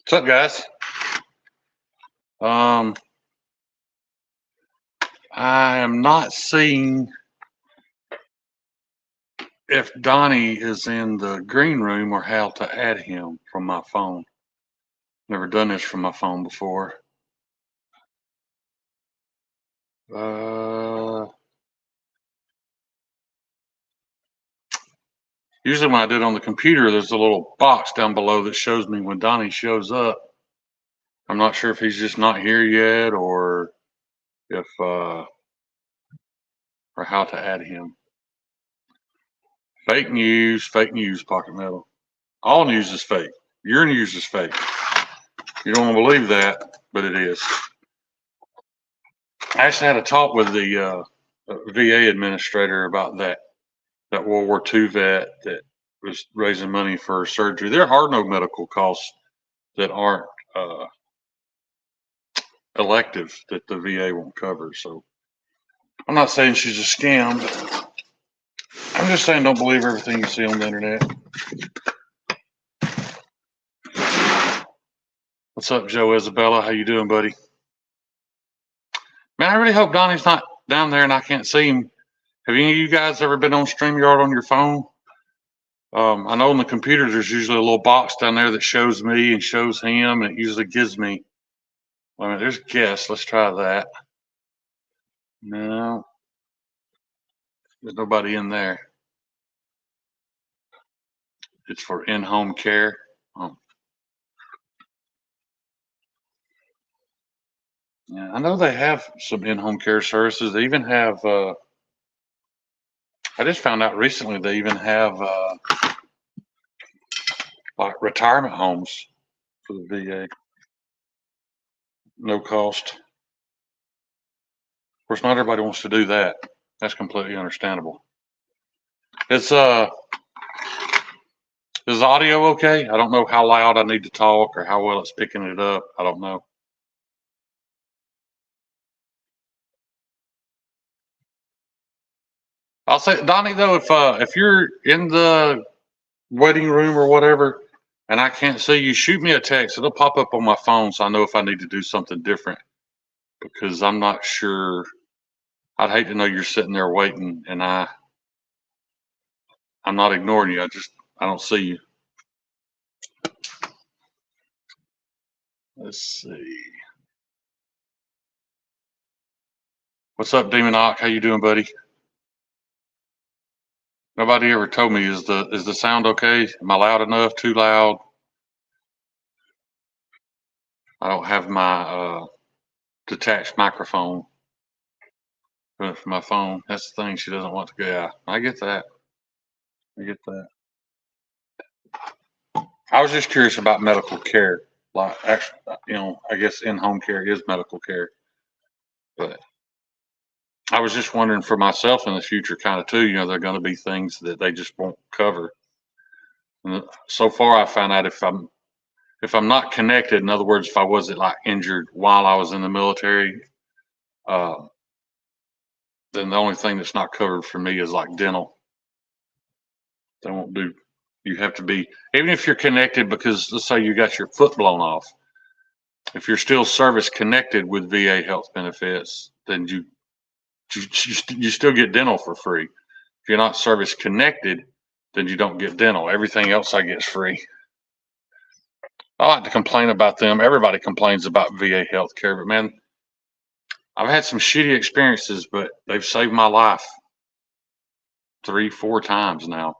What's up, guys? Um, I am not seeing if Donnie is in the green room or how to add him from my phone. Never done this from my phone before. Usually when I do it on the computer, there's a little box down below that shows me when Donnie shows up. I'm not sure if he's just not here yet or if or how to add him. Fake news, Pocket Metal. All news is fake. Your news is fake. You don't want to believe that, but it is. I actually had a talk with the VA administrator about that World War II vet that was raising money for surgery. There are no medical costs that aren't elective that the VA won't cover. So I'm not saying she's a scam, but I'm just saying don't believe everything you see on the internet. What's up, Joe Isabella? How you doing, buddy? Man, I really hope Donnie's not down there and I can't see him. Have any of you guys ever been on StreamYard on your phone? I know on the computer there's usually a little box down there that shows me and shows him, and it usually gives me. I mean, there's guests. Let's try that. No, there's nobody in there. It's for in-home care. Oh. Yeah, I know they have some in-home care services. They even have. I just found out recently they even have like retirement homes for the VA. No cost. Of course, not everybody wants to do that. That's completely understandable. It's is the audio okay? I don't know how loud I need to talk or how well it's picking it up. I don't know. I'll say, Donnie, though, if you're in the waiting room or whatever, and I can't see you, shoot me a text. It'll pop up on my phone, so I know if I need to do something different. Because I'm not sure. I'd hate to know you're sitting there waiting, and I'm not ignoring you. I don't see you. Let's see. What's up, Demon Ock? How you doing, buddy? Nobody ever told me, is the sound okay? Am I loud enough? Too loud? I don't have my detached microphone for my phone. That's the thing she doesn't want to go. Yeah, I get that. I get that. I was just curious about medical care. Like, actually, I guess in-home care is medical care. But I was just wondering for myself in the future, kind of too. There are going to be things that they just won't cover. And so far, I found out if I'm not connected, in other words, if I wasn't like injured while I was in the military, then the only thing that's not covered for me is like dental. They won't do. You have to be, even if you're connected, because let's say you got your foot blown off. If you're still service connected with VA health benefits, then you still get dental for free. If you're not service connected, then you don't get dental. Everything else I get is free. I like to complain about them. Everybody complains about VA healthcare, but man, I've had some shitty experiences, but they've saved my life 3-4 times now.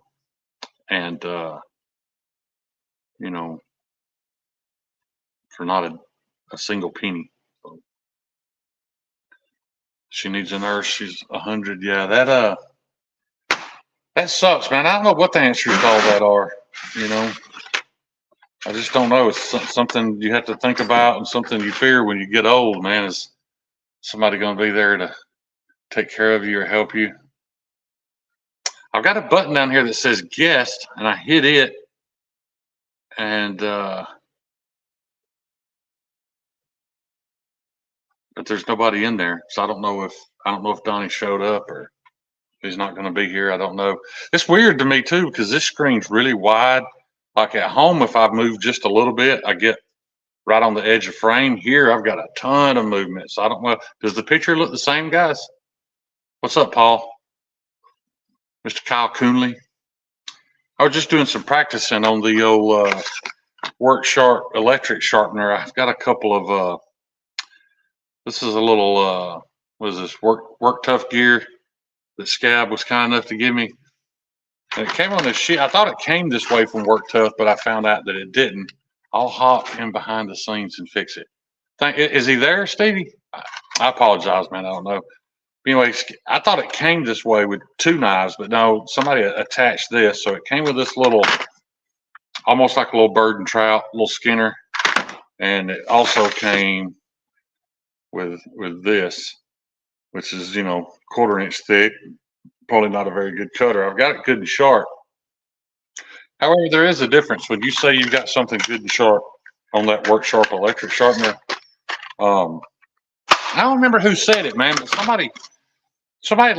And, for not a single penny. So she needs a nurse. She's 100. Yeah, that sucks, man. I don't know what the answers to all that are. I just don't know. It's something you have to think about and something you fear when you get old, man. Is somebody going to be there to take care of you or help you? I've got a button down here that says guest, and I hit it, and but there's nobody in there, so I don't know if Donnie showed up or he's not going to be here. I don't know. It's weird to me too because this screen's really wide. Like at home, if I move just a little bit, I get right on the edge of frame. Here, I've got a ton of movement. So I don't know. Does the picture look the same, guys? What's up, Paul? Mr. Kyle Coonley. I was just doing some practicing on the old Work Sharp electric sharpener. I've got a couple of, this is a little, what is this, work tough gear that Scab was kind enough to give me. And it came on this sheet. I thought it came this way from Work Tough, but I found out that it didn't. I'll hop in behind the scenes and fix it. Is he there, Stevie? I apologize, man. I don't know. Anyway, I thought it came this way with two knives, but no, somebody attached this. So it came with this little, almost like a little bird and trout, little skinner. And it also came with this, which is, 1/4 inch thick. Probably not a very good cutter. I've got it good and sharp. However, there is a difference when you say you've got something good and sharp on that Work Sharp electric sharpener. I don't remember who said it, man, but somebody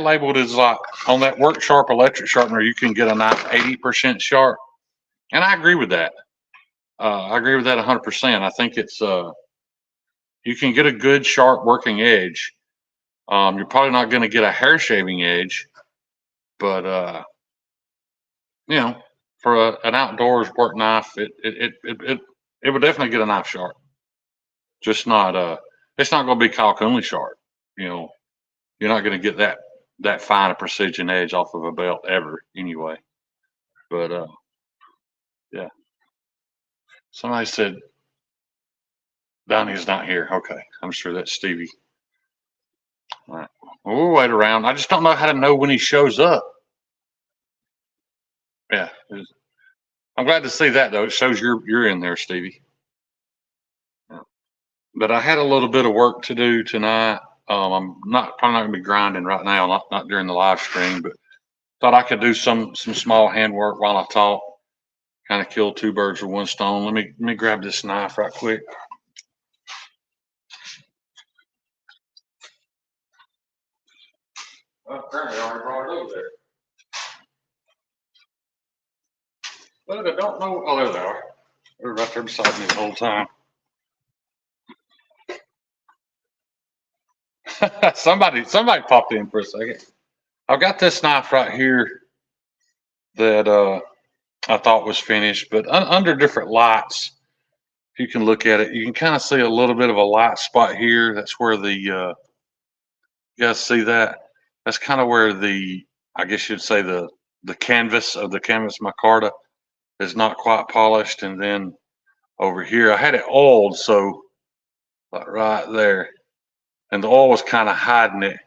labeled it as like on that Work Sharp electric sharpener, you can get a knife 80% sharp. And I agree with that. I agree with that 100%. I think it's, you can get a good sharp working edge. You're probably not going to get a hair shaving edge, but, for an outdoors work knife, it would definitely get a knife sharp. Just not, it's not going to be Kyle Coonley sharp. You're not going to get that fine a precision edge off of a belt ever anyway. But yeah. Somebody said Donnie is not here. Okay, I'm sure that's Stevie. All right. Well, we'll wait around. I just don't know how to know when he shows up. Yeah. I'm glad to see that though. It shows you're in there, Stevie. But I had a little bit of work to do tonight. I'm probably not gonna be grinding right now, not during the live stream, but thought I could do some small handwork while I talk. Kind of kill two birds with one stone. Let me grab this knife right quick. Oh, apparently I already brought it over there. But I don't know. Oh, there they are. They're right there beside me the whole time. somebody popped in for a second. I've got this knife right here that I thought was finished, but under different lights, if you can look at it, you can kind of see a little bit of a light spot here. That's where the you guys see that? That's kind of where I guess you'd say the canvas of the canvas micarta is not quite polished. And then over here, I had it oiled, so like right there, and the oil was kind of hiding it.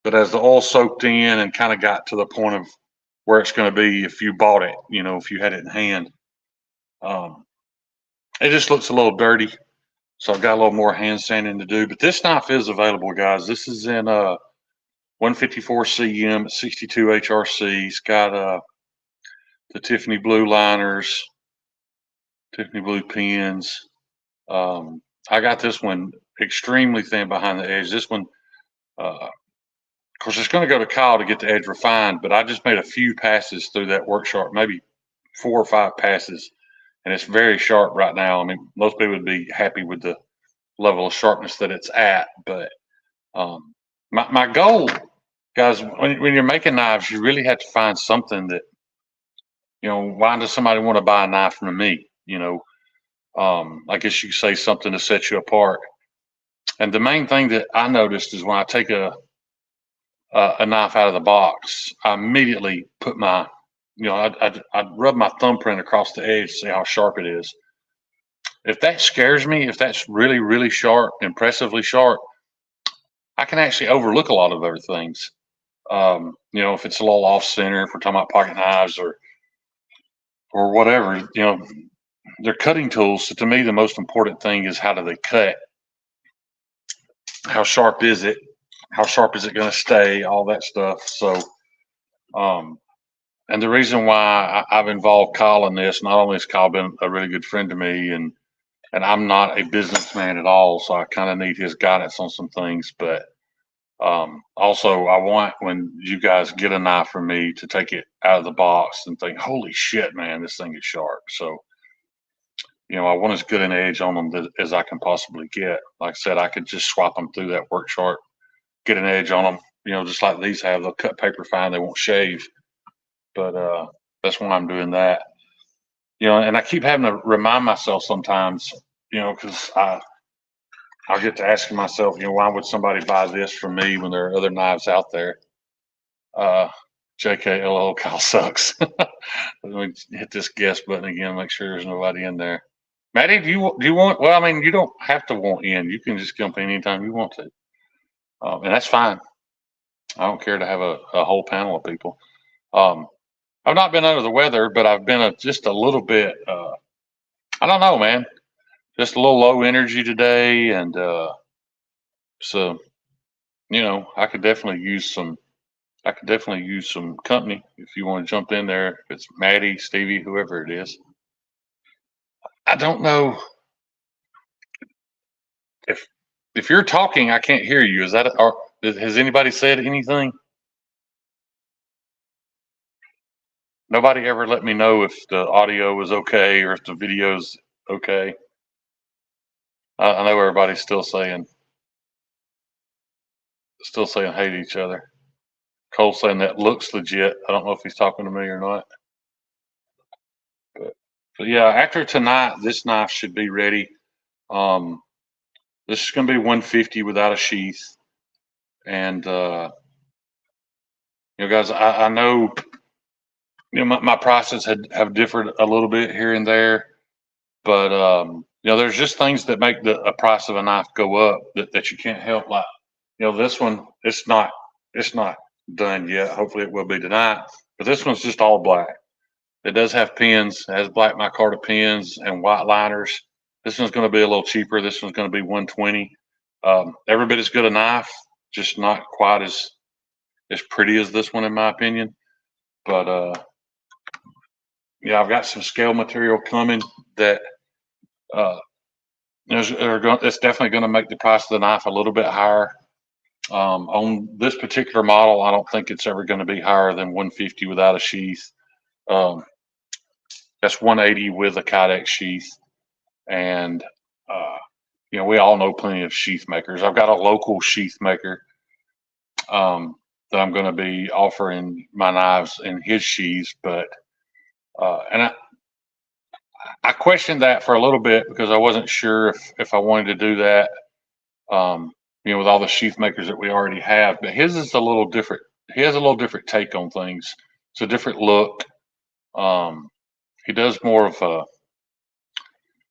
But as the oil soaked in and kind of got to the point of where it's going to be if you bought it, if you had it in hand, it just looks a little dirty. So I've got a little more hand sanding to do. But this knife is available, guys. This is in 154 CM, 62 HRC. It's got the Tiffany blue liners, Tiffany blue pins. I got this one extremely thin behind the edge. This one, of course, it's going to go to Kyle to get the edge refined, but I just made a few passes through that Work Sharp, maybe 4 or 5 passes, and it's very sharp right now. I mean, most people would be happy with the level of sharpness that it's at, but my goal, guys, when you're making knives, you really have to find something that, why does somebody want to buy a knife from me? I guess you could say something to set you apart. And the main thing that I noticed is when I take a knife out of the box, I immediately put my, I'd rub my thumbprint across the edge to see how sharp it is. If that scares me, if that's really, really sharp, impressively sharp, I can actually overlook a lot of other things. If it's a little off center, if we're talking about pocket knives or whatever, they're cutting tools. So to me, the most important thing is how do they cut? How sharp is it? How sharp is it going to stay? All that stuff. So, and the reason why I've involved Kyle in this, not only has Kyle been a really good friend to me, and I'm not a businessman at all, so I kind of need his guidance on some things. But also, I want when you guys get a knife from me to take it out of the box and think, "Holy shit, man, this thing is sharp." So I want as good an edge on them as I can possibly get. Like I said, I could just swap them through that work chart, get an edge on them, just like these have. They'll cut paper fine, they won't shave. But that's why I'm doing that. And I keep having to remind myself sometimes, because I'll get to asking myself, why would somebody buy this from me when there are other knives out there? JKLO, Kyle sucks. Let me hit this guest button again, make sure there's nobody in there. Maddie, do you want? Well, I mean, you don't have to want in. You can just jump in anytime you want to, and that's fine. I don't care to have a whole panel of people. I've not been under the weather, but I've been just a little bit. I don't know, man. Just a little low energy today, and so I could definitely use some. I could definitely use some company if you want to jump in there. If it's Maddie, Stevie, whoever it is. I don't know if you're talking, I can't hear you. Is that or has anybody said anything? Nobody ever let me know if the audio is okay or if the video's okay. I know everybody's still saying hate each other. Cole saying that looks legit. I don't know if he's talking to me or not. But yeah, after tonight, this knife should be ready. This is going to be 150 without a sheath. And, guys, I know, my prices have differed a little bit here and there. But, there's just things that make the price of a knife go up that you can't help. Like, this one, it's not done yet. Hopefully it will be tonight. But this one's just all black. It does have pins. It has black micarta pins and white liners. This one's going to be a little cheaper. This one's going to be 120. Every bit as good a knife, just not quite as pretty as this one in my opinion. But yeah, I've got some scale material coming that it's definitely going to make the price of the knife a little bit higher. On this particular model, I don't think it's ever going to be higher than 150 without a sheath. That's 180 with a Kydex sheath. And, we all know plenty of sheath makers. I've got a local sheath maker that I'm going to be offering my knives in his sheaths. But, and I questioned that for a little bit because I wasn't sure if I wanted to do that, with all the sheath makers that we already have. But his is a little different. He has a little different take on things. It's a different look. He does more of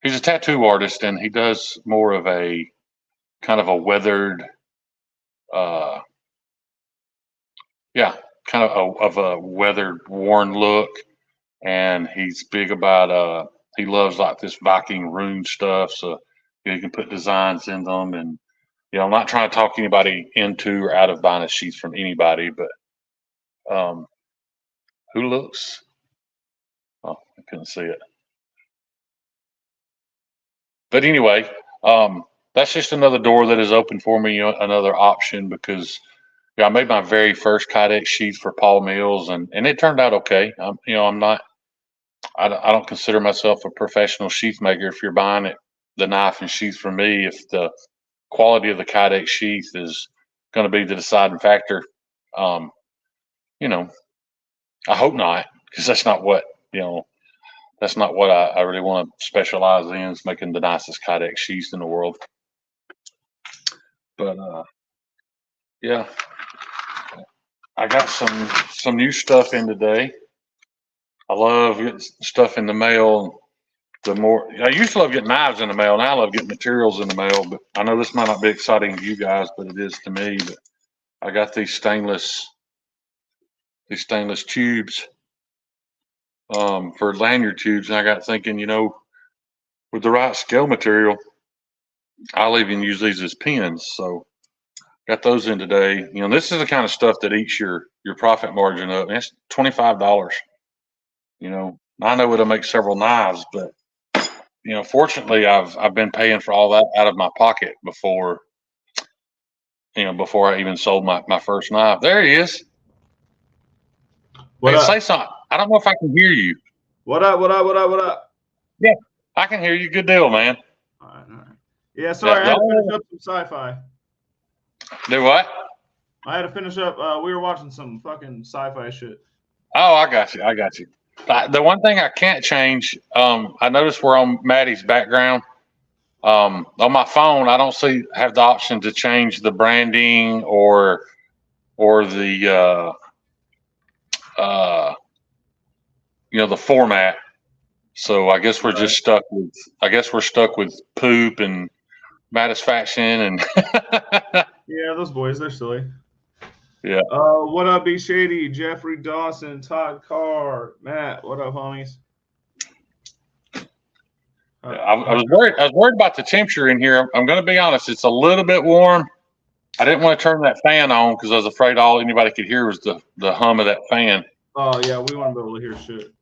he's a tattoo artist, and he does more of a kind of a weathered, kind of a weathered, worn look. And he's big about he loves like this Viking rune stuff, so you can put designs in them. And I'm not trying to talk anybody into or out of buying a sheath from anybody, but who looks? Oh, I couldn't see it. But anyway, that's just another door that is open for me, another option, because I made my very first Kydex sheath for Paul Mills, and it turned out okay. I don't consider myself a professional sheath maker. If you're buying the knife and sheath from me, if the quality of the Kydex sheath is going to be the deciding factor, I hope not, because that's not what I really want to specialize in, is making the nicest Kydex sheaths in the world. But yeah, I got some new stuff in today. I love getting stuff in the mail. I used to love getting knives in the mail. Now I love getting materials in the mail. But I know this might not be exciting to you guys, but it is to me. But I got these stainless tubes for lanyard tubes, and I got thinking, with the right scale material, I'll even use these as pins. So got those in today. This is the kind of stuff that eats your profit margin up. And it's $25. I know it'll make several knives, but fortunately, I've been paying for all that out of my pocket before I even sold my first knife. There he is. What up? Say something. I don't know if I can hear you. What up? Yeah. I can hear you. Good deal, man. All right. Yeah, sorry, I had to finish up some sci-fi. Do what? I had to finish up. We were watching some fucking sci-fi shit. Oh, I got you. The one thing I can't change, I noticed we're on Maddie's background. On my phone, I don't have the option to change the branding or the the format. So I guess we're just stuck with poop and Satisfaction and yeah, those boys, they're silly. Yeah. What up, B Shady, Jeffrey Dawson, Todd Carr, Matt? What up, homies? I was worried about the temperature in here. I'm going to be honest; it's a little bit warm. I didn't want to turn that fan on because I was afraid all anybody could hear was the hum of that fan. Oh yeah, we want to be able to hear shit.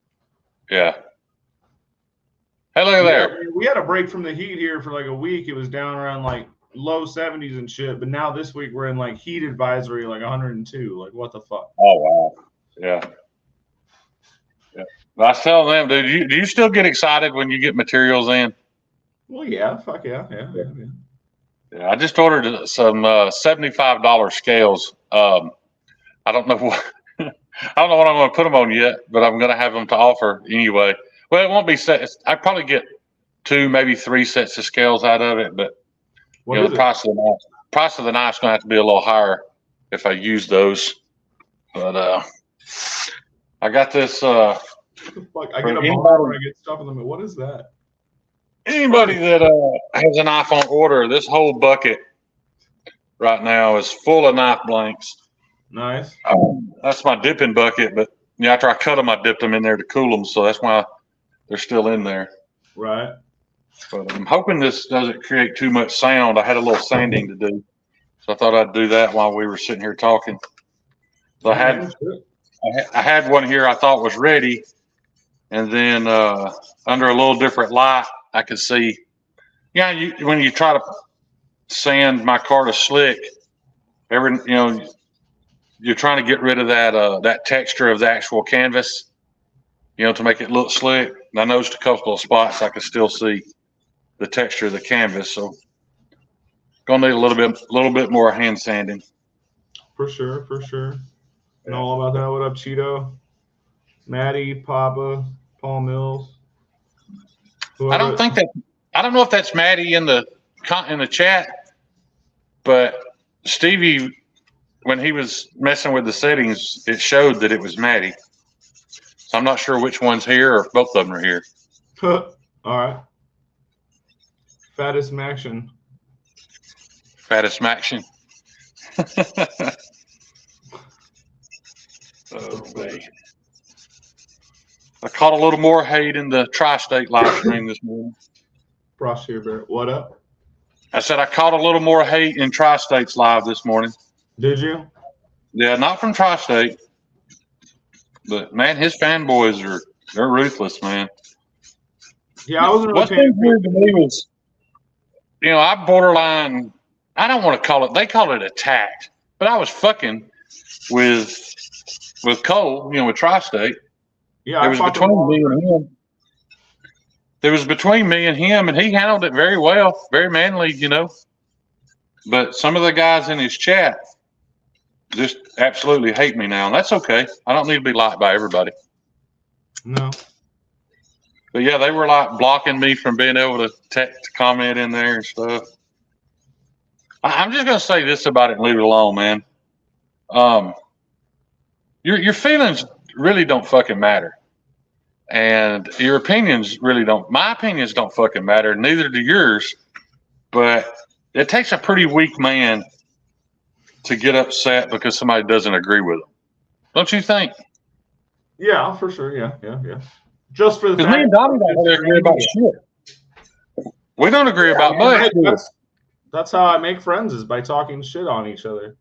Yeah. Hey, look at there. We had a break from the heat here for like a week. It was down around like low 70s and shit. But now this week we're in like heat advisory, like 102. Like what the fuck? Oh wow. Yeah. Yeah. I was telling them, dude, do you still get excited when you get materials in? Well, yeah. Fuck yeah. Yeah. I just ordered some $75 scales. I don't know what I don't know what I'm going to put them on yet, but I'm going to have them to offer anyway. Well, it won't be set. I probably get 2, maybe 3 sets of scales out of it, but the price of the knife's going to have to be a little higher if I use those. But I got this. I get a bar when I get stuff in them. What is that? Anybody that has a knife on order, this whole bucket right now is full of knife blanks. Nice. That's my dipping bucket, but after I cut them, I dipped them in there to cool them, so that's why they're still in there. Right. But I'm hoping this doesn't create too much sound. I had a little sanding to do, so I thought I'd do that while we were sitting here talking. So I had one here I thought was ready, and then under a little different light, I could see. When you try to sand my car to slick, you're trying to get rid of that texture of the actual canvas, to make it look slick. And I noticed a couple of spots I could still see the texture of the canvas, so gonna need a little bit more hand sanding. For sure. And all about that. What up, Cheeto? Maddie, Papa, Paul Mills. I don't know if that's Maddie in the chat, but Stevie, when he was messing with the settings, it showed that it was Maddie. So I'm not sure which one's here or if both of them are here. All right. Fattest Maction. Oh, man. I caught a little more hate in the Tri-State live stream this morning. Frost here, Bear. What up? I said I caught a little more hate in Tri-State's live this morning. Did you? Yeah, not from Tri-State. But, man, his fanboys they're ruthless, man. Yeah, I wasn't really What's been weird to me was, I borderline, I don't want to call it, they call it attacked, but I was fucking with Cole, with Tri-State. Yeah, it was between me and him. It was between me and him, and he handled it very well, very manly, But some of the guys in his chat just absolutely hate me now, and that's okay. I don't need to be liked by everybody. No. But yeah, they were like blocking me from being able to comment in there and stuff. I'm just gonna say this about it and leave it alone, man. Your feelings really don't fucking matter, and your opinions really don't. My opinions don't fucking matter. Neither do yours. But it takes a pretty weak man to get upset because somebody doesn't agree with them. Don't you think? Yeah, for sure. Yeah. Just for the fact me and Donnie don't agree about shit. We don't agree about much. That's how I make friends, is by talking shit on each other.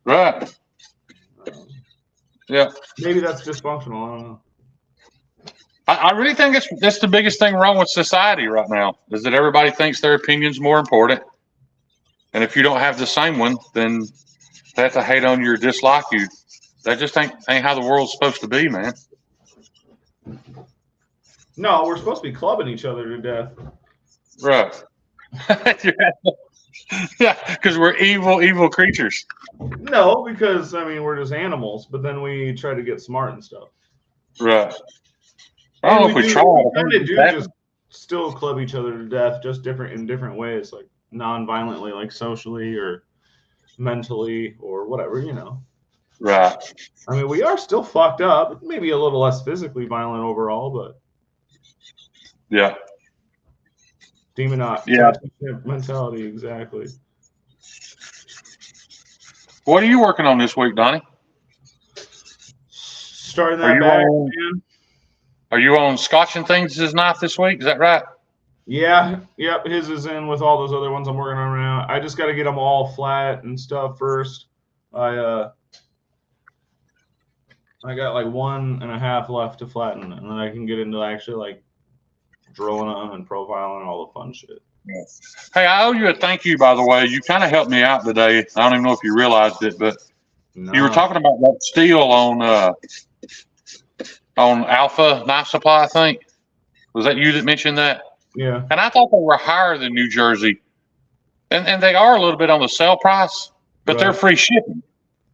Right. Yeah. Maybe that's dysfunctional. I don't know. I really think that's the biggest thing wrong with society right now, is that everybody thinks their opinion's more important. And if you don't have the same one, then they have to hate on you or dislike you. That just ain't how the world's supposed to be, man. No, we're supposed to be clubbing each other to death. Right. Yeah, because we're evil creatures. No, because I mean we're just animals, but then we try to get smart and stuff. Right. I don't know if we tried. We kind of do just still club each other to death, just in different ways, like non-violently, like socially or mentally or whatever, you know. Right. I mean, we are still fucked up, maybe a little less physically violent overall, but yeah. Mentality, exactly. What are you working on this week, Donnie? Starting that back, man. Are you on scotching things his knife this week? Is that right? Yeah. Yep. His is in with all those other ones I'm working on right now. I just got to get them all flat and stuff first. I got like 1.5 left to flatten, and then I can get into actually like drilling them and profiling and all the fun shit. Hey, I owe you a thank you, by the way. You kind of helped me out today. I don't even know if you realized it, but you were talking about that steel on Alpha Knife Supply, I think. Was that you that mentioned that? Yeah. And I thought they were higher than New Jersey. And they are a little bit on the sale price, but they're free shipping.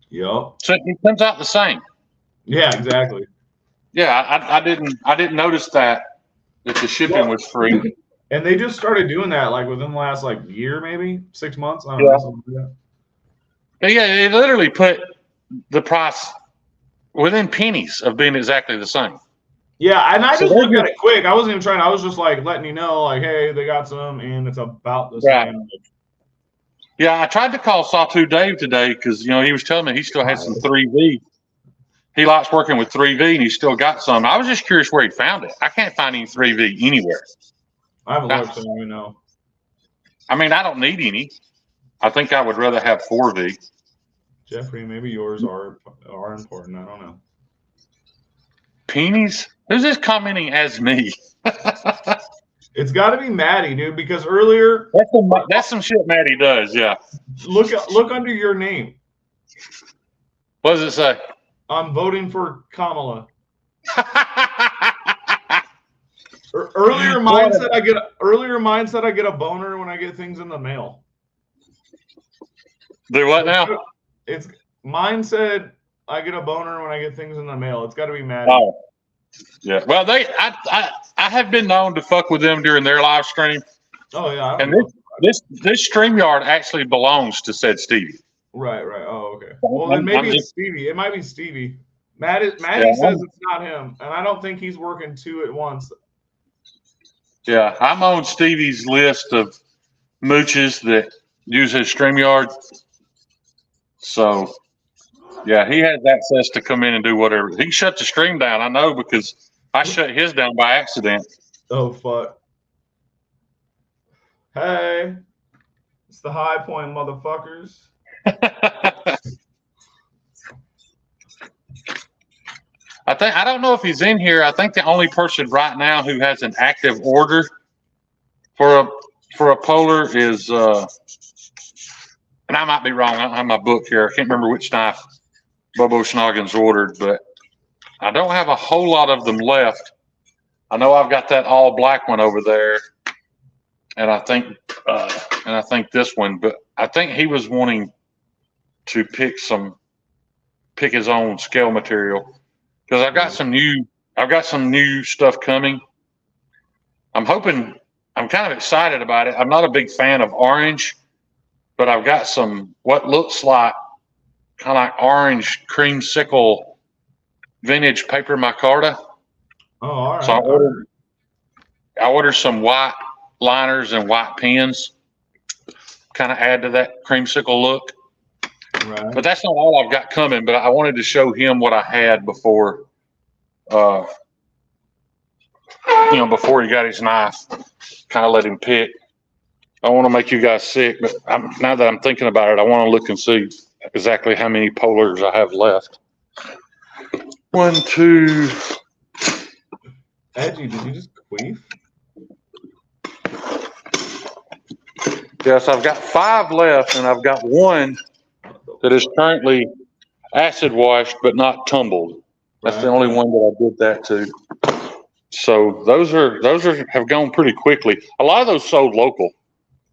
Yep. So it comes out the same. Yeah, exactly. Yeah, I didn't notice that the shipping was free. And they just started doing that like within the last like year, maybe 6 months. I don't know. Something like that. Yeah, they literally put the price within pennies of being exactly the same. Yeah, and I just looked at it quick. I wasn't even trying. I was just like letting you know, like, hey, they got some, and it's about the same. Yeah, I tried to call Sawtooth Dave today because he was telling me he still had some 3V. He likes working with 3V, and he still got some. I was just curious where he found it. I can't find any 3V anywhere. I haven't looked, so you know. I mean, I don't need any. I think I would rather have 4V. Jeffrey, maybe yours are important. I don't know. Pennies? Who's this commenting as me? It's got to be Maddie, dude. Because earlier, that's some shit Maddie does. Yeah. Look under your name. What does it say? I'm voting for Kamala. Earlier mine said I get a boner when I get things in the mail. Do what now? Mine said I get a boner when I get things in the mail. It's got to be Maddie. Oh. Yeah. Well, I have been known to fuck with them during their live stream. Oh yeah. And this StreamYard actually belongs to said Stevie. Right. Oh, okay. Well, then maybe it's Stevie. It might be Stevie. Maddie says it's not him, and I don't think he's working two at once. Yeah, I'm on Stevie's list of mooches that use his StreamYard. So, yeah, he has access to come in and do whatever. He can shut the stream down, I know, because I shut his down by accident. Oh, fuck. Hey, it's the high point, motherfuckers. I don't know if he's in here. I think the only person right now who has an active order for a polar is and I might be wrong. I don't have my book here. I can't remember which knife Bobo Schnoggin's ordered, but I don't have a whole lot of them left. I know I've got that all black one over there, and I think this one, but I think he was wanting to pick his own scale material. Because I've got some new stuff coming. I'm kind of excited about it. I'm not a big fan of orange, but I've got some what looks like kind of like orange creamsicle vintage paper micarta. Oh, all right. So I ordered some white liners and white pens, kind of add to that creamsicle look. Right. But that's not all I've got coming. But I wanted to show him what I had before, before he got his knife. Kind of let him pick. I want to make you guys sick, but now that I'm thinking about it, I want to look and see exactly how many polars I have left. 1, 2. Edgy, did you just queef? Yes, I've got 5 left, and I've got one that is currently acid washed but not tumbled. That's the only one that I did that to. So those have gone pretty quickly. A lot of those sold local.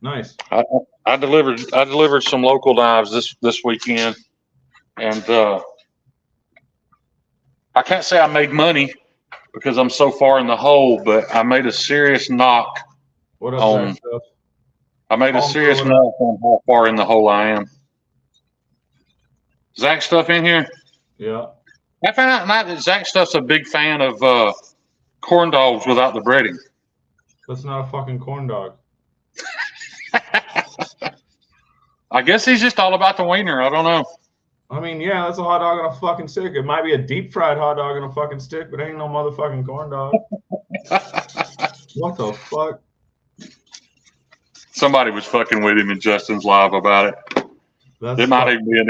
Nice. I delivered some local knives this weekend, and I can't say I made money because I'm so far in the hole, but I made a serious knock. What up, on Zach stuff? I made a serious knock on how far in the hole I am. Zach stuff in here? Yeah. I found out that Zach stuff's a big fan of corn dogs without the breading. That's not a fucking corn dog. I guess he's just all about the wiener. I don't know. I mean, yeah, that's a hot dog on a fucking stick. It might be a deep fried hot dog on a fucking stick, but it ain't no motherfucking corn dog. What the fuck? Somebody was fucking with him in Justin's live about it. It might even be an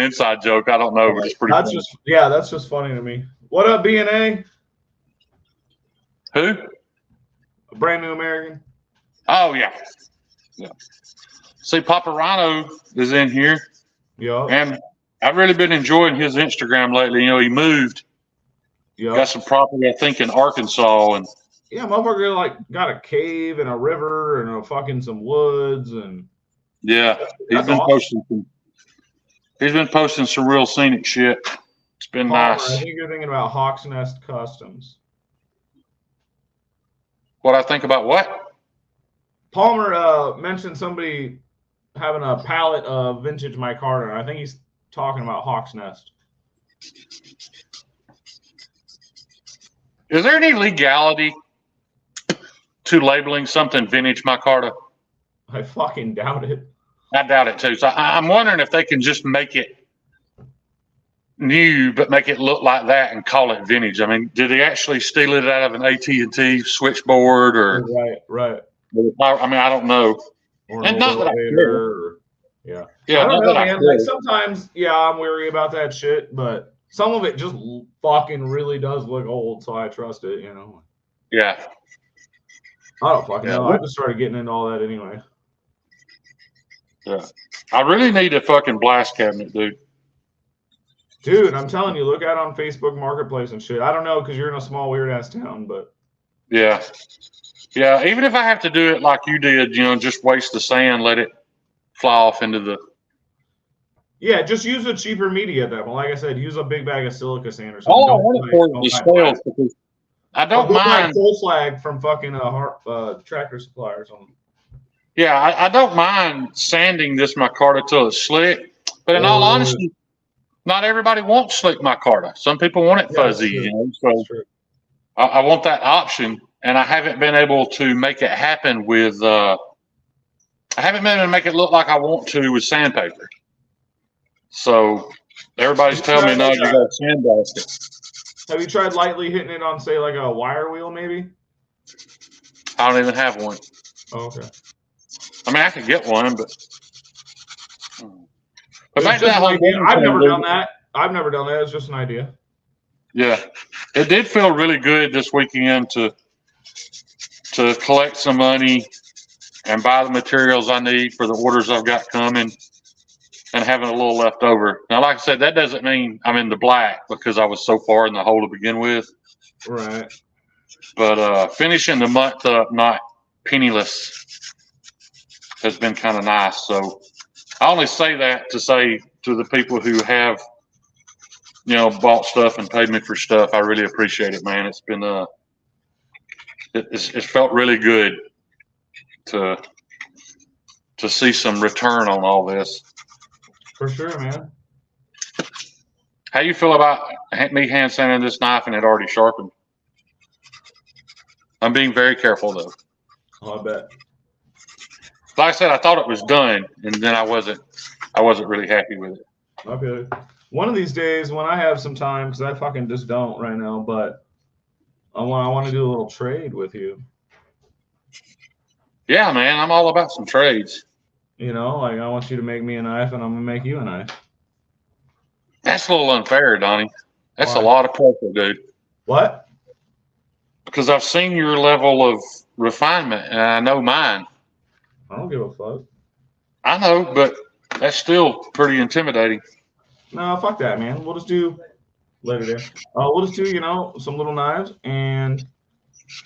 inside joke. I don't know, but it's pretty funny. That's just funny to me. What up, B&A? Who? A brand new American. Oh yeah. See, Papa Rhino is in here. Yeah. And I've really been enjoying his Instagram lately. You know, he moved. Yeah. Got some property, I think, in Arkansas, and yeah, motherfucker like got a cave and a river and some woods and yeah, he's been posting some real scenic shit. It's been nice. I think you're thinking about Hawk's Nest Customs. What I think about what? Palmer mentioned somebody having a pallet of vintage micarta. I think he's talking about Hawk's Nest. Is there any legality to labeling something vintage micarta? I fucking doubt it. I doubt it too. So I'm wondering if they can just make it new, but make it look like that and call it vintage. I mean, did they actually steal it out of an AT&T switchboard or? Right. I mean, I don't know. Or and not that I care. Yeah. Yeah. I don't know, man. Like sometimes, I'm weary about that shit, but some of it just fucking really does look old, so I trust it. You know. Yeah. I don't fucking know. I just started getting into all that anyway. Yeah. I really need a fucking blast cabinet, dude. Dude, I'm telling you, look out on Facebook Marketplace and shit. I don't know because you're in a small weird ass town, but yeah. Even if I have to do it like you did, just waste the sand, let it fly off into the. Yeah, just use a cheaper media at that point. Like I said, use a big bag of silica sand or something. Oh, I want it for the scales because I don't mind. Full flag from fucking Tractor Supply or something. Yeah, I don't mind sanding this micarta till it's slick, but in all honesty, not everybody wants slick micarta. Some people want it fuzzy, So I want that option, and I haven't been able to make it happen with. I haven't been able to make it look like I want to with sandpaper. So everybody's telling me, no, you got to sandblast it. Have you tried lightly hitting it on, say, like a wire wheel, maybe? I don't even have one. Oh, okay. I mean, I could get one, but I've never done that. It's just an idea. Yeah, it did feel really good this weekend to collect some money and buy the materials I need for the orders I've got coming, and having a little left over. Now, like I said, that doesn't mean I'm in the black because I was so far in the hole to begin with. Right. But finishing the month up not penniless has been kind of nice. So I only say that to say to the people who have, bought stuff and paid me for stuff, I really appreciate it, man. It's been it's felt really good to see some return on all this. For sure, man. How you feel about me hand sanding this knife and it already sharpened? I'm being very careful though. Oh, I bet. Like I said, I thought it was done, and then I wasn't really happy with it. Okay. One of these days when I have some time, because I fucking just don't right now, but I want to do a little trade with you. Yeah, man, I'm all about some trades. Like I want you to make me a knife, and I'm gonna make you a knife. That's a little unfair, Donnie. That's a lot of pressure, dude. What? Because I've seen your level of refinement, and I know mine. I don't give a fuck. I know, but that's still pretty intimidating. No, fuck that, man. We'll just do later day. We'll just do, you know, some little knives, and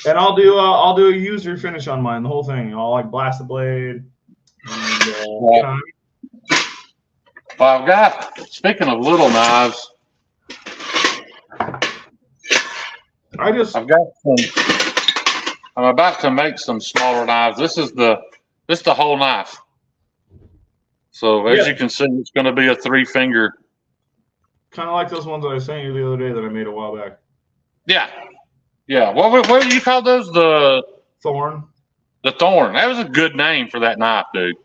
I'll do a user finish on mine, the whole thing. I'll like blast the blade, and you know. Well, I've got. Speaking of little knives, I've got some. I'm about to make some smaller knives. This is the whole knife. So as you can see, it's going to be a 3-finger. Kind of like those ones that I sent you the other day that I made a while back. Yeah, yeah. What do you call those? The Thorn. The Thorn. That was a good name for that knife, dude.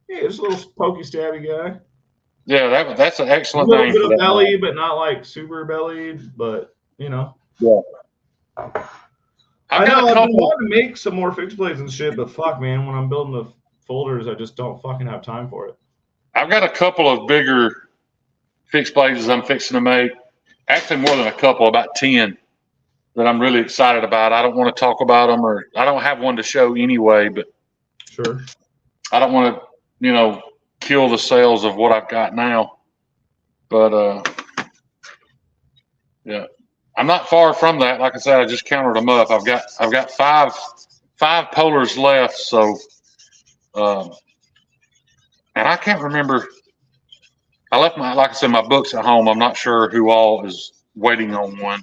Yeah, just a little pokey stabby guy. Yeah, that's an excellent name. A name. little bit of belly, but not like super bellied. But you know. Yeah. I know I've been wanting to make some more fixed blades and shit, but fuck, man, when I'm building the folders, I just don't fucking have time for it. I've got a couple of bigger fixed blades I'm fixing to make. Actually, more than a couple, about 10 that I'm really excited about. I don't want to talk about them, or I don't have one to show anyway, but sure. I don't want to, you know, kill the sales of what I've got now. But yeah. I'm not far from that. Like I said, I just counted them up. I've got five polars left. So, and I can't remember. I left like I said, my books at home. I'm not sure who all is waiting on one.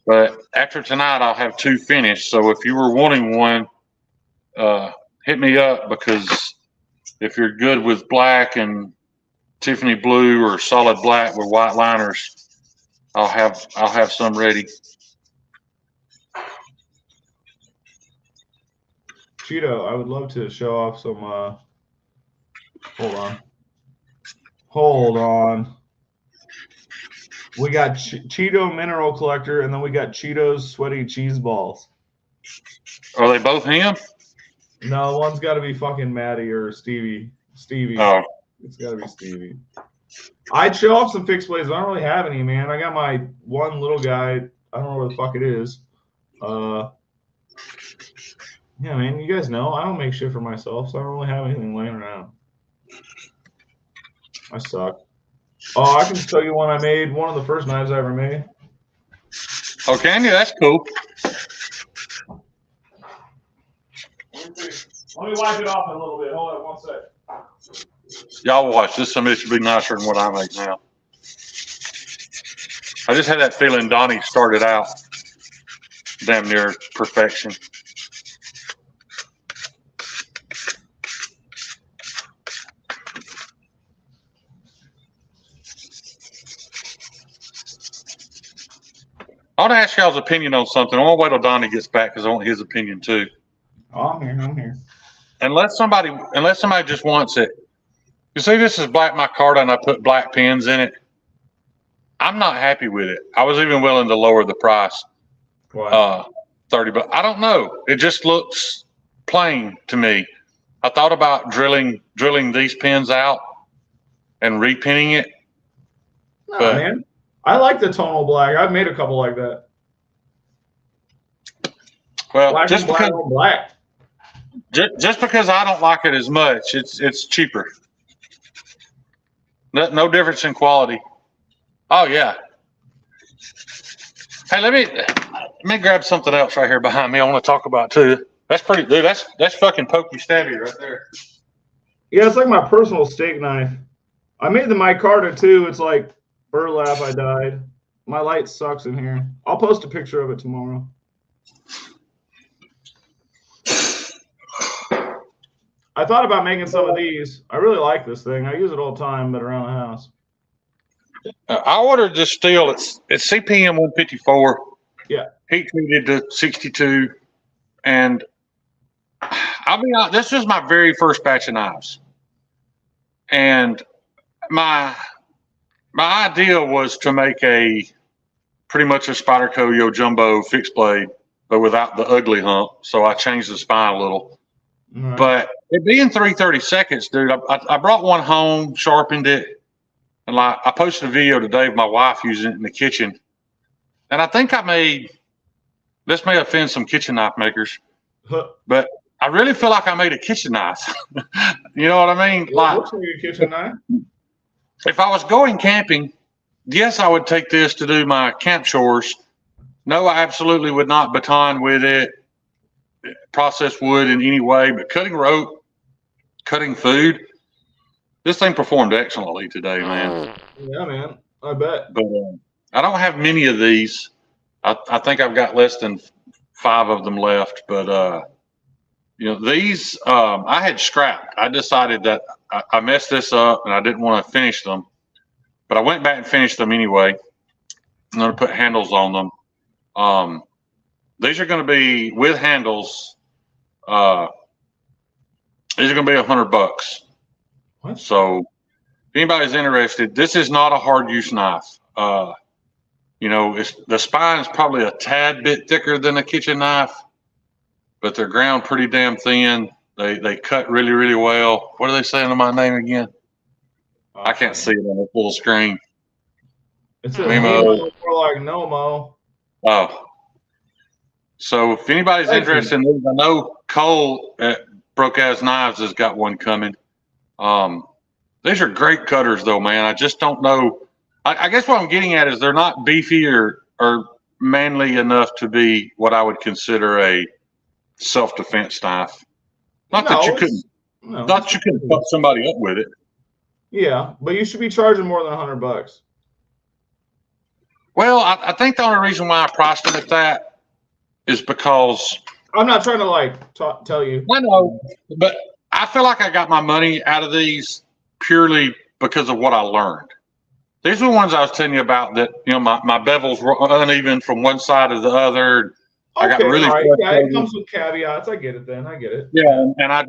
But after tonight, I'll have 2 finished. So if you were wanting one, hit me up, because if you're good with black and Tiffany blue or solid black with white liners, I'll have some ready. Cheeto, I would love to show off some. Hold on. We got Cheeto Mineral Collector, and then we got Cheetos Sweaty Cheese Balls. Are they both him? No, one's got to be fucking Maddie or Stevie. Oh, it's got to be Stevie. I'd show off some fixed blades, but I don't really have any, man. I got my one little guy. I don't know where the fuck it is. Yeah, man, you guys know I don't make shit for myself, so I don't really have anything laying around. I suck. Oh, I can show you one I made. One of the first knives I ever made. Oh, can you? That's cool. Let me wipe it off a little bit. Hold on 1 sec. Y'all watch this. Somebody should be nicer than what I make now. I just had that feeling Donnie started out damn near perfection. I want to ask y'all's opinion on something. I want to wait till Donnie gets back, because I want his opinion too. Oh, I'm here. Unless somebody just wants it. You see, this is black micarta, and I put black pins in it. I'm not happy with it. I was even willing to lower the price. Why? 30, but I don't know. It just looks plain to me. I thought about drilling these pins out and repinning it. No, but man, I like the tonal black. I've made a couple like that. Well, black just because black. Just because I don't like it as much, it's cheaper. No difference in quality. Oh yeah. Hey, let me grab something else right here behind me. I want to talk about too. That's pretty, dude. That's fucking pokey stabby right there. Yeah, it's like my personal steak knife. I made the micarta too. It's like burlap. I died. My light sucks in here. I'll post a picture of it tomorrow. I thought about making some of these. I really like this thing. I use it all the time, but around the house. I ordered this steel. It's CPM 154. Yeah. Heat treated to 62. And I'll be honest, this is my very first batch of knives. And my idea was to make pretty much a Spyderco Yo Jumbo fixed blade, but without the ugly hump. So I changed the spine a little. Right. But it being 3/32, dude, I brought one home, sharpened it, and like I posted a video today of my wife using it in the kitchen. And I think this may offend some kitchen knife makers, but I really feel like I made a kitchen knife. You know what I mean? Like, what's your kitchen knife? If I was going camping, yes, I would take this to do my camp chores. No, I absolutely would not baton with it, process wood in any way, but cutting rope, cutting food, this thing performed excellently today, man. Yeah, man. I bet. But I don't have many of these. I think I've got less than 5 of them left. But these I had scrapped. I decided that I messed this up and I didn't want to finish them, but I went back and finished them anyway. I'm going to put handles on them. These are going to be with handles. These are going to be $100. What? So if anybody's interested, this is not a hard use knife. The spine is probably a tad bit thicker than a kitchen knife, but they're ground pretty damn thin. They cut really, really well. What are they saying to my name again? I can't see it on the full screen. It's a Nemo, more like Nomo. Oh. So if anybody's interested in these, I know Cole at Broke Ass Knives has got one coming. These are great cutters though, man. I just don't know. I guess what I'm getting at is they're not beefy or manly enough to be what I would consider a self-defense knife. Not that you couldn't fuck somebody up with it. Yeah, but you should be charging more than $100. Well, I think the only reason why I priced them at that is because I'm not trying to tell you. I know, but I feel like I got my money out of these purely because of what I learned. These are the ones I was telling you about that, my bevels were uneven from one side to the other. I got really yeah, it comes with caveats. I get it then. I get it. Yeah, and I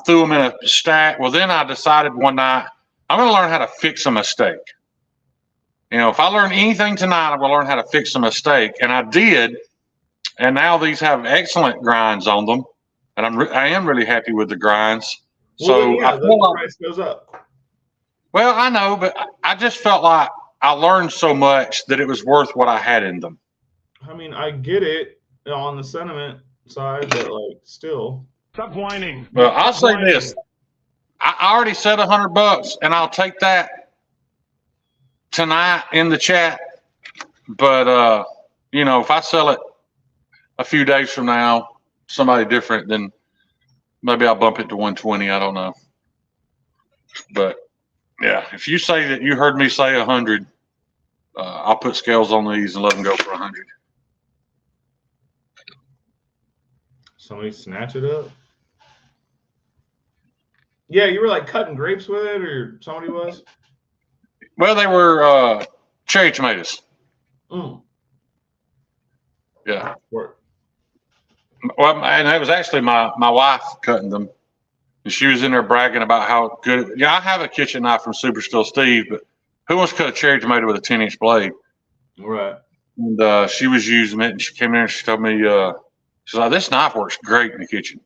threw them in a stack. Well, then I decided one night I'm going to learn how to fix a mistake. If I learn anything tonight, I'm going to learn how to fix a mistake, and I did. And now these have excellent grinds on them, and I am really happy with the grinds. So yeah, the price goes up. Well, I know, but I just felt like I learned so much that it was worth what I had in them. I mean, I get it on the sentiment side, but still. Stop whining. Well, I'll say this. I already said $100, and I'll take that tonight in the chat. But, if I sell it a few days from now, somebody different, then maybe I'll bump it to 120. I don't know. But yeah, if you say that you heard me say 100, I'll put scales on these and let them go for 100. Somebody snatch it up. Yeah, you were cutting grapes with it, or somebody was? Well, they were cherry tomatoes. Yeah. Work. Well, and it was actually my wife cutting them. And she was in there bragging about how good. Yeah, I have a kitchen knife from Super Still Steve, but who wants to cut a cherry tomato with a 10-inch blade? Right. And she was using it, and she came in there and she told me, she's like, this knife works great in the kitchen.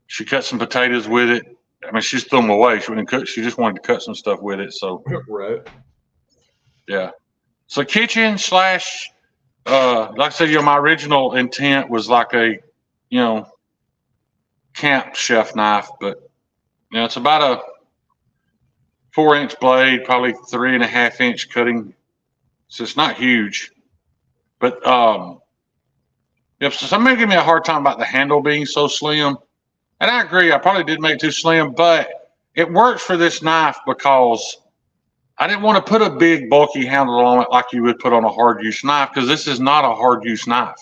She cut some potatoes with it. I mean, she's threw them away. She wouldn't cook. She just wanted to cut some stuff with it. So, right. Yeah. So kitchen / like I said, my original intent was like a, camp chef knife, but it's about a 4-inch blade, probably 3.5-inch cutting. So it's not huge, but if somebody give me a hard time about the handle being so slim, and I agree, I probably did make it too slim, but it works for this knife because I didn't want to put a big bulky handle on it like you would put on a hard use knife, because this is not a hard use knife.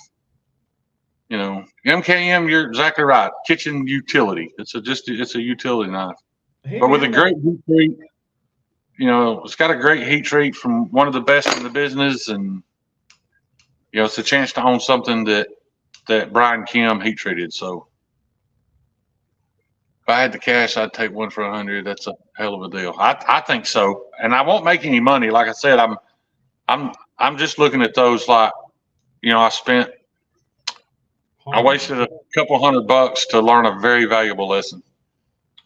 MKM, you're exactly right. Kitchen utility. It's a utility knife. But with a great heat treat, it's got a great heat treat from one of the best in the business, and it's a chance to own something that Brian Kim heat treated. So if I had the cash, I'd take one for 100. That's a hell of a deal. I think so, and I won't make any money. Like I said, I'm just looking at those like, I wasted a couple $100 to learn a very valuable lesson.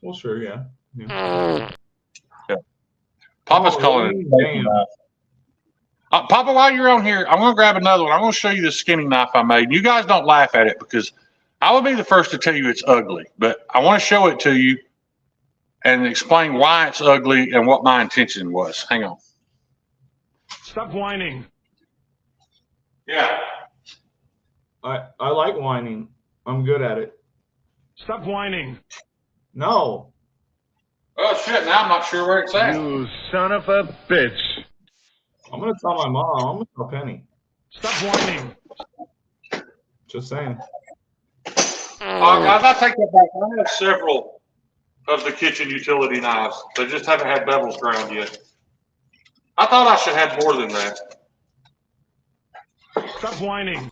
Well, sure, yeah. Yeah. Papa's calling it. Papa, while you're on here, I'm going to grab another one. I'm going to show you the skinning knife I made. You guys don't laugh at it because I will be the first to tell you it's ugly, but I want to show it to you and explain why it's ugly and what my intention was. Hang on. Stop whining. Yeah. I like whining. I'm good at it. Stop whining. No. Oh shit! Now I'm not sure where it's at. You son of a bitch. I'm gonna tell my mom. I'm gonna tell Penny. Stop whining. Just saying. I take that back. I have several of the kitchen utility knives. They just haven't had bevels ground yet. I thought I should have more than that. Stop whining.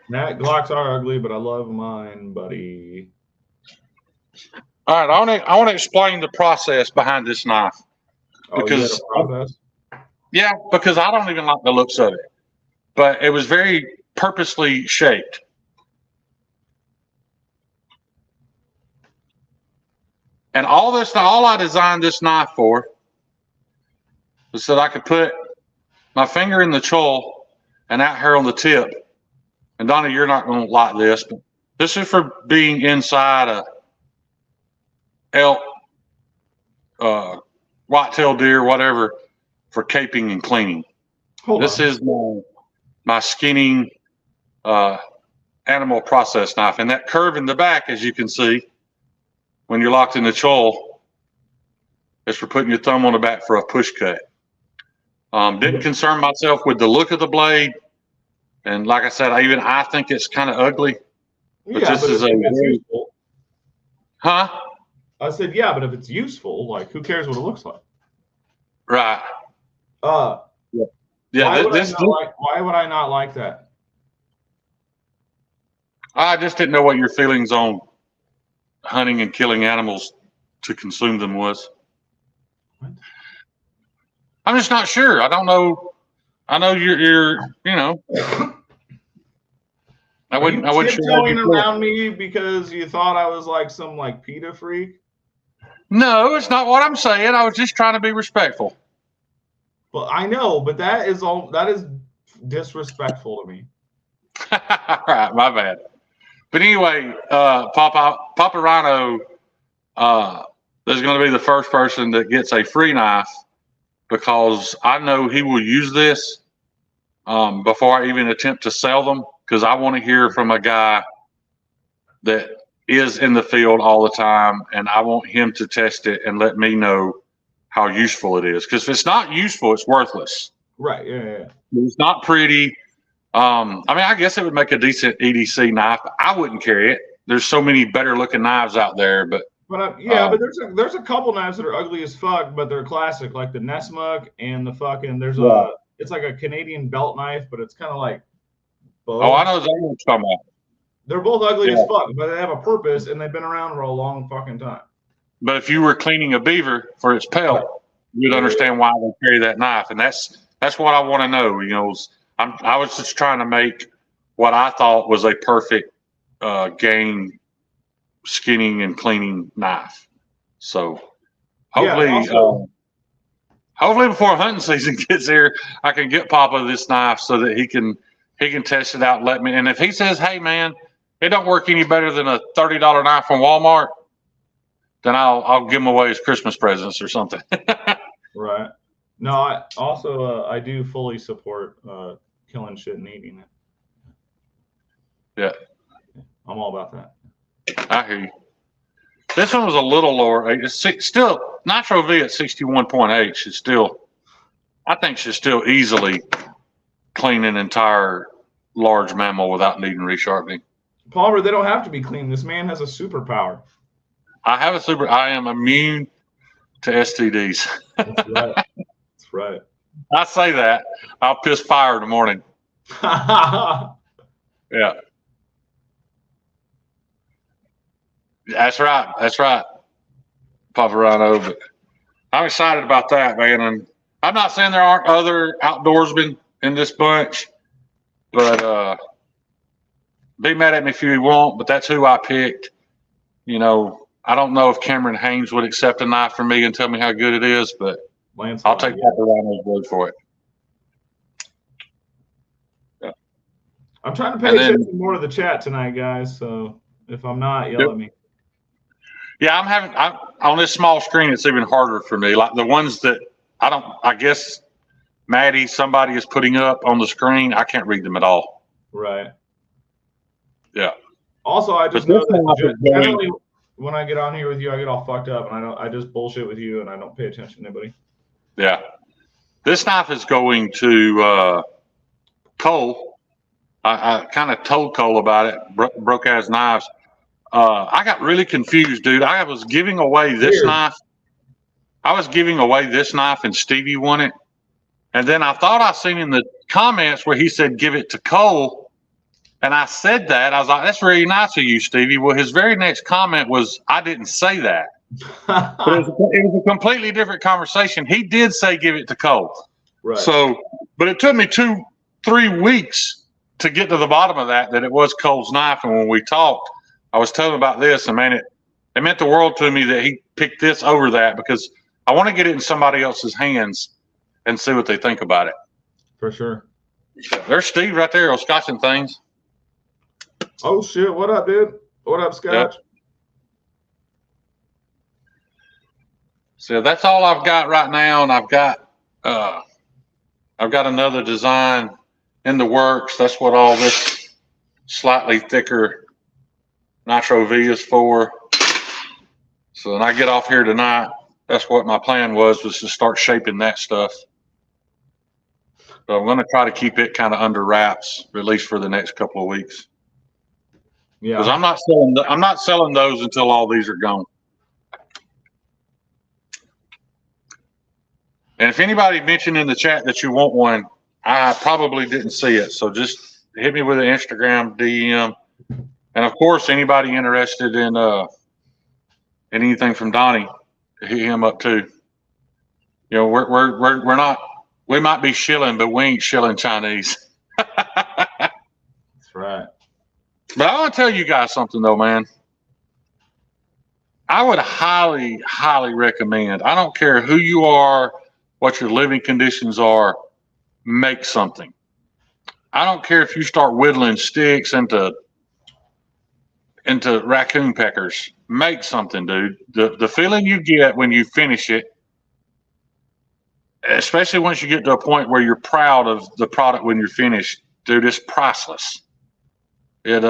Nat, Glocks are ugly, but I love mine, buddy. All right, I want to explain the process behind this knife. Oh, you had a process? Yeah, because I don't even like the looks of it, but it was very purposely shaped. And all I designed this knife for was that I could put my finger in the choil and out here on the tip. And Donnie, you're not going to like this, but this is for being inside a elk, white-tailed deer, whatever, for caping and cleaning. This is my skinning animal process knife. And that curve in the back, as you can see, when you're locked in the choil, is for putting your thumb on the back for a push cut. Didn't concern myself with the look of the blade. And like I said, I think it's kind of ugly. But yeah, this is useful. Huh? I said, yeah, but if it's useful, like, who cares what it looks like? Right. Yeah. Why would I not like that? I just didn't know what your feelings on hunting and killing animals to consume them was. What? I'm just not sure. I don't know. I know you're you know. I wouldn't sure tiptoeing around me because you thought I was like some like PETA freak? No, it's not what I'm saying. I was just trying to be respectful. Well, I know, but that is disrespectful to me. All right, my bad. But anyway, Papa Rhino is going to be the first person that gets a free knife because I know he will use this before I even attempt to sell them, because I want to hear from a guy that is in the field all the time, and I want him to test it and let me know how useful it is. Because if it's not useful, it's worthless. Right. Yeah. It's not pretty. I mean, I guess it would make a decent EDC knife. I wouldn't carry it. There's so many better looking knives out there, but but there's a couple knives that are ugly as fuck, but they're classic, like the Nessmuk and the fucking it's like a Canadian belt knife, but it's kind of like both. Oh, I know exactly what you're talking about. They're both ugly as fuck, but they have a purpose and they've been around for a long fucking time. But if you were cleaning a beaver for its pelt, you'd understand why they carry that knife, and that's what I want to know. You know, I was just trying to make what I thought was a perfect game skinning and cleaning knife. So hopefully, hopefully before hunting season gets here, I can get Papa this knife so that he can test it out and let me. And if he says, "Hey man, it don't work any better than a $30 knife from Walmart," then I'll give him away as Christmas presents or something. Right. No, I do fully support killing shit and eating it. Yeah. I'm all about that. I hear you. This one was a little lower. It's still Nitro V at 61.8 should still, I think, should still easily clean an entire large mammal without needing resharpening. Palmer, they don't have to be clean. This man has a superpower. I am immune to STDs. That's right. That's right. I say that. I'll piss fire in the morning. Yeah. That's right. That's right, Papa Rhino. But I'm excited about that, man. And I'm not saying there aren't other outdoorsmen in this bunch, but be mad at me if you want, but that's who I picked. You know, I don't know if Cameron Haynes would accept a knife from me and tell me how good it is, but I'll take Papa Rhino's word for it. Yeah. I'm trying to pay attention more to the chat tonight, guys. So if I'm not, yell at me. Yeah, I'm on this small screen. It's even harder for me. Like the ones that I guess Maddie, somebody is putting up on the screen. I can't read them at all. Right. Yeah. Also, I just But know this one that is going- generally when I get on here with you, I get all fucked up, and I just bullshit with you, and I don't pay attention to anybody. Yeah. This knife is going to Cole. I kind of told Cole about it. Broke ass knives. I got really confused, dude. I was giving away this Weird. knife. I was giving away this knife, and Stevie won it. And then I thought I seen in the comments where he said, give it to Cole. And I said that. I was like, that's really nice of you, Stevie. Well, his very next comment was, I didn't say that. But it was a completely different conversation. He did say, give it to Cole. Right. So, but it took me 2-3 weeks to get to the bottom of that it was Cole's knife. And when we talked, I was telling him about this, and man, it meant the world to me that he picked this over that, because I want to get it in somebody else's hands and see what they think about it. For sure. There's Steve right there, scotching things. Oh shit! What up, dude? What up, Scotch? Yep. So that's all I've got right now, and I've got another design in the works. That's what all this slightly thicker Nitro V is for. So when I get off here tonight, that's what my plan was to start shaping that stuff. So I'm going to try to keep it kind of under wraps, at least for the next couple of weeks. Yeah. Because I'm not selling those until all these are gone. And if anybody mentioned in the chat that you want one, I probably didn't see it. So just hit me with an Instagram DM. And of course, anybody interested in anything from Donnie, hit him up too. You know, we're not, we might be shilling, but we ain't shilling Chinese. That's right. But I want to tell you guys something though, man. I would highly, highly recommend, I don't care who you are, what your living conditions are, make something. I don't care if you start whittling sticks into raccoon peckers. Make something, dude. The feeling you get when you finish it, especially once you get to a point where you're proud of the product when you're finished, dude, it's priceless. It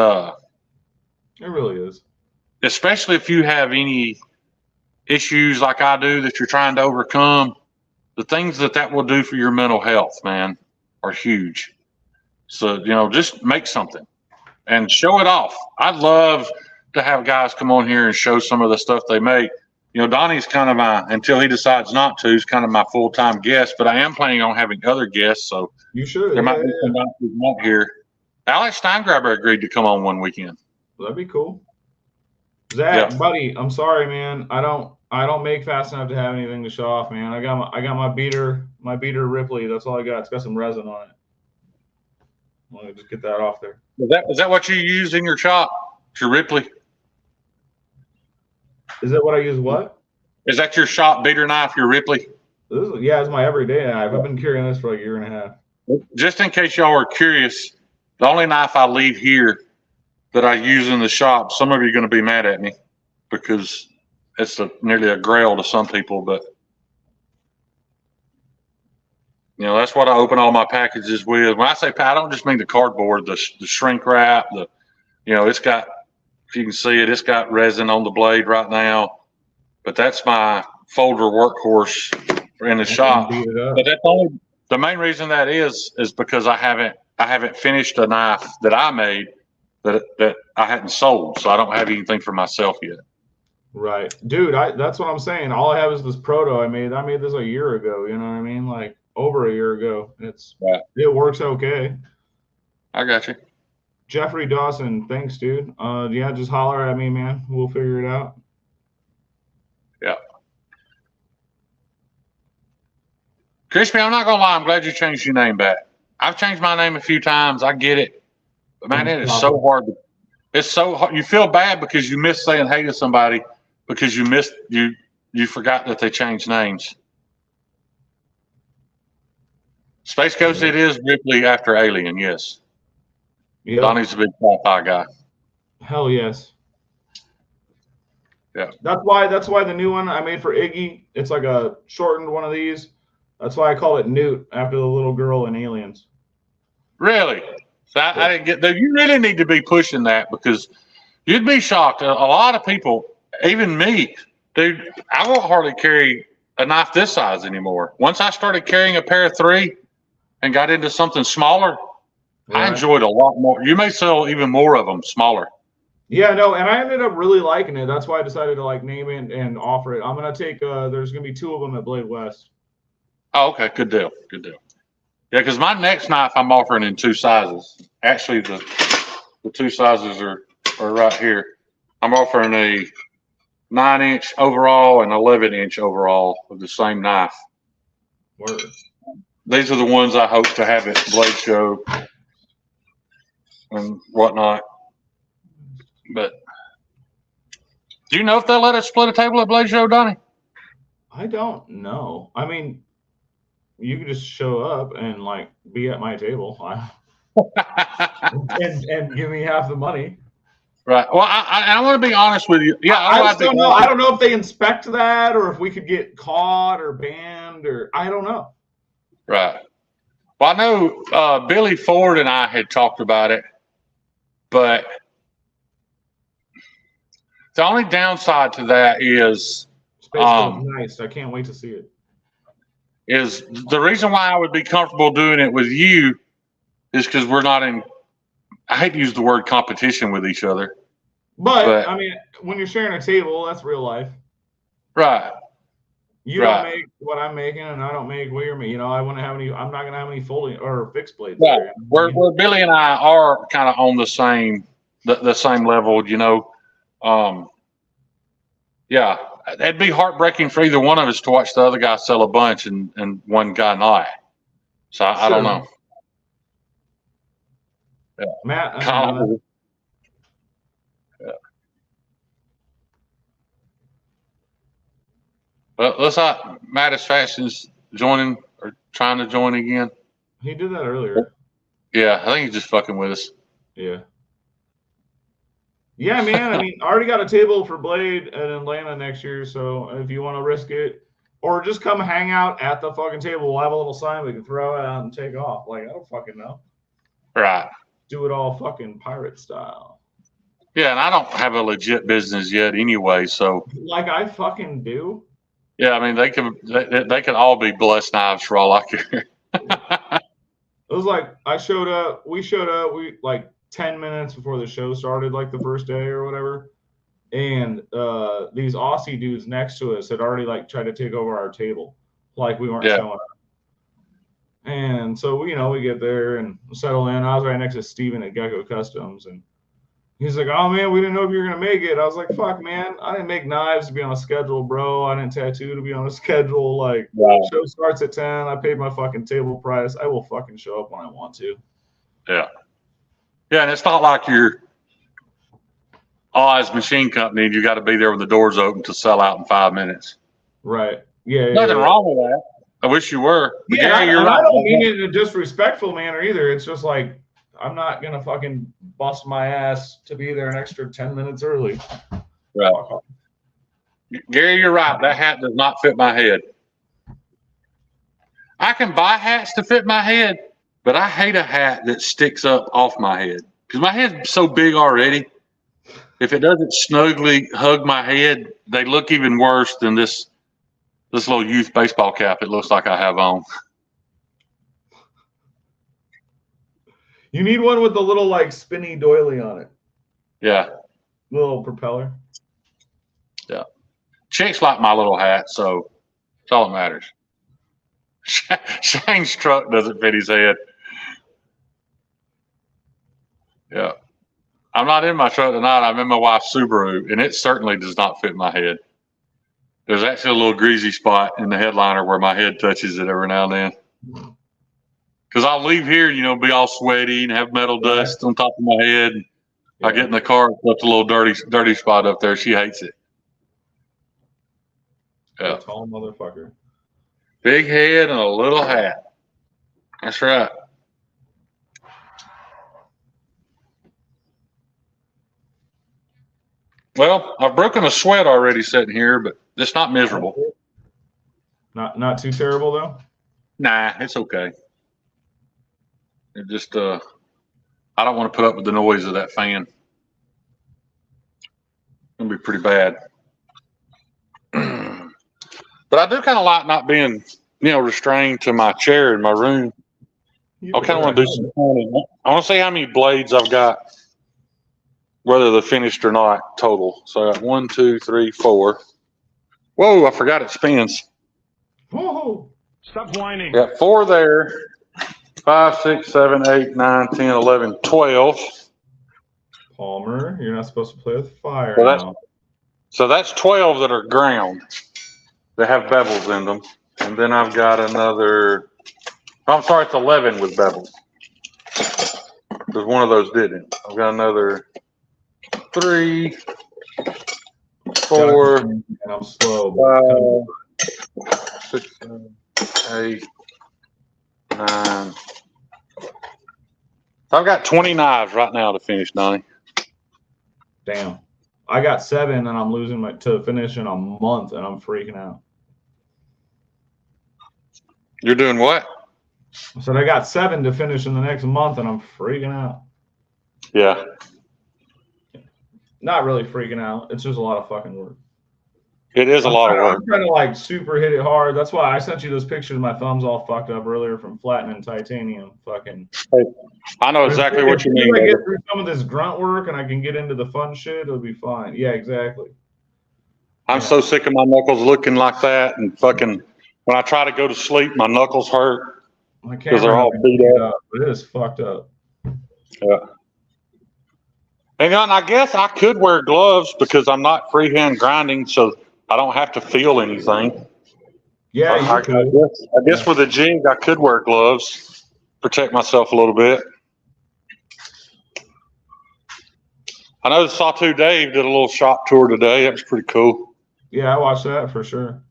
really is. Especially if you have any issues like I do that you're trying to overcome, the things that will do for your mental health, man, are huge. So, you know, just make something and show it off. I'd love to have guys come on here and show some of the stuff they make. You know, Donnie's kind of until he decides not to, he's kind of my full-time guest, but I am planning on having other guests. So you should. There might be somebody who's not here. Alex Steingraber agreed to come on one weekend. That'd be cool. Zach, Yeah. buddy, I'm sorry, man. I don't make fast enough to have anything to show off, man. I got my beater Ripley. That's all I got. It's got some resin on it. Let me just get that off there. Is that what you use in your shop? Your Ripley? Is that what I use? What? Is that your shop beater knife, your Ripley? Yeah, it's my everyday knife. I've been carrying this for like a year and a half. Just in case y'all are curious, the only knife I leave here that I use in the shop, some of you are going to be mad at me because it's nearly a grail to some people, but you know, that's what I open all my packages with. When I say I don't just mean the cardboard, the shrink wrap, you know, it's got, if you can see it, it's got resin on the blade right now, but that's my folder workhorse in the shop. But that's only, the main reason that is because I haven't finished a knife that I made that I hadn't sold, so I don't have anything for myself yet. Right, dude. That's what I'm saying. All I have is this proto I made. I made this a year ago. You know what I mean? Like over a year ago. It works okay. I got you. Jeffrey Dawson, thanks, dude. Yeah, just holler at me, man. We'll figure it out. Yeah. Crispy, I'm not gonna lie. I'm glad you changed your name back. I've changed my name a few times. I get it. But man, it is so hard. It's so hard. You feel bad because you miss saying hey to somebody because you forgot that they changed names. Space Coast, it is Ripley after Alien, yes. Yep. Donnie's a big sci-fi guy. Hell yes. Yeah. That's why the new one I made for Iggy, it's like a shortened one of these. That's why I call it Newt after the little girl in Aliens. Really? So I didn't get that. You really need to be pushing that because you'd be shocked. A lot of people, even me, dude, I won't hardly carry a knife this size anymore. Once I started carrying a pair of 3 and got into something smaller, I Right. enjoyed a lot more. You may sell even more of them smaller. Yeah, no, and I ended up really liking it. That's why I decided to like name it and offer it. I'm gonna take. There's gonna be 2 of them at Blade West. Oh, okay. Good deal. Good deal. Yeah, because my next knife I'm offering in 2 sizes. Actually, the 2 sizes are right here. I'm offering a 9-inch overall and 11-inch overall of the same knife. Word. These are the ones I hope to have at the Blade Show and whatnot. But do you know if they'll let us split a table at Blade Show, Donnie? I don't know. I mean, you could just show up and like be at my table and give me half the money. Right. Well, I want to be honest with you. Yeah, I just don't know. I don't know if they inspect that or if we could get caught or banned or I don't know. Right. Well, I know Billy Ford and I had talked about it, but the only downside to that is nice. I can't wait to see it. Is the reason why I would be comfortable doing it with you is because we're not in. I hate to use the word competition with each other, but I mean, when you're sharing a table, that's real life, right? You don't make what I'm making, and I don't make what you're making. You know, I wouldn't have any. I'm not gonna have any folding or fixed blades. Right. Where Billy and I are kind of on the same level, you know. Yeah, it'd be heartbreaking for either one of us to watch the other guy sell a bunch and one guy not. So I don't know. Yeah. Matt. Yeah. Well, looks like Mattis Fashion's joining or trying to join again. He did that earlier. Yeah, I think he's just fucking with us. Yeah. Yeah, man. I mean, I already got a table for Blade in Atlanta next year. So if you want to risk it, or just come hang out at the fucking table, we'll have a little sign we can throw out and take off. Like, I don't fucking know. Right. Do it all fucking pirate style. Yeah, and I don't have a legit business yet anyway, so. Like I fucking do. Yeah, I mean they could all be blessed knives for all I care. It was like we showed up, we like 10 minutes before the show started, like the first day or whatever. And these Aussie dudes next to us had already like tried to take over our table, like we weren't showing up. And so we get there and settle in. I was right next to Steven at Gecko Customs, and he's like, "Oh man, we didn't know if you were gonna make it." I was like, "Fuck man, I didn't make knives to be on a schedule, bro. I didn't tattoo to be on a schedule. Like, show starts at 10. I paid my fucking table price. I will fucking show up when I want to." Yeah. Yeah, and it's not like you're Oz Machine Company and you got to be there when the doors open to sell out in 5 minutes. Right. Yeah. Nothing wrong with that. I wish you were. But yeah, you're right. I don't mean it in a disrespectful manner either. It's just like I'm not gonna fucking bust my ass to be there an extra 10 minutes early. Right. Gary, you're right. That hat does not fit my head. I can buy hats to fit my head, but I hate a hat that sticks up off my head because my head's so big already. If it doesn't snugly hug my head, they look even worse than this little youth baseball cap it looks like I have on. You need one with the little like spinny doily on it. Yeah. Little propeller. Yeah. Chicks like my little hat, so it's all that matters. Shane's truck doesn't fit his head. Yeah. I'm not in my truck tonight. I'm in my wife's Subaru, and it certainly does not fit my head. There's actually a little greasy spot in the headliner where my head touches it every now and then. Because I'll leave here, be all sweaty and have metal dust on top of my head. Yeah. I get in the car, it's a little dirty spot up there. She hates it. Yeah. A tall motherfucker. Big head and a little hat. That's right. Well, I've broken a sweat already sitting here, but it's not miserable. Not too terrible though. Nah, it's okay. It just I don't want to put up with the noise of that fan. It's gonna be pretty bad. But I do kind of like not being, restrained to my chair in my room. I kind of want to do some counting. I want to see how many blades I've got, whether they're finished or not, total. So I got 1, 2, 3, 4. Whoa, I forgot it spins. Whoa. Stop whining. Got 4 there. 5, 6, 7, 8, 9, 10, 11, 12. Palmer, you're not supposed to play with fire Well, now. So that's 12 that are ground. They have bevels in them. And then I've got another, I'm sorry, it's 11 with bevels. Because one of those didn't. I've got another 3, 4, And I'm slow. 5, 6, 7, 8, 9. I've got 20 knives right now to finish, Donnie. Damn. I got 7 and I'm losing to finish in a month and I'm freaking out. You're doing what? I said I got 7 to finish in the next month and I'm freaking out. Yeah. Not really freaking out. It's just a lot of fucking work. It is a lot of work. I'm trying to like super hit it hard. That's why I sent you those pictures of my thumbs all fucked up earlier from flattening titanium. Fucking. I know exactly what you mean. If I get through some of this grunt work and I can get into the fun shit, it'll be fine. Yeah, exactly. I'm so sick of my knuckles looking like that, and fucking when I try to go to sleep, my knuckles hurt because they're all beat up. It is fucked up. Yeah. And I guess I could wear gloves because I'm not freehand grinding, so I don't have to feel anything. Yeah, I guess with a jig, I could wear gloves, protect myself a little bit. I know the Sawtooth Dave did a little shop tour today. That was pretty cool. Yeah, I watched that for sure.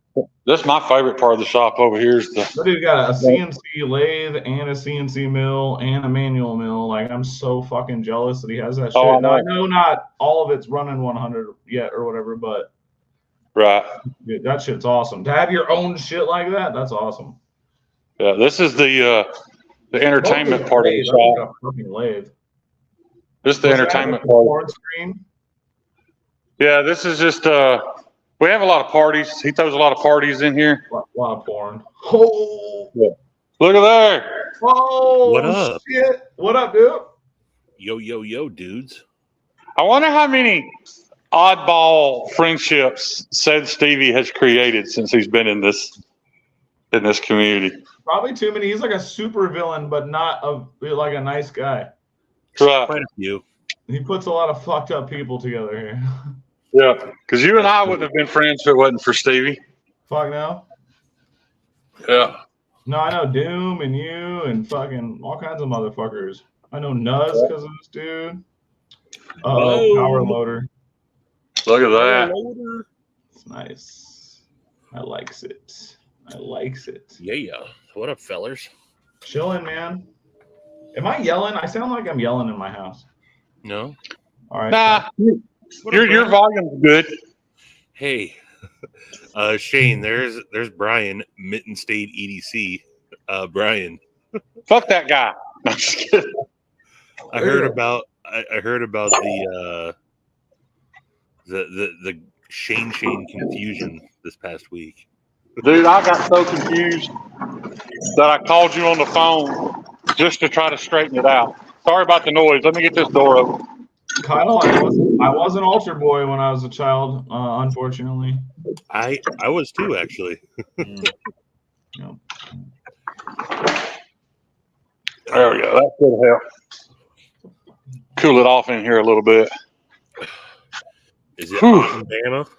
That's my favorite part of the shop over here is That dude got a CNC lathe and a CNC mill and a manual mill. Like, I'm so fucking jealous that he has that shit. Oh, Now, I know not all of it's running 100 yet or whatever, but right. dude, that shit's awesome. To have your own shit like that, that's awesome. Yeah, this is the entertainment part of the shop. Fucking lathe. This is the entertainment part. Screen? Yeah, this is just we have a lot of parties. He throws a lot of parties in here. A lot of porn. Oh, yeah. Look at there. Oh, what up? Shit. What up, dude? Yo, dudes. I wonder how many oddball friendships Said Stevie has created since he's been in this community. Probably too many. He's like a super villain, but not like a nice guy. Right. Quite a few. He puts a lot of fucked up people together here. Yeah, because you and I wouldn't have been friends if it wasn't for Stevie. Fuck no. Yeah. No, I know Doom and you and fucking all kinds of motherfuckers. I know Nuz because of this dude. Power loader. Look at that. It's nice. I likes it. Yeah. What up, fellers? Chilling, man. Am I yelling? I sound like I'm yelling in my house. No. All right. Nah, your volume's good. Hey, Shane. There's Brian, Mitten State EDC. Brian. Fuck that guy. I'm just kidding. I heard about the Shane confusion this past week. Dude, I got so confused that I called you on the phone just to try to straighten it out. Sorry about the noise. Let me get this door open. Kyle, I was an altar boy when I was a child, unfortunately. I was too, actually. Yeah. There we go. That should help. Cool it off in here a little bit. Is it hot in Bama?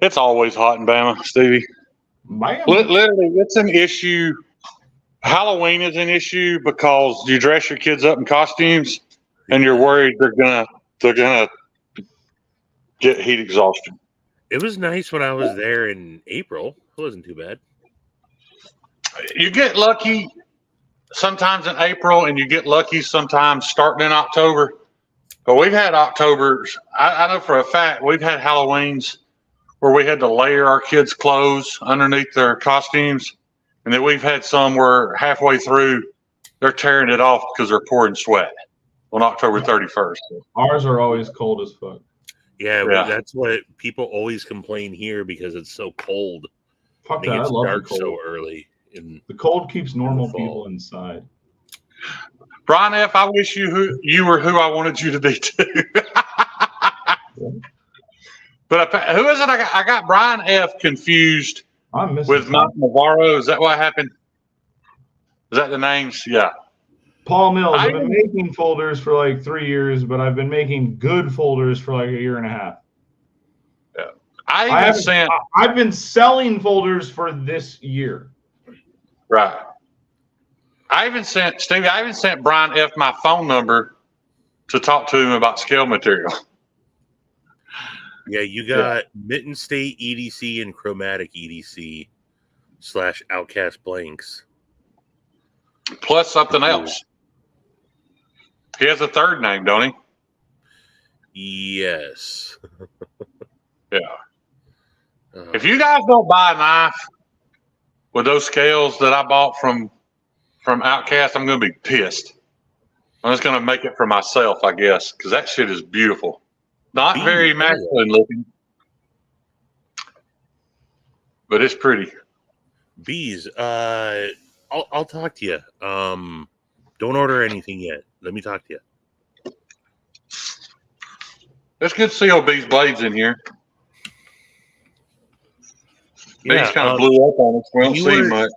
It's always hot in Bama, Stevie. Literally, it's an issue. Halloween is an issue because you dress your kids up in costumes and you're worried they're gonna get heat exhaustion. It was nice when I was there in April. It wasn't too bad. You get lucky sometimes in April, and you get lucky sometimes starting in October. But we've had Octobers. I know for a fact we've had Halloweens where we had to layer our kids' clothes underneath their costumes, and then we've had some where halfway through they're tearing it off because they're pouring sweat on October 31st. Ours are always cold as fuck. Yeah, Yeah. that's what people always complain here because it's so cold. Fuck And that. it I gets love the dark cold. so early. The cold keeps normal fall. people inside. Brian F., I wish you were who I wanted you to be too. But who is it? I got Brian F. confused I'm missing with Mike Navarro. Is that what happened? Is that the names? Yeah. Paul Mills. I I've been making folders for like 3 years, but I've been making good folders for like a year and a half. I've been selling folders for this year. Right. I even sent Brian F. my phone number to talk to him about scale material. Yeah, you got Mitten State EDC and Chromatic EDC / Outcast Blanks. Plus something else. He has a third name, don't he? Yes. Yeah. If you guys don't buy a knife with those scales that I bought from Outcast, I'm going to be pissed. I'm just going to make it for myself, I guess, because that shit is beautiful. Not very masculine looking, but it's pretty. Bees, I'll talk to you. Don't order anything yet. Let me talk to you. There's good COB's blades in here. Bees kind of blew up on us. We don't see much.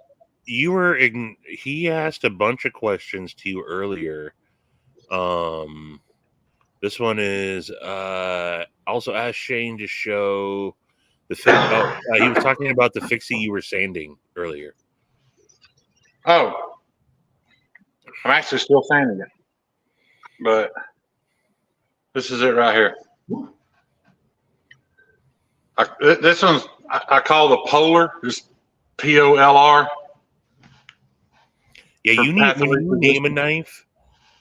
He asked a bunch of questions to you earlier. This one is also asked Shane to show the he was talking about the fixie you were sanding earlier. Oh, I'm actually still sanding it, but this is it right here. This one's I call the Polar, just POLR. Yeah, you need when you name a knife.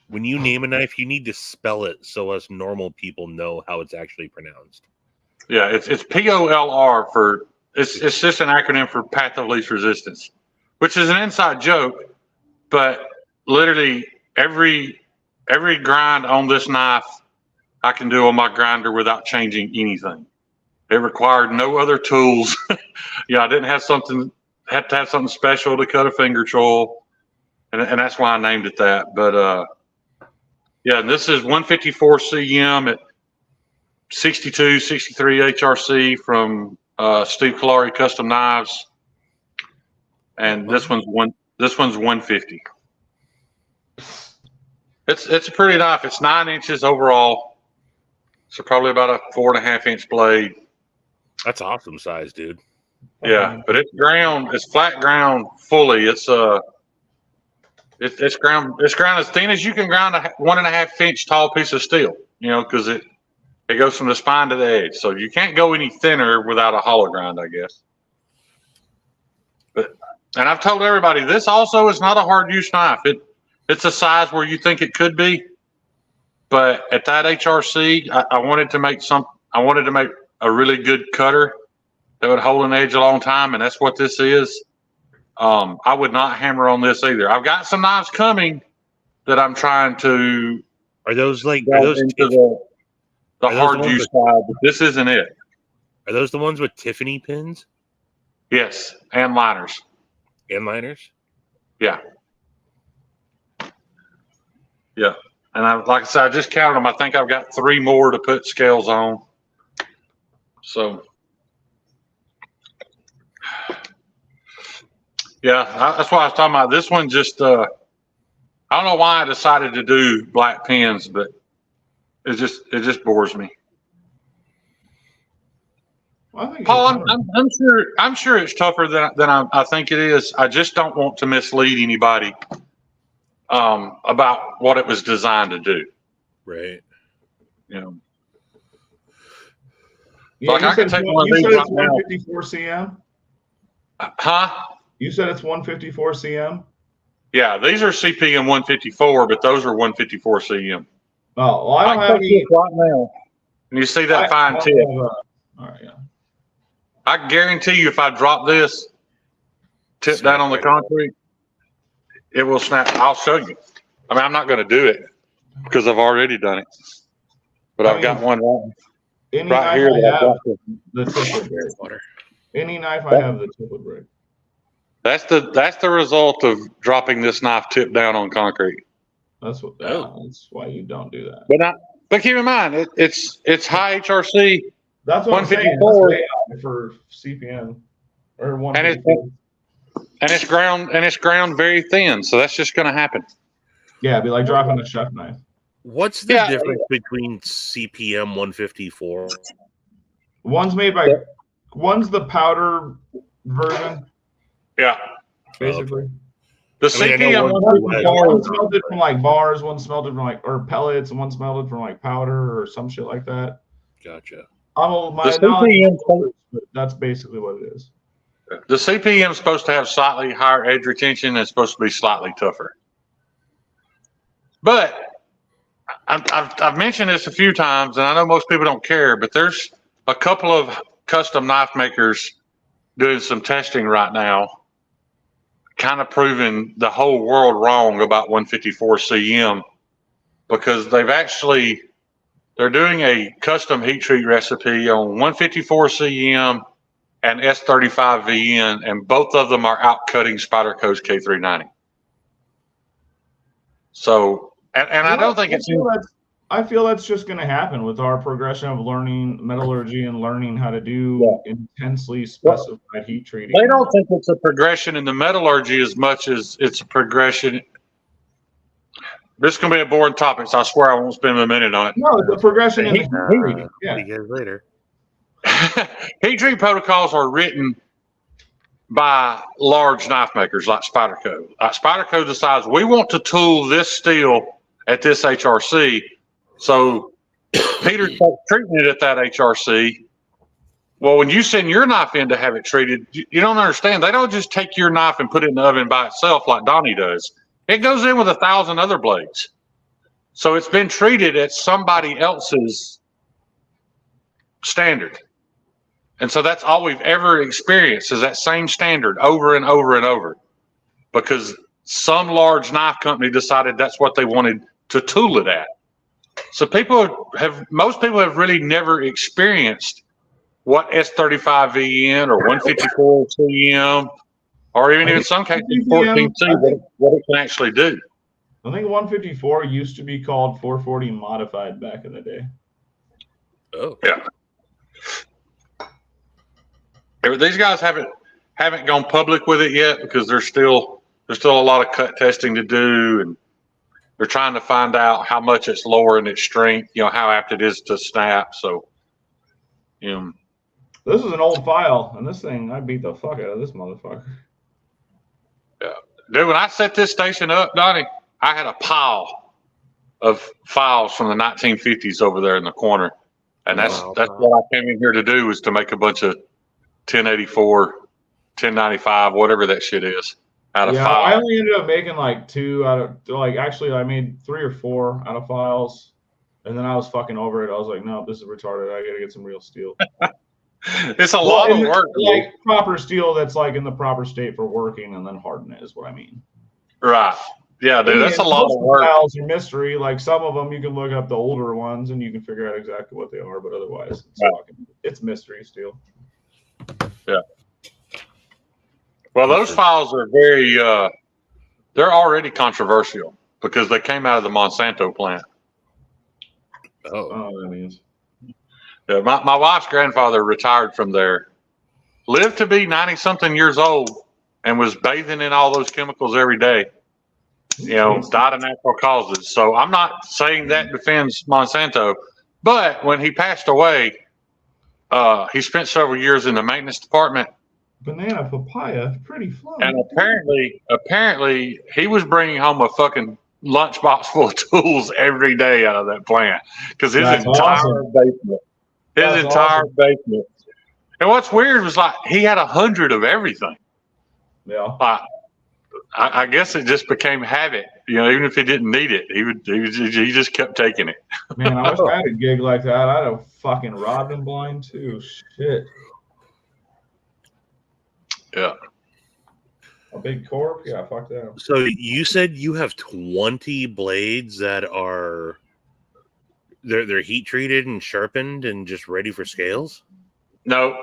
When you name a knife, you need to spell it so us normal people know how it's actually pronounced. Yeah, it's POLR for it's just an acronym for path of least resistance, which is an inside joke, but literally every grind on this knife I can do on my grinder without changing anything. It required no other tools. I didn't have to have something special to cut a finger choil, and that's why I named it that. But yeah, and this is 154 CM at 62, 63 HRC from Steve Kalari Custom Knives, and this one's 150. It's a pretty knife. It's 9 inches overall, so probably about a 4.5 inch blade. That's awesome size, dude. Yeah, but it's flat ground fully. It's ground as thin as you can grind a 1.5 inch tall piece of steel. Because it goes from the spine to the edge, so you can't go any thinner without a hollow grind, I guess. And I've told everybody this also is not a hard use knife. It's a size where you think it could be, but at that HRC, I wanted to make a really good cutter that would hold an edge a long time, and that's what this is. I would not hammer on this either. I've got some knives coming that I'm trying to. Are those into the hard use side? But this isn't it. Are those the ones with Tiffany pins? Yes, and liners. And liners? Yeah. Yeah, and like I said, I just counted them. I think I've got 3 more to put scales on. So. Yeah, that's why I was talking about this one. Just I don't know why I decided to do black pins, but it just bores me. Well, Paul, I'm sure it's tougher than I think it is. I just don't want to mislead anybody about what it was designed to do. Right. Yeah, like I can take one of these right now. 154 cm. Huh? You said it's 154 cm? Yeah, these are CP and 154, but those are 154 CM. Oh, well, I don't I have can take any. this right now. And you see that fine I tip? don't have, all right, yeah. I guarantee you, if I drop this tip down on the concrete, it will snap. I'll show you. I mean, I'm not going to do it because I've already done it. But I've got one Any right knife here I that I've have, got to. the tip would break. Water. Any knife I have, the tip would break. That's the result of dropping this knife tip down on concrete. That's what. Yeah, that's why you don't do that. But keep in mind, it's high HRC, That's what I'm saying. That's 154, way out for CPM or and 154. it's ground very thin. So that's just going to happen. Yeah, it'd be like dropping a chef knife. What's the difference between CPM 154? One's the powder version. Yeah. Basically. The CPM One smelled it from like bars, one smelled it from like or pellets, and one smelled it from like powder or some shit like that. Gotcha. That's basically what it is. The CPM is supposed to have slightly higher edge retention and it's supposed to be slightly tougher. But I've mentioned this a few times, and I know most people don't care, but there's a couple of custom knife makers doing some testing right now, kind of proving the whole world wrong about 154 CM, because they're doing a custom heat treat recipe on 154 CM and S35 VN, and both of them are outcutting Spyderco's K390. So, and I don't think I feel that's just going to happen with our progression of learning metallurgy and learning how to do intensely specified heat treating. They don't think it's a progression in the metallurgy as much as it's a progression. This is going to be a boring topic, so I swear I won't spend a minute on it. No, it's a progression in the heat treating. Yeah. See you guys later. Heat treat protocols are written by large knife makers like Spyderco. Spyderco decides we want to tool this steel at this HRC. So Peter starts treating it at that HRC. Well, when you send your knife in to have it treated, you don't understand. They don't just take your knife and put it in the oven by itself like Donnie does. It goes in with 1,000 other blades. So it's been treated at somebody else's standard. And so that's all we've ever experienced is that same standard over and over and over, because some large knife company decided that's what they wanted to tool it at. So most people have really never experienced what S35 VN or 154 CM, or even in some cases 14C, what it can actually do. I think 154 used to be called 440 modified back in the day. Oh, yeah. These guys haven't gone public with it yet because there's still a lot of cut testing to do, and they're trying to find out how much it's lowering its strength, how apt it is to snap. So, this is an old file, and this thing, I beat the fuck out of this motherfucker. Yeah, dude. When I set this station up, Donnie, I had a pile of files from the 1950s over there in the corner, and that's what I came in here to do, was to make a bunch of 1084, 1095, whatever that shit is, out of files. I only ended up making like 2 out of, actually I made 3 or 4 out of files, and then I was fucking over it. I was like, no, this is retarded. I gotta get some real steel. It's a lot of work. Like proper steel that's like in the proper state for working, and then harden it is what I mean. Right. Yeah, dude, that's a lot of work. Files are mystery. Like some of them, you can look up the older ones and you can figure out exactly what they are, but otherwise, it's mystery steel. Yeah. Well, those files are very, they're already controversial because they came out of the Monsanto plant. Oh, that means. Yeah, my wife's grandfather retired from there, lived to be 90-something years old, and was bathing in all those chemicals every day. Died of natural causes. So I'm not saying that defends Monsanto, but when he passed away, he spent several years in the maintenance department. Banana papaya, pretty fun. And apparently, he was bringing home a fucking lunchbox full of tools every day out of that plant, because his entire basement. And what's weird was, like, he had 100 of everything. Yeah. I guess it just became habit. Even if he didn't need it, he just kept taking it. Man, I wish I had a gig like that. I'd have fucking robbed him blind too. Shit. Yeah. A big corp? Yeah, fuck that. So you said you have 20 blades that are they're heat treated and sharpened and just ready for scales? No,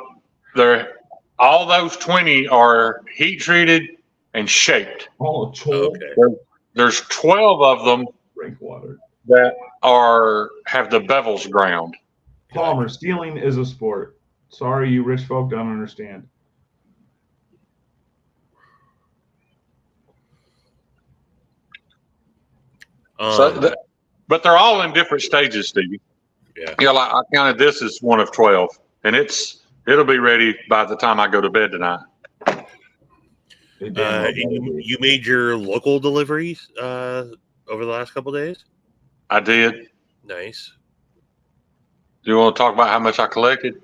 all those 20 are heat treated and shaped. Oh, toll. Okay. There's 12 of them Drink water. that have the bevels ground. Palmer, stealing is a sport. Sorry, you rich folk don't understand. But they're all in different stages, Stevie. Yeah. Like I counted this as one of 12, and it'll be ready by the time I go to bed tonight. You made your local deliveries over the last couple of days? I did. Nice. Do you want to talk about how much I collected?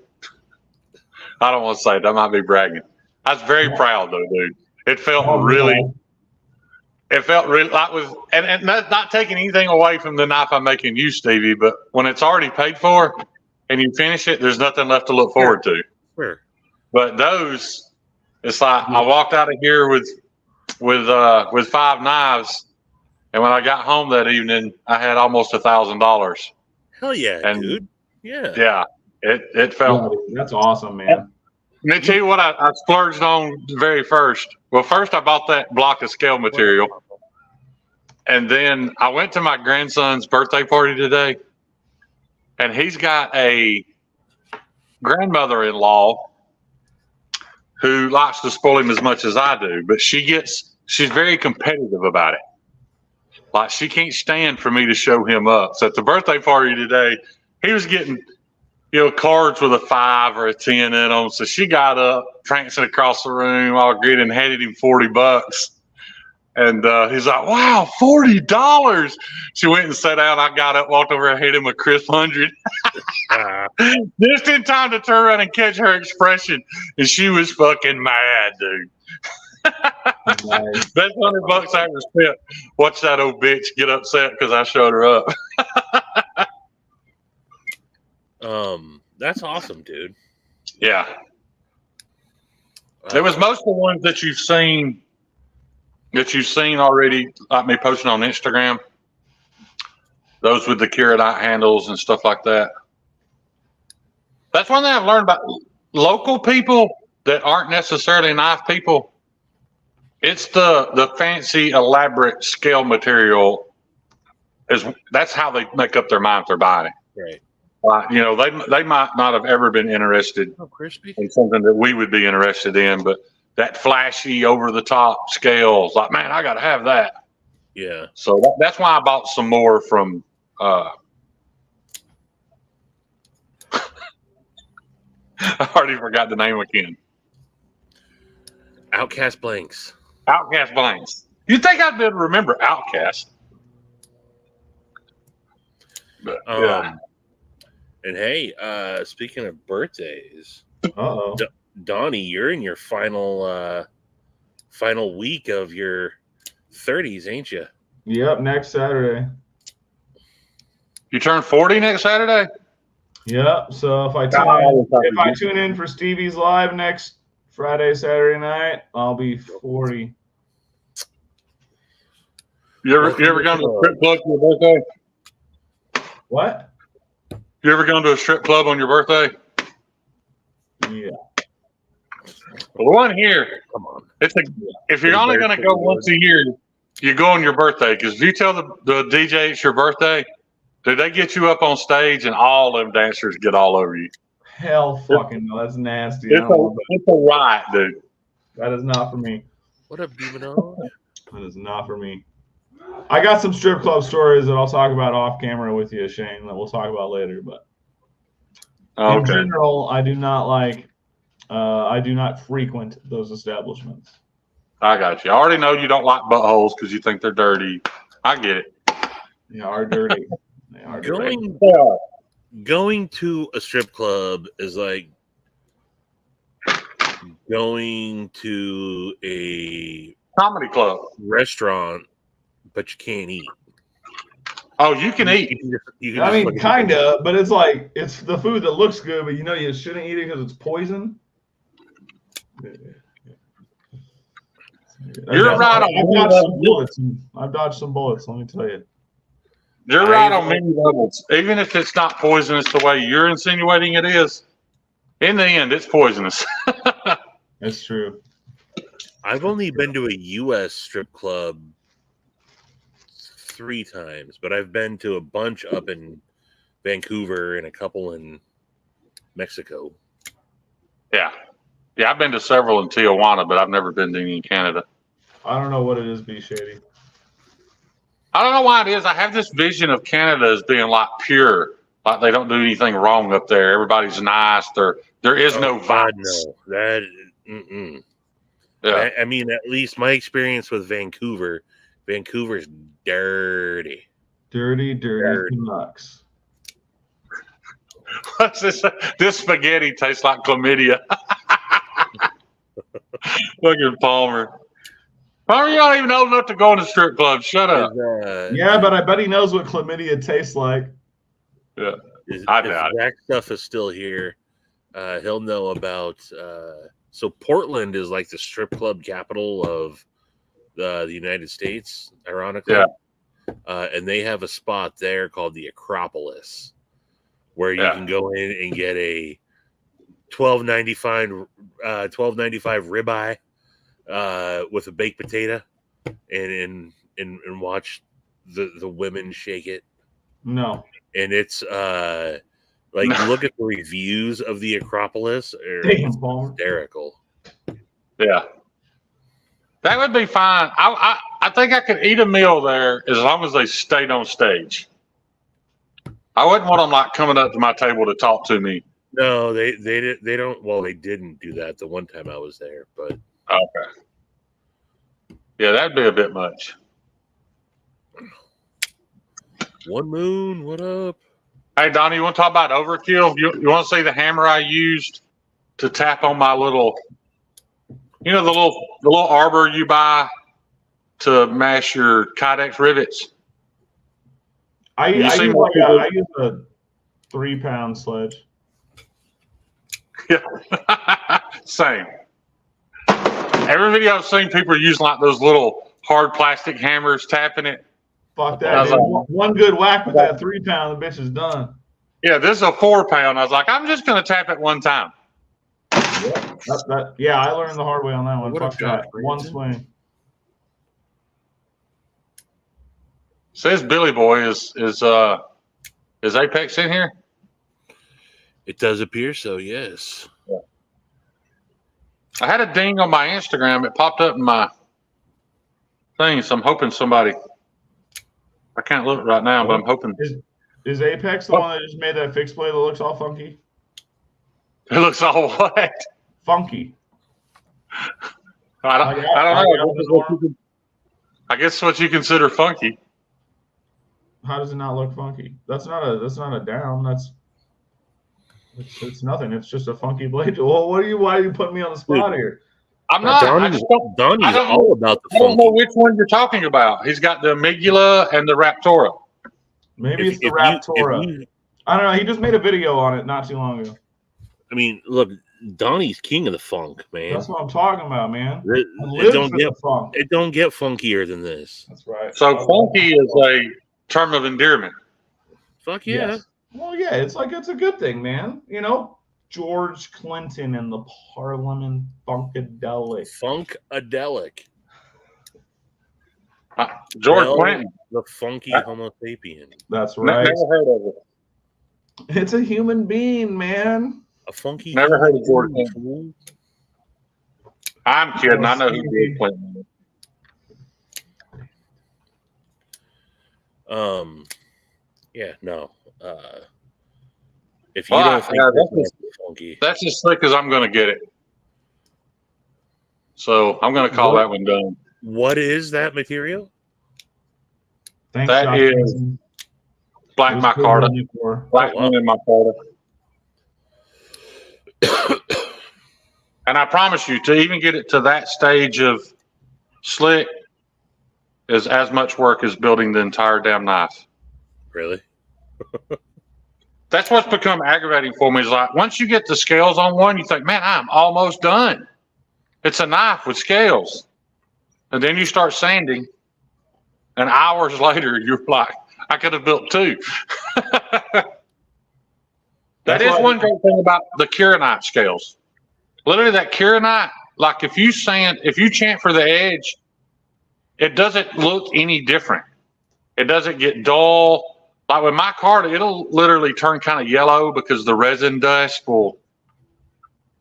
I don't want to say it. That might be bragging. I was very proud though, dude. It felt really like and not taking anything away from the knife I'm making you, Stevie, but when it's already paid for and you finish it, there's nothing left to look forward to. Sure. But those, it's like I walked out of here with 5 knives, and when I got home that evening, I had almost $1,000. Hell yeah, dude. Yeah. Yeah. It felt. Yeah, that's awesome, man. Let me tell you what I splurged on very first. Well, first I bought that block of scale material. And then I went to my grandson's birthday party today. And he's got a grandmother-in-law who likes to spoil him as much as I do. But she's very competitive about it. Like she can't stand for me to show him up. So at the birthday party today, he was getting cards with a 5 or a 10 in them. So she got up, trancing across the room, all greeted, and handed him $40. And he's like, "Wow, $40!" She went and sat down. I got up, walked over, and handed him a crisp 100. Just in time to turn around and catch her expression, and she was fucking mad, dude. Nice. That's $100 I ever spent. Watch that old bitch get upset because I showed her up. That's awesome, dude. Yeah. It was most of the ones that you've seen already, like me posting on Instagram. Those with the Keurig handles and stuff like that. That's one thing I've learned about local people that aren't necessarily knife people. It's the fancy, elaborate scale material. That's how they make up their mind if they're buying it. Right. They might not have ever been interested in something that we would be interested in, but that flashy, over-the-top scales, like, man, I got to have that. Yeah. So that's why I bought some more from. I already forgot the name again. Outcast Blanks. Outcast Blanks. You'd think I'd be able to remember Outcast. But, yeah. And hey, speaking of birthdays, Uh-oh. Donnie, you're in your final week of your 30s, ain't you? Yep, next Saturday. You turn 40 next Saturday? Yep. So if I tune in for Stevie's live next Friday, Saturday night, I'll be 40. You ever gone to a strip club for your birthday? What? You ever gone to a strip club on your birthday? Yeah. Well, the one here, Come on. if you're only going to go once a year, you go on your birthday. Because if you tell the DJ it's your birthday, do they get you up on stage and all them dancers get all over you? Hell fucking no. That's nasty. It's a riot, dude. That is not for me. What up, Demon? That is not for me. I got some strip club stories that I'll talk about off camera with you, Shane, that we'll talk about later. But in general, I do not frequent those establishments. I got you. I already know you don't like buttholes because you think they're dirty. I get it. They are dirty. They are dirty. Going to a strip club is like going to a comedy club. restaurant, but you can't eat. Oh, you can eat. You can I just mean, look at the kind menu. of, but it's like it's the food that looks good, but you know you shouldn't eat it because it's poison. You're right on many levels. I've dodged some bullets. Let me tell you. You're right on many levels. Even if it's not poisonous the way you're insinuating it is, in the end, it's poisonous. That's true. I've only been to a U.S. strip club 3 times, but I've been to a bunch up in Vancouver and a couple in Mexico. Yeah. Yeah, I've been to several in Tijuana, but I've never been to any in Canada. I don't know what it is, B Shady. I don't know why it is. I have this vision of Canada as being like pure, like they don't do anything wrong up there. Everybody's nice. There is no God, violence. no. That, mm-mm. Yeah. I mean, at least my experience with Vancouver's dirty. Dirty Canucks. What's this? This spaghetti tastes like chlamydia. Look at Palmer. Palmer, you don't even old enough to go in a strip club. Shut up. Yeah, but I bet he knows what chlamydia tastes like. Yeah, If I doubt it. Zach Stuff is still here, he'll know about. So Portland is like the strip club capital of the United States, ironically. Yeah. And they have a spot there called the Acropolis, where you Yeah. can go in and get a $12.95 ribeye with a baked potato, and watch the women shake it. No. And it's like look at the reviews of the Acropolis. Damn, Palmer. Hysterical. Yeah. That would be fine. I think I could eat a meal there as long as they stayed on stage. I wouldn't want them like coming up to my table to talk to me. No, they don't. Well, they didn't do that the one time I was there, but Okay. Yeah, that'd be a bit much. One Moon, what up? Hey, Donnie, you want to talk about overkill? You want to see the hammer I used to tap on my little, the little arbor you buy to mash your Kydex rivets? I use a 3-pound sledge. Yeah, same. Every video I've seen, people are using like those little hard plastic hammers, tapping it. Fuck that. Dude. One good whack with that 3-pound, the bitch is done. Yeah, this is a 4-pound. I was like, I'm just going to tap it one time. Yeah, I learned the hard way on that one. What Fuck that. One swing. Says Billy Boy is Apex in here? It does appear so, yes. Yeah. I had a ding on my Instagram. It popped up in my thing, so I'm hoping somebody. I can't look right now, but I'm hoping. Is Apex the one that just made that fixed play that looks all funky? It looks all what? Funky. I don't know. I guess what you consider funky. How does it not look funky? That's not a down. It's nothing. It's just a funky blade. Well, why are you putting me on the spot here? I'm not. Donnie's all about the I don't know funky. which one you're talking about. He's got the Amygdala and the Raptora. Maybe it's the Raptora. I don't know. He just made a video on it not too long ago. I mean, look, Donnie's king of the funk, man. That's what I'm talking about, man. It don't get funkier than this. That's right. So funky is a term of endearment. Fuck yeah. Yes. Well, yeah, it's a good thing, man. George Clinton and the Parliament Funkadelic. Funkadelic. George Clinton. The funky Homo sapien. That's right. Never heard of it. It's a human being, man. A funky. Never heard of George Clinton. I'm kidding. I know who George Clinton is. Yeah, no. If you don't think that's funky, that's as slick as I'm going to get it. So I'm going to call that one done. What is that material? Thanks, that is Black Micarta. Black Moon in Micarta. And I promise you, to even get it to that stage of slick is as much work as building the entire damn knife. Really? That's what's become aggravating for me is like once you get the scales on one, you think, man, I'm almost done. It's a knife with scales. And then you start sanding, and hours later, you're like, I could have built two. That is one great thing about the Kieranite scales. Literally, that Kieranite, like if you chant for the edge, it doesn't look any different. It doesn't get dull. Like with my card, it'll literally turn kind of yellow because the resin dust will.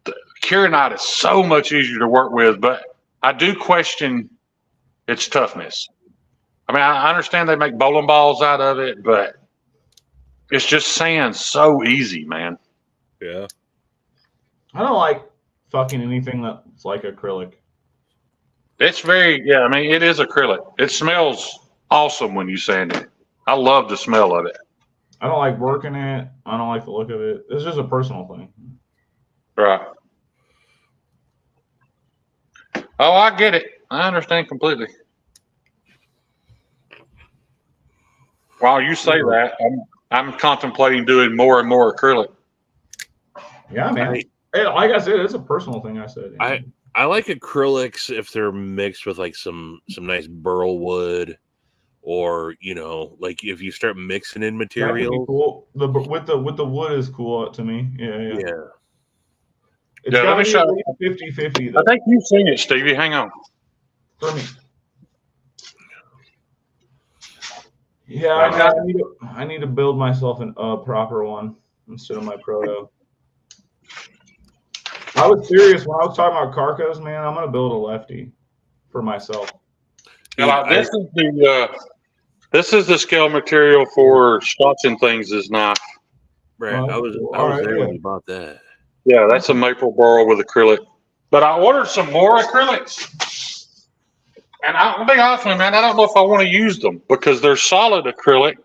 The Kieranite is so much easier to work with, but I do question its toughness. I mean, I understand they make bowling balls out of it, but it's just sand so easy, man. Yeah. I don't like fucking anything that's like acrylic. It's I mean, it is acrylic. It smells awesome when you sand it. I love the smell of it. I don't like working it. I don't like the look of it. It's just a personal thing. Right. Oh, I get it. I understand completely. While you say that, I'm contemplating doing more and more acrylic. Yeah, man. Like I said, it's a personal thing. I said. I like acrylics if they're mixed with like some nice burl wood, or like if you start mixing in materials. Cool. With the wood is cool to me. Yeah. It's let me show you 50-50. I think you've seen it, Stevie. Hang on. For me. Yeah, I need to build myself a proper one instead of my proto. I was serious when I was talking about Carcos, man. I'm gonna build a lefty for myself. Yeah, this is the scale material for scotching things is knife. Right. I was there when you bought that. Yeah, that's a maple burl with acrylic. But I ordered some more acrylics. And I'll be honest with you, man, I don't know if I want to use them because they're solid acrylic.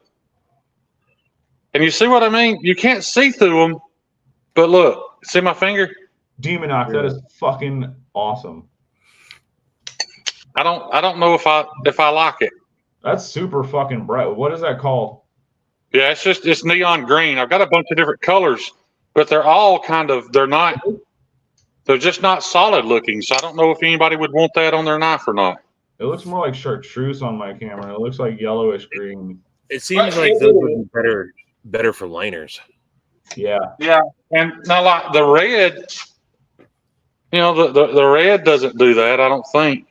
And you see what I mean? You can't see through them. But look, see my finger? Demonox, that is fucking awesome. I don't know if I like it. That's super fucking bright. What is that called? Yeah, it's neon green. I've got a bunch of different colors, but they're all they're just not solid looking. So I don't know if anybody would want that on their knife or not. It looks more like chartreuse on my camera. It looks like yellowish green. It seems like those would be better for liners. Yeah. Yeah, and now like the red, the red doesn't do that. I don't think.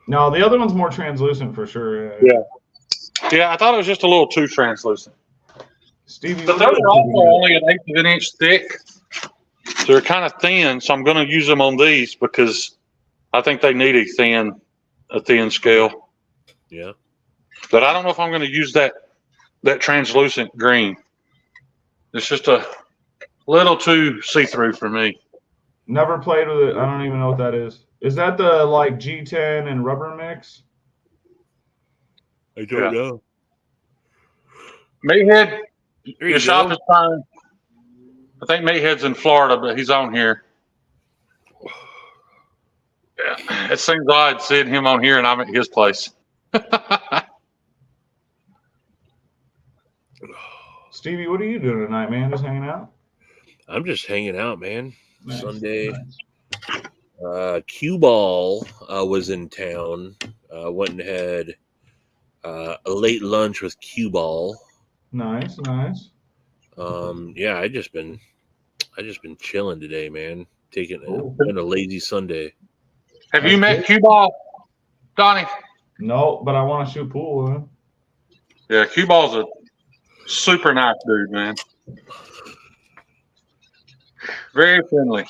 No, the other one's more translucent for sure. Yeah, I thought it was just a little too translucent. Stevie, but those are also only an 1/8 of an inch thick. So they're kind of thin. So I'm going to use them on these because I think they need a thin scale. Yeah. But I don't know if I'm going to use that translucent green. It's just a little too see-through for me. Never played with it. I don't even know what that is. Is that the like G10 and rubber mix? I don't know. Meathead, Your shop is fine. I think Meathead's in Florida, but he's on here. Yeah, it seems odd seeing him on here and I'm at his place. Stevie, what are you doing tonight, man? Just hanging out? I'm just hanging out, man. Nice, Sunday. nice. Cue Ball was in town. Went and had a late lunch with Cue Ball. Nice, nice. Yeah, I just been chilling today, man. Been a lazy Sunday. Have you met Cue Ball, Donnie? No, but I want to shoot pool. Huh? Yeah, Cue Ball's a super nice dude, man. Very friendly.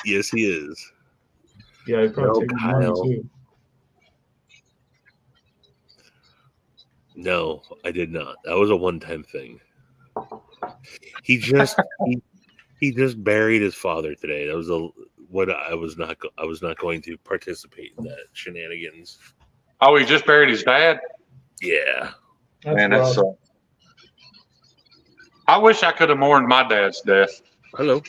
Yes, he is. Yeah, he's probably taking money Kyle. too. No, I did not. That was a one-time thing. He just he just buried his father today. That was I was not going to participate in that shenanigans. Oh, he just buried his dad? Yeah. Man, that's I wish I could have mourned my dad's death. Hello.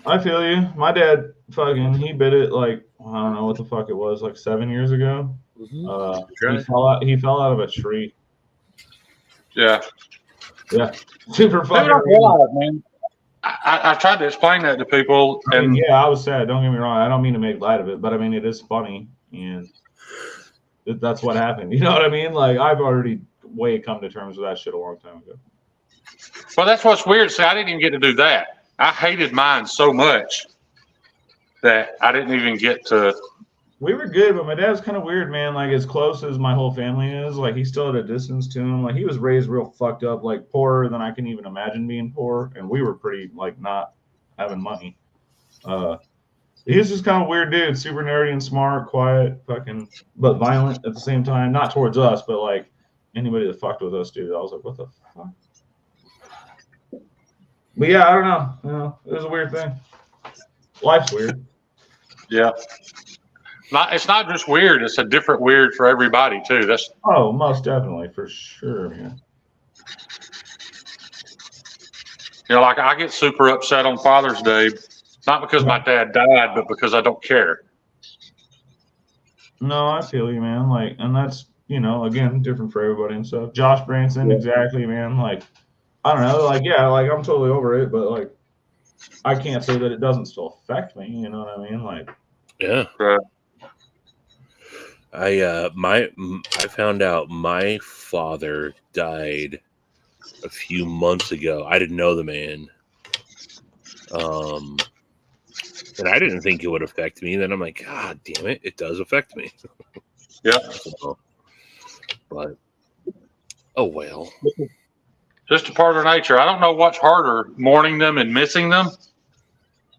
I feel you. My dad he bit it like, I don't know what the fuck it was, like 7 years ago. Right. He fell out of a tree. Yeah. Yeah. Super Dude, fucking I'm random. alive, man. I tried to explain that to people, I mean, and yeah, I was sad. Don't get me wrong. I don't mean to make light of it, but I mean, it is funny, and that's what happened. You know what I mean? Like, I've already way come to terms with that shit a long time ago. well, that's what's weird. See, I didn't even get to do that. I hated mine so much that I didn't even get to. We were good, but my dad's kind of weird, man. Like, as close as my whole family is, like, he's still at a distance to him. Like, he was raised real fucked up, like, poorer than I can even imagine being poor. And we were pretty, like, not having money. He's just kind of weird dude, super nerdy and smart, quiet, fucking, but violent at the same time. Not towards us, but, like, anybody that fucked with us, dude. I was like, what the fuck? But, yeah, I don't know. You know, it was a weird thing. Life's weird. Yeah. It's not just weird. It's a different weird for everybody too. That's Oh, most definitely, for sure, man. like I get super upset on Father's Day, not because my dad died, but because I don't care. No, I feel you, man. Like, and that's, again, different for everybody and stuff. Josh Branson, exactly, man. Like, I don't know. Like, yeah, like, I'm totally over it, but, like, I can't say that it doesn't still affect me. You know what I mean? Like, Yeah. Right. I found out my father died a few months ago. I didn't know the man. And I didn't think it would affect me. Then I'm like, God damn it, it does affect me. Yeah. So, but oh well. Just a part of nature. I don't know what's harder, mourning them and missing them,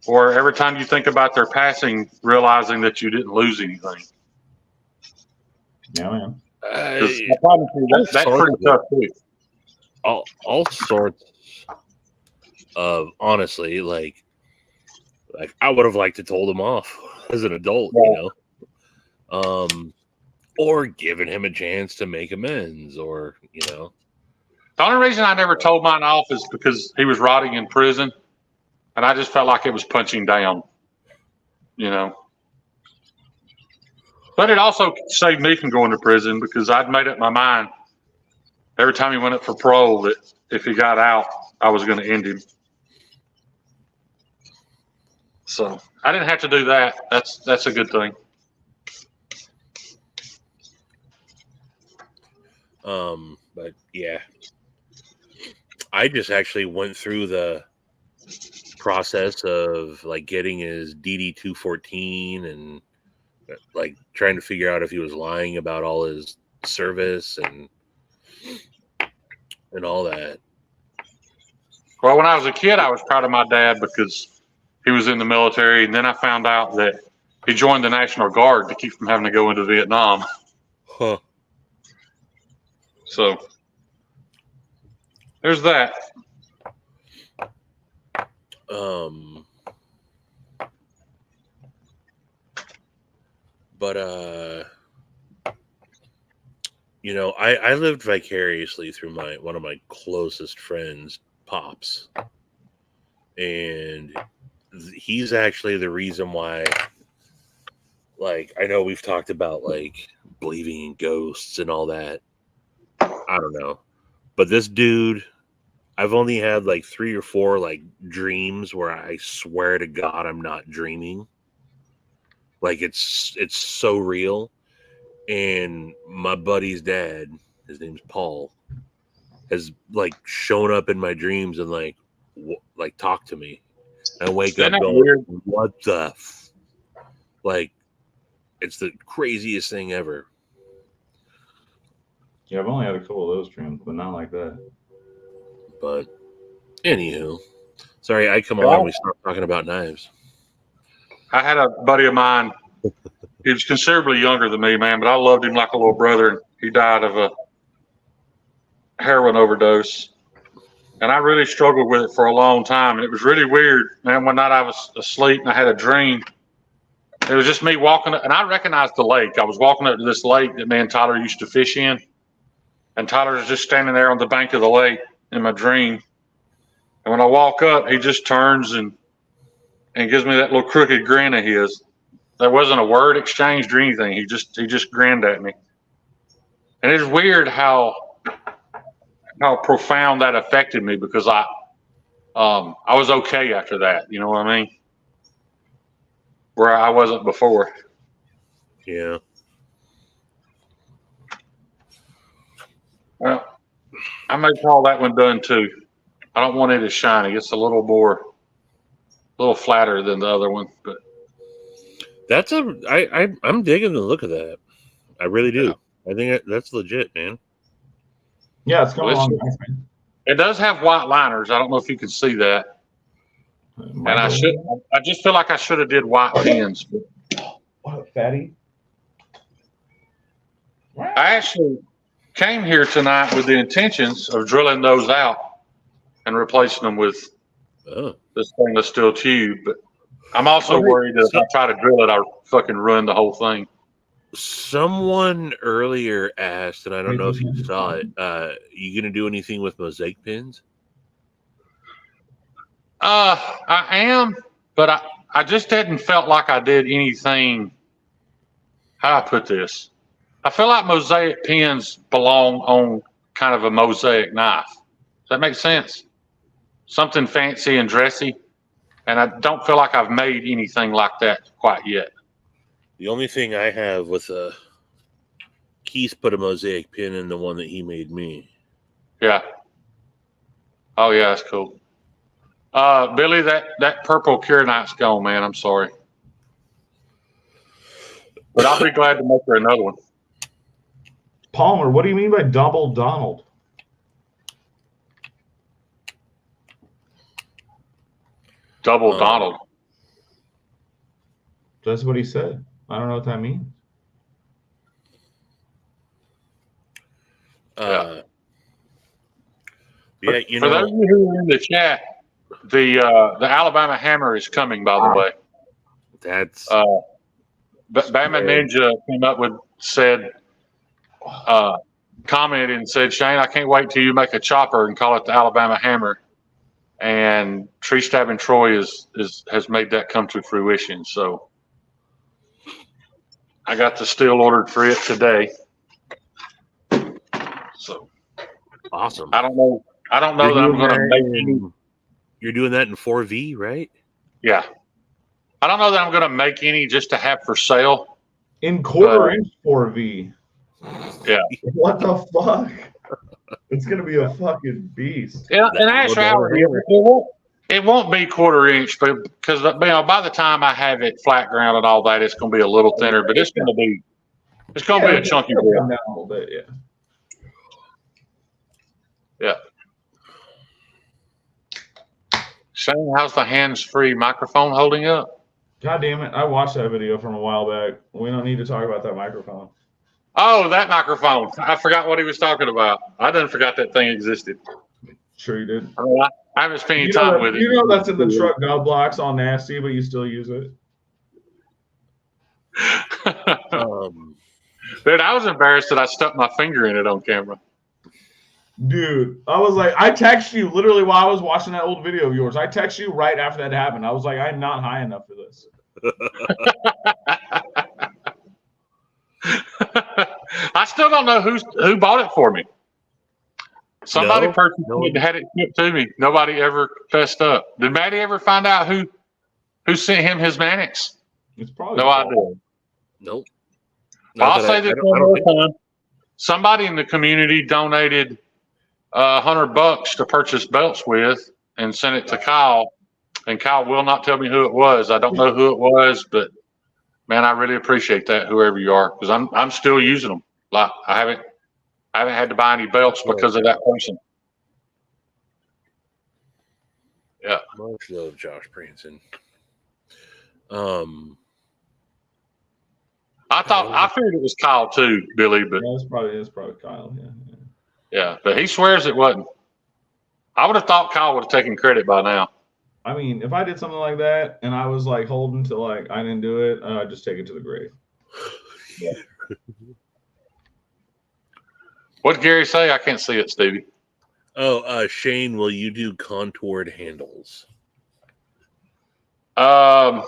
or every time you think about their passing, realizing that you didn't lose anything. yeah, man. 'Cause I promise you, that's pretty tough too. All sorts of, honestly, like I would have liked to told him off as an adult, or given him a chance to make amends, or The only reason I never told mine off is because he was rotting in prison, and I just felt like it was punching down, But it also saved me from going to prison because I'd made up my mind every time he went up for parole that if he got out, I was going to end him. So I didn't have to do that. That's a good thing. But yeah, I just actually went through the process of like getting his DD 214 and like trying to figure out if he was lying about all his service and all that. Well, when I was a kid, I was proud of my dad because he was in the military, and then I found out that he joined the National Guard to keep from having to go into Vietnam. Huh. So there's that. But I lived vicariously through one of my closest friends, Pops, and he's actually the reason why. Like, I know we've talked about like believing in ghosts and all that. I don't know, but this dude, I've only had like 3 or 4 like dreams where I swear to God I'm not dreaming. Like it's so real. And my buddy's dad, his name's Paul, has like shown up in my dreams and like talk to me. I wake up going, weird? What the like, it's the craziest thing ever. Yeah, I've only had a couple of those dreams, but not like that. But anywho, sorry, I come on, we start talking about knives. I had a buddy of mine. He was considerably younger than me, man, but I loved him like a little brother. He died of a heroin overdose. And I really struggled with it for a long time. And it was really weird. Man, one night I was asleep and I had a dream. It was just me walking up, and I recognized the lake. I was walking up to this lake that me and Tyler used to fish in. And Tyler was just standing there on the bank of the lake in my dream. And when I walk up, he just turns and and gives me that little crooked grin of his. There wasn't a word exchanged or anything. He just grinned at me. And it's weird how profound that affected me because I was okay after that. You know what I mean? Where I wasn't before. Yeah. Well, I may call that one done too. I don't want it as shiny. It's a little flatter than the other one, but I'm digging the look of that. I really do. Yeah. I think that's legit, man. Yeah, it's coming Well, along nice, man. it does have white liners. I don't know if you can see that. And I just feel like I should have did white pins. What a fatty. I actually came here tonight with the intentions of drilling those out and replacing them with this stainless steel tube. But I'm also worried that if I try to drill it, I'll fucking ruin the whole thing. Someone earlier asked, and I don't know if you saw it, you gonna do anything with mosaic pins? I am, but I just hadn't felt like I did anything. How do I put this? I feel like mosaic pins belong on kind of a mosaic knife. Does that make sense? Something fancy and dressy. And I don't feel like I've made anything like that quite yet. The only thing I have with Keith put a mosaic pin in the one that he made me. Yeah. Oh yeah, that's cool. Billy, that purple Kieranite's gone, man. I'm sorry. But I'll be glad to make her another one. Palmer, what do you mean by double Donald? Double Donald. That's what he said. I don't know what that means. Yeah, you For know. those of you who are in the chat, the Alabama Hammer is coming, by the way. That's Bama Ninja came up with commented and said, Shane, I can't wait till you make a chopper and call it the Alabama Hammer. And Tree Stabbing Troy has made that come to fruition. So I got the steel ordered for it today. So awesome. I don't know that I'm going to make any. You're doing that in 4V, right? Yeah. I don't know that I'm going to make any just to have for sale. In quarter-inch 4V. Yeah. What the fuck? It's going to be a fucking beast. Yeah, and actually, it won't be quarter-inch, but because by the time I have it flat ground and all that, it's going to be a little thinner. But it's going to be a chunky Come board. down a little bit, yeah. Yeah. Shane, how's the hands-free microphone holding up? God damn it. I watched that video from a while back. We don't need to talk about that microphone. Oh, that microphone. I forgot what he was talking about. I didn't forgot that thing existed. Sure you did. I haven't spent any time with it. You know that's in the truck God blocks all nasty, but you still use it. Dude, I was embarrassed that I stuck my finger in it on camera. Dude, I was like, I text you literally while I was watching that old video of yours. I text you right after that happened. I was like, I'm not high enough for this. I still don't know who bought it for me. Somebody purchased it and had it shipped to me. Nobody ever fessed up. Did Maddie ever find out who sent him his Mannix? It's probably no idea. Nope. I'll say this one more time. Somebody in the community donated $100 to purchase belts with and sent it to Kyle. And Kyle will not tell me who it was. I don't know who it was, but man, I really appreciate that, whoever you are, because I'm still using them. Like I haven't had to buy any belts because of that person. Yeah. Much love, Josh Branson. I figured it was Kyle too, Billy, but yeah, it's probably Kyle. Yeah. Yeah, but he swears it wasn't. I would have thought Kyle would have taken credit by now. I mean, if I did something like that and I was like holding to like I didn't do it, I'd just take it to the grave. Yeah. What'd Gary say? I can't see it, Stevie. Oh, Shane, will you do contoured handles? Um,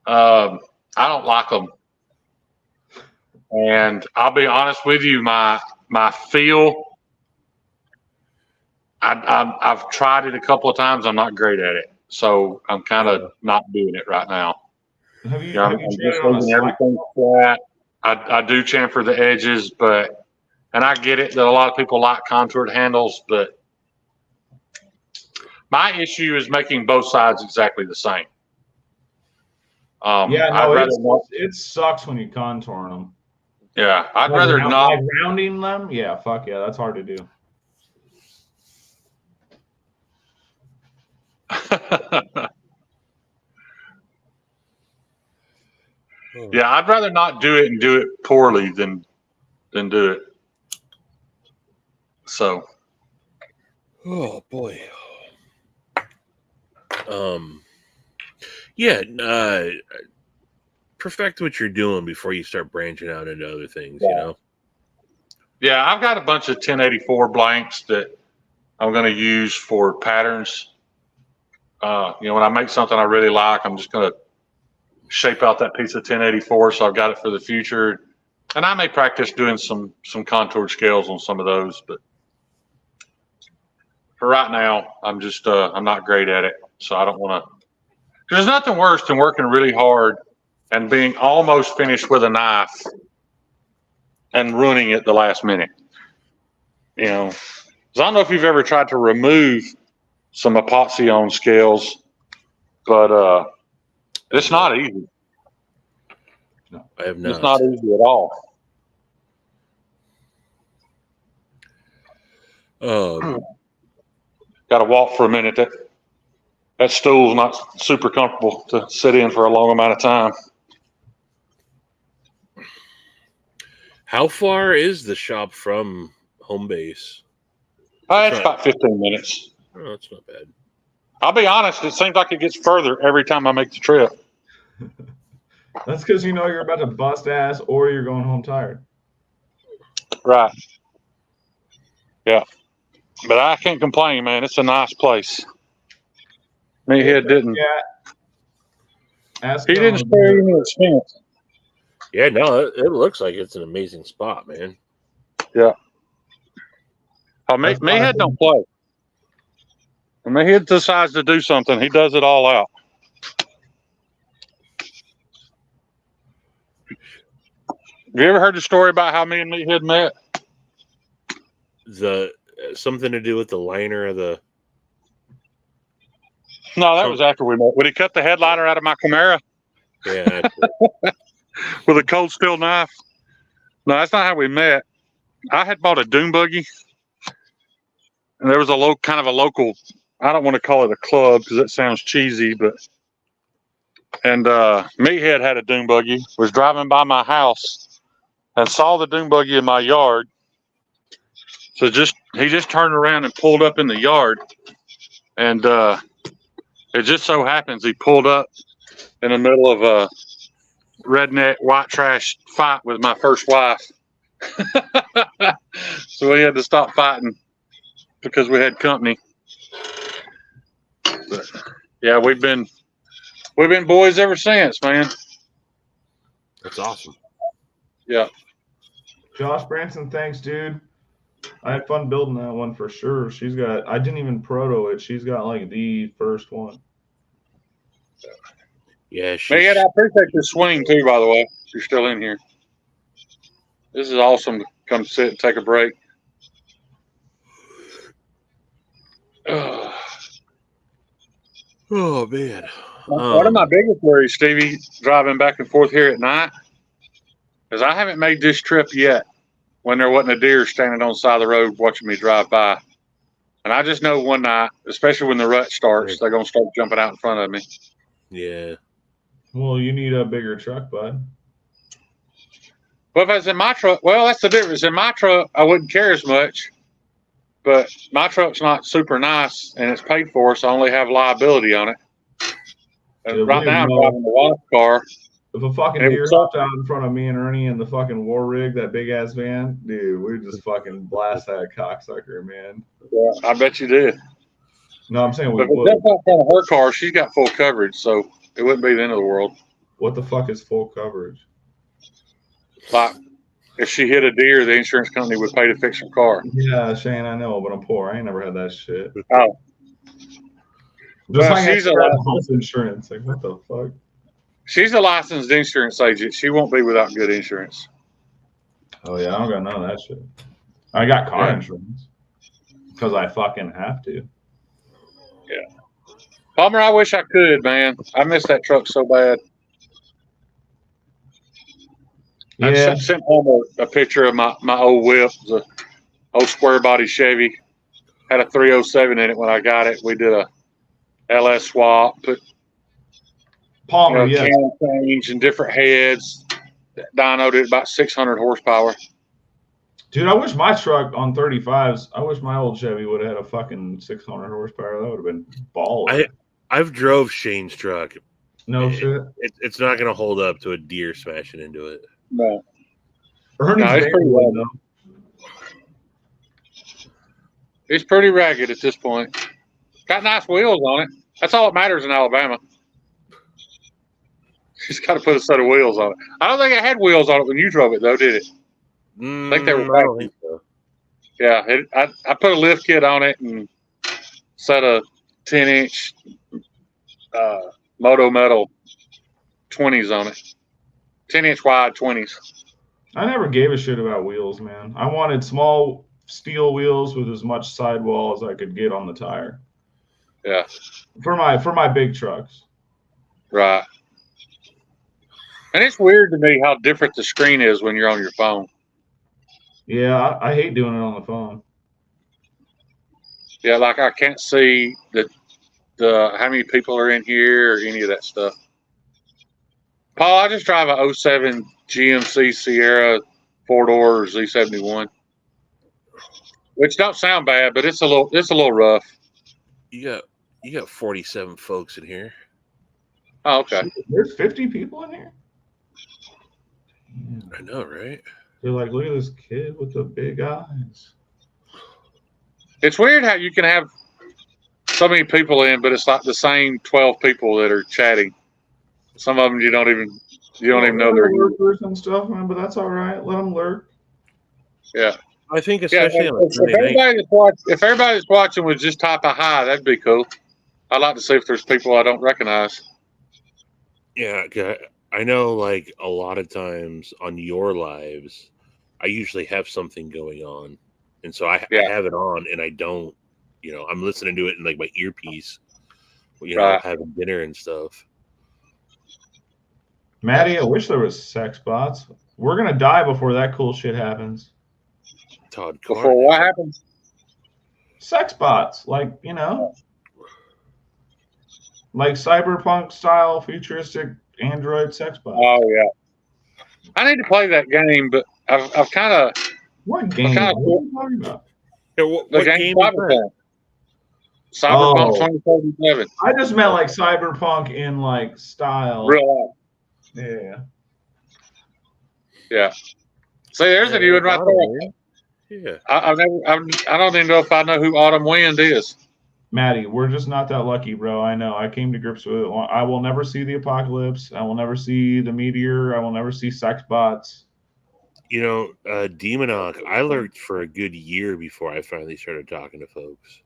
I don't like them, and I'll be honest with you. My feel. I've tried it a couple of times. I'm not great at it, so I'm kind of not doing it right now. Have you, You know, have I'm you tried just it on a leaving slack? everything flat. I do chamfer the edges, and I get it that a lot of people like contoured handles, but my issue is making both sides exactly the same. Yeah, I'd no, rather not. it sucks when you contour them. Yeah, I'd Like, rather not. like rounding them. Yeah, fuck yeah, that's hard to do. Yeah, I'd rather not do it and do it poorly than do it. So. Oh boy. Yeah. Perfect what you're doing before you start branching out into other things. You know. Yeah, I've got a bunch of 1084 blanks that I'm going to use for patterns. When I make something I really like, I'm just going to shape out that piece of 1084, so I've got it for the future. And I may practice doing some contoured scales on some of those, but for right now, I'm just I'm not great at it, so I don't want to. There's nothing worse than working really hard and being almost finished with a knife and ruining it the last minute. You know, 'cause I don't know if you've ever tried to remove some epoxy on scales, but it's not easy. No, I have not. It's not easy at all. Got to walk for a minute. That stool's not super comfortable to sit in for a long amount of time. How far is the shop from home base? It's about 15 minutes. Oh, that's not bad. I'll be honest, it seems like it gets further every time I make the trip. That's because you know you're about to bust ass or you're going home tired. Right. Yeah. But I can't complain, man. It's a nice place. Meathead didn't. Yeah. He didn't spare any expense. Yeah, no, it looks like it's an amazing spot, man. Yeah. Meathead don't play. When Meathead decides to do something, he does it all out. Have you ever heard the story about how me and Meathead met? Something to do with the liner of the. No, that was after we met. When he cut the headliner out of my Camaro. Yeah. With a cold steel knife. No, that's not how we met. I had bought a dune buggy, and there was a local. I don't want to call it a club because that sounds cheesy, and Meathead had a dune buggy. Was driving by my house and saw the dune buggy in my yard. So he just turned around and pulled up in the yard, and it just so happens he pulled up in the middle of a redneck white trash fight with my first wife. So we had to stop fighting because we had company. But, yeah, we've been boys ever since, man. That's awesome. Yeah. Josh Branson, thanks, dude. I had fun building that one for sure. I didn't even proto it. She's got like the first one. Yeah, Man, I appreciate your swing too, by the way. You're still in here. This is awesome to come sit and take a break. Oh man. One of my biggest worries, Stevie, driving back and forth here at night, is I haven't made this trip yet when there wasn't a deer standing on the side of the road watching me drive by. And I just know one night, especially when the rut starts, they're going to start jumping out in front of me. Yeah. Well, you need a bigger truck, bud. Well, if I was in my truck, well, that's the difference. In my truck, I wouldn't care as much. But my truck's not super nice, and it's paid for, so I only have liability on it. Right now, I'm driving the wife's car. If a fucking deer hopped out in front of me and Ernie in the fucking war rig, that big ass van, dude, we'd just fucking blast that cocksucker, man. Yeah, I bet you did. No, I'm saying But if it jumps off front of her car, she's got full coverage, so it wouldn't be the end of the world. what the fuck is full coverage? Like, if she hit a deer, the insurance company would pay to fix her car. Yeah, Shane, I know, but I'm poor. I ain't never had that shit. Oh. Just Well, like she's a health insurance. Like, what the fuck? She's a licensed insurance agent. She won't be without good insurance. Oh yeah, I don't got none of that shit. I got car Yeah. insurance because I fucking have to. Palmer, I wish I could, man. I miss that truck so bad. I Yeah, sent Palmer a picture of my old whip, the old square body Chevy. Had a 307 in it when I got it. We did a LS swap, put Palmer. Yeah, cam change and different heads. Dynoed it about 600 horsepower. dude. I wish my truck on 35s. I wish my old Chevy would have had a fucking 600 horsepower. That would have been baller. I've drove Shane's truck. No shit. It's not going to hold up to a deer smashing into it. No. Ernie's No, it's van pretty would, ragged. though. It's pretty ragged at this point. Got nice wheels on it. That's all that matters in Alabama. She's got to put a set of wheels on it. I don't think it had wheels on it when you drove it, though, did it? I think they were I don't think so. Yeah, I put a lift kit on it and set a 10-inch Moto Metal 20s on it. 10-inch wide 20s. I never gave a shit about wheels, man. I wanted small steel wheels with as much sidewall as I could get on the tire. Yeah. For my big trucks. Right. And it's weird to me how different the screen is when you're on your phone. Yeah, I hate doing it on the phone. Yeah, like I can't see the how many people are in here or any of that stuff. Paul, I just drive a 07 GMC Sierra 4-door Z71, which don't sound bad, but it's a little rough. You got 47 folks in here. Oh, okay. There's 50 people in here. I know, right? They're like, look at this kid with the big eyes. It's weird how you can have so many people in, but it's like the same 12 people that are chatting. Some of them you don't even know they're here. Lurkers and stuff, man. But that's all right. Let them lurk. Yeah. I think Yeah. especially on a Sunday night. If everybody that's watching would just type a hi, that'd be cool. I'd like to see if there's people I don't recognize. Yeah, 'cause I know like a lot of times on your lives, I usually have something going on. And so I have it on and I don't, I'm listening to it in like my earpiece, Right. having dinner and stuff. Maddie, I wish there was sex bots. We're gonna die before that cool shit happens. Todd Before Carr. what happens? Sex bots, like like cyberpunk style futuristic Android sex bots. Oh yeah. I need to play that game, but I've kind of What game? What are you talking about? Yeah, what the game game is that? Cyberpunk Oh. 2077. I just meant like cyberpunk in like style. Real life. Yeah. Yeah. See, there's a new one right there. Yeah. I don't even know if I know who Autumn Wind is. Maddie, we're just not that lucky, bro. I know. I came to grips with it. I will never see the apocalypse. I will never see the meteor. I will never see sex bots. Demonoc, I lurked for a good year before I finally started talking to folks.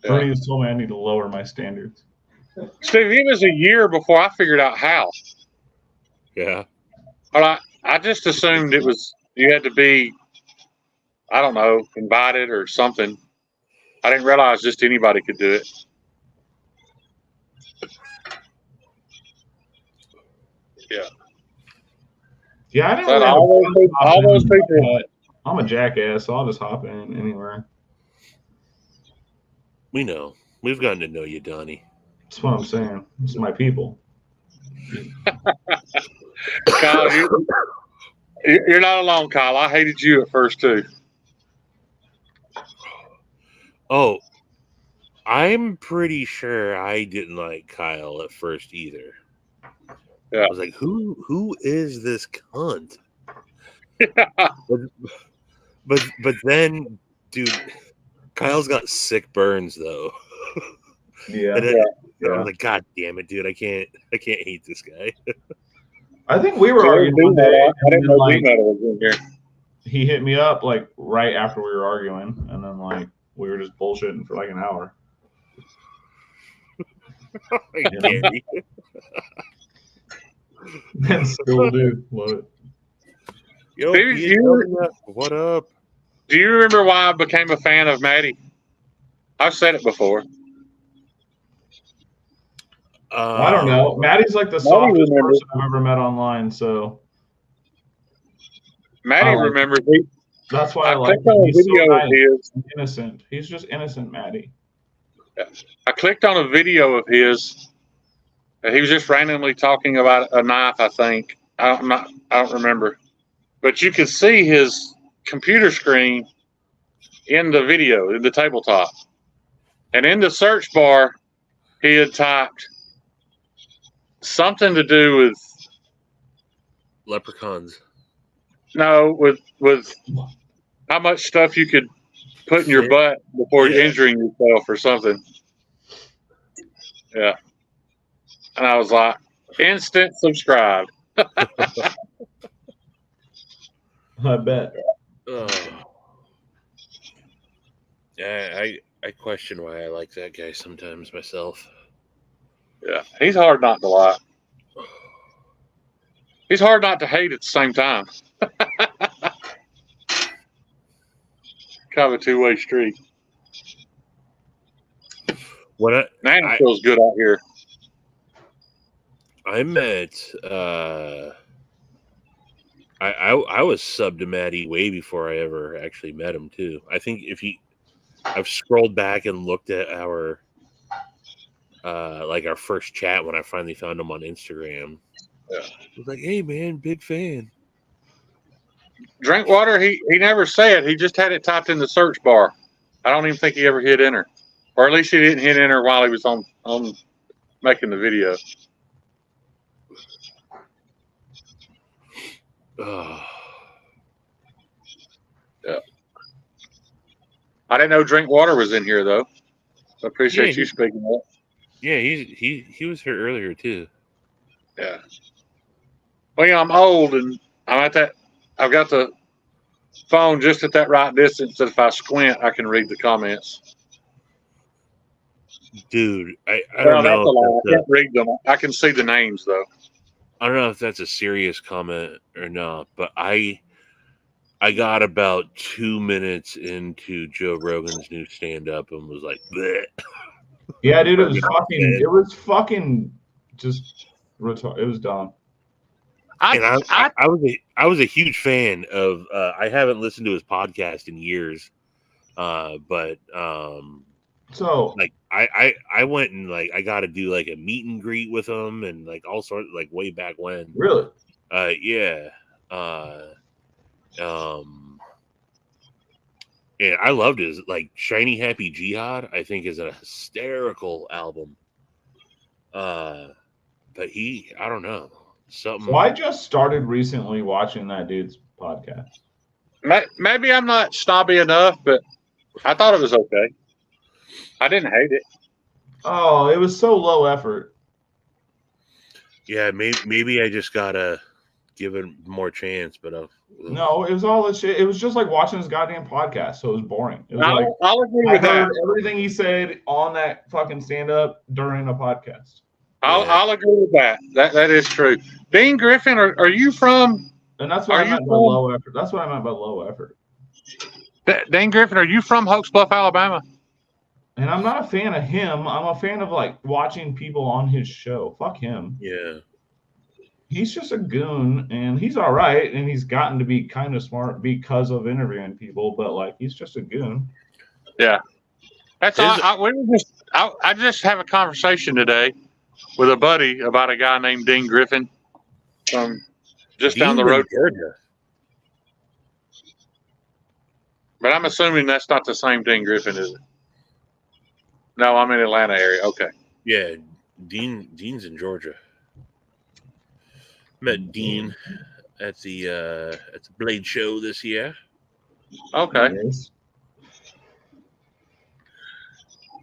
Yeah. Ernie has told me I need to lower my standards. Steve, it was a year before I figured out how. Yeah. But I just assumed it was you had to be, I don't know, invited or something. I didn't realize just anybody could do it. Yeah. Yeah, I didn't But really have all those people. but I'm a jackass, so I'll just hop in anywhere. We know. We've gotten to know you, Donnie. That's what I'm saying. It's my people. Kyle, you're not alone, Kyle. I hated you at first too. Oh, I'm pretty sure I didn't like Kyle at first either. Yeah. I was like, who is this cunt? but then, dude, Kyle's got sick burns though. Yeah. And I Yeah. was like, God damn it, dude! I can't hate this guy. I think we were arguing one day, I and didn't then know like D-Metal was in here. he hit me up like right after we were arguing, and then like we were just bullshitting for like an hour. Gary. And still do love it. Yo, Dude, PW, what up? Do you remember why I became a fan of Maddie? I've said it before. I don't know. Maddie's like the softest person I've ever met online, so Maddie like remembers. that's why I like clicked him. on a He's so video of nice his. and innocent. He's just innocent, Maddie. I clicked on a video of his. He was just randomly talking about a knife, I think. I don't remember. But you could see his computer screen in the video, in the tabletop. And in the search bar, he had typed something to do with Leprechauns. with how much stuff you could put in your butt before injuring yourself or something. Yeah. And I was like, instant subscribe. I bet. Yeah, I question why I like that guy sometimes myself. Yeah, he's hard not to like. He's hard not to hate at the same time. Kind of a two-way street. What Nana feels good out here. I met I was subbed to Maddie way before I ever actually met him too. I think I've scrolled back and looked at our like our first chat when I finally found him on Instagram. Yeah. I was like, hey man, big fan. Drinkwater, he never said. He just had it typed in the search bar. I don't even think he ever hit enter. Or at least he didn't hit enter while he was on making the video. Oh. Yeah. I didn't know Drinkwater was in here though. I appreciate you speaking up. Yeah, he was here earlier too. Yeah. Well, I'm old and I've got the phone just at that right distance that if I squint, I can read the comments. Dude, I don't know. That's a lie. I can't read them. I can see the names though. I don't know if that's a serious comment or not, but I got about 2 minutes into Joe Rogan's new stand-up and was like, bleh. Yeah, dude, it was fucking just retarded. It was dumb. I was a huge fan of. I haven't listened to his podcast in years, but so like I went and like I got to do like a meet and greet with him and like all sorts like way back when. Really? Yeah. Yeah, I loved his like Shiny Happy Jihad. I think is a hysterical album. But I don't know. Something. So I just started recently watching that dude's podcast. Maybe I'm not snobby enough, but I thought it was okay. I didn't hate it. Oh, it was so low effort. Yeah, maybe I just gotta give it more chance, but no, it was all this shit. It was just like watching his goddamn podcast, so it was boring. It was I'll agree with that. Everything he said on that fucking stand-up during a podcast. I'll agree with that. That is true. Dean Griffin, are you from? And that's what I meant by low effort. That's what I meant by low effort. Dean Griffin, are you from Hoax Bluff, Alabama? And I'm not a fan of him. I'm a fan of like watching people on his show. Fuck him. Yeah. He's just a goon, and he's all right, and he's gotten to be kind of smart because of interviewing people, but like he's just a goon. Yeah. That's all. I just have a conversation today with a buddy about a guy named Dean Griffin from just down the road. But I'm assuming that's not the same Dean Griffin, is it? No, I'm in Atlanta area. Okay. Yeah, Dean's in Georgia. Met Dean at the Blade show this year. Okay.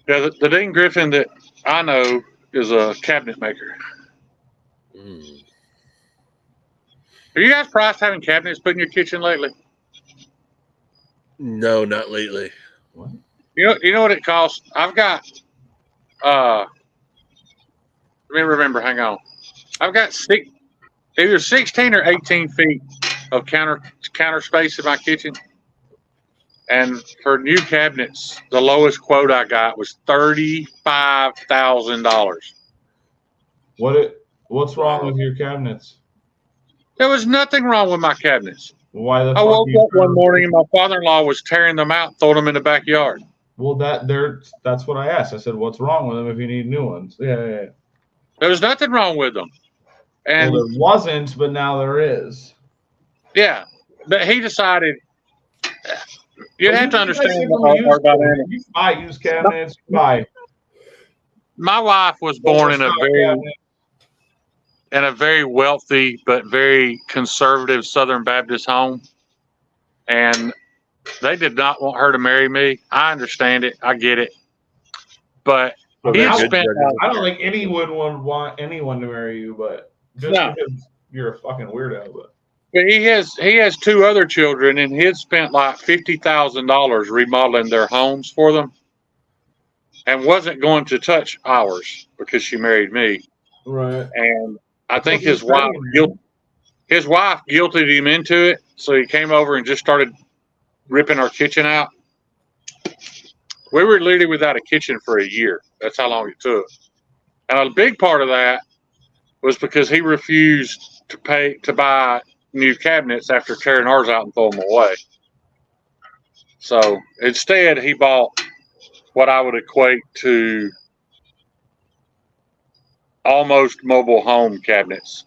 Yeah, the Dean Griffin that I know is a cabinet maker. Mm. Have you guys priced having cabinets put in your kitchen lately? No, not lately. What? You know what it costs? I've got let me remember, hang on. I've got either 16 or 18 feet of counter space in my kitchen. And for new cabinets, the lowest quote I got was $35,000. What's wrong with your cabinets? There was nothing wrong with my cabinets. Why the I fuck woke you up one morning and my father-in-law was tearing them out, throwing them in the backyard. Well, that's what I asked. I said, "What's wrong with them if you need new ones?" Yeah. There was nothing wrong with them. And Well, there wasn't, but now there is. yeah, but he decided you'd But have to you guys understand give them our used dynamic. ones. You buy used cabinets. You buy. My wife was born in a very wealthy but very conservative Southern Baptist home, and they did not want her to marry me. I understand it. I get it. But he had spent. I don't think anyone would want anyone to marry you, but just because you're a fucking weirdo. But he has two other children, and he had spent like $50,000 remodeling their homes for them, and wasn't going to touch ours because she married me. Right. And I think his wife guilted him into it, so he came over and just started ripping our kitchen out. We were literally without a kitchen for a year. That's how long it took. And a big part of that was because he refused to buy new cabinets after tearing ours out and throwing them away. So instead, he bought what I would equate to almost mobile home cabinets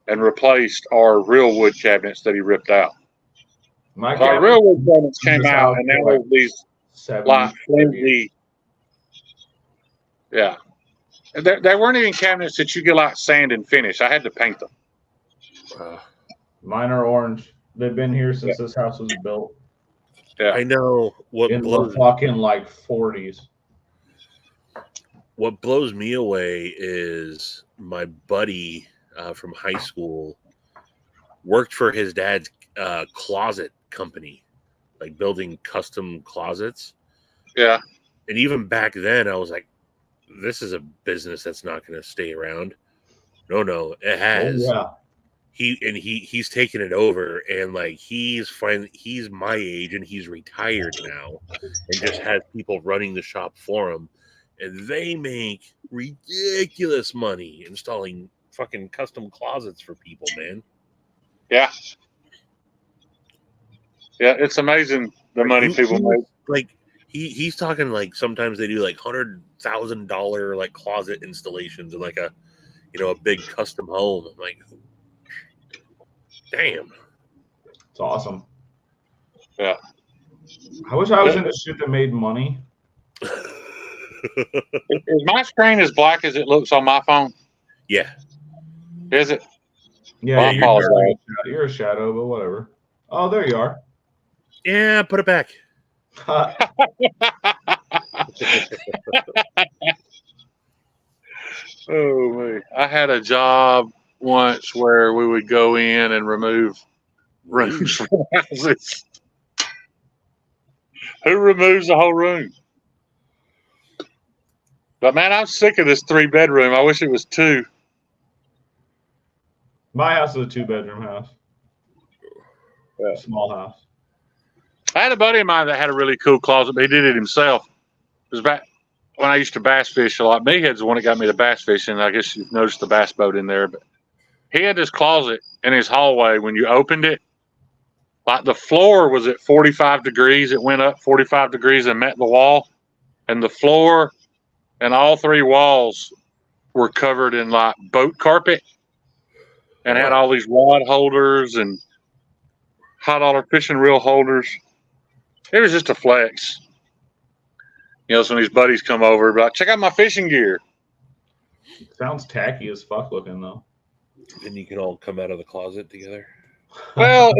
and replaced our real wood cabinets that he ripped out. Our real wood cabinets came out, and now there's these like flimsy. Yeah. They weren't even cabinets that you get like sand and finish. I had to paint them. Mine are orange. They've been here since this house was built. Yeah. I know what in the fucking like 40s. What blows me away is my buddy from high school worked for his dad's closet company, like building custom closets. Yeah. And even back then, I was like, this is a business that's not going to stay around. No, it has. Oh, yeah. He's taken it over, and like he's my age and he's retired now, and just has people running the shop for him, and they make ridiculous money installing fucking custom closets for people, man. Yeah. Yeah, it's amazing the money people make. Like he's talking like sometimes they do like $100,000 like closet installations in like a big custom home. I'm like, damn. It's awesome. Yeah. I wish I was into shit that made money. Is my screen as black as it looks on my phone? Yeah. Is it? Yeah, well, you're a shadow, but whatever. Oh, there you are. Yeah, put it back. Oh man. I had a job once where we would go in and remove rooms from houses. Who removes the whole room? But man, I'm sick of this 3-bedroom. I wish it was 2. My house is a 2-bedroom house. Yeah. Small house. I had a buddy of mine that had a really cool closet, but he did it himself. It was back when I used to bass fish a lot. Meathead's the one that got me to bass fishing. I guess you've noticed the bass boat in there, but he had this closet in his hallway. When you opened it, like the floor was at 45 degrees. It went up 45 degrees and met the wall, and the floor and all 3 walls were covered in like boat carpet and had all these rod holders and high dollar fishing reel holders. It was just a flex. So when these buddies come over, like, check out my fishing gear. Sounds tacky as fuck looking though. And you can all come out of the closet together. Well,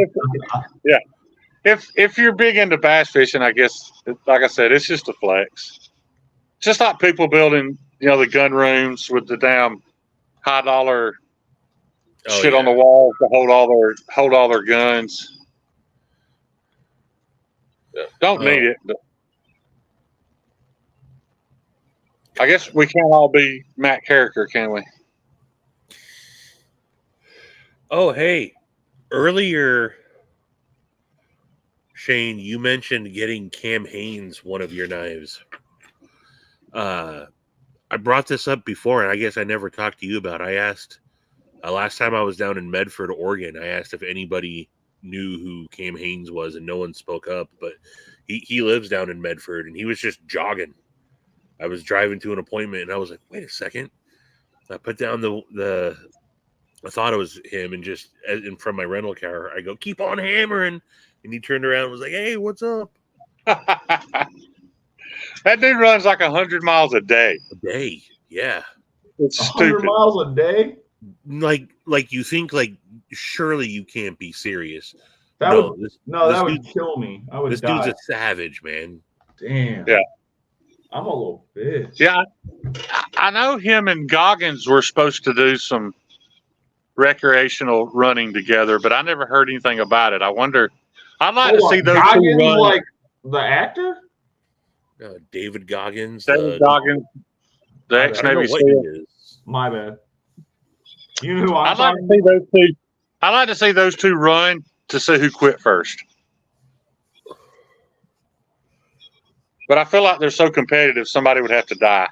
if you're big into bass fishing, I guess, like I said, it's just a flex. just like people building, the gun rooms with the damn high dollar shit on the walls to hold all their guns. Don't need it, but I guess we can't all be Matt Carricker, can we? Oh, hey, earlier, Shane, you mentioned getting Cam Hanes one of your knives. I brought this up before, and I guess I never talked to you about it. I asked last time I was down in Medford, Oregon, I asked if anybody knew who Cam Hanes was, and no one spoke up. But he lives down in Medford, and he was just jogging. I was driving to an appointment, and I was like, wait a second. I put down the I thought it was him, and just from my rental car, I go, keep on hammering. And he turned around and was like, hey, what's up? That dude runs like 100 miles a day. A day, yeah. It's 100 stupid. miles a day? Like you think, like, surely you can't be serious. That this would kill me. I would This die. dude's a savage, man. Damn. Yeah. I'm a little bitch. Yeah, I know him and Goggins were supposed to do some recreational running together, but I never heard anything about it. I wonder. I'd like to see those Goggins, two run. like the actor? David Goggins. David Goggins, the I I don't know ex-Navy what he SEAL. is. My bad. You know who I'm I'd like to talking see those two. I'd like to see those two run to see who quit first. But I feel like they're so competitive, somebody would have to die.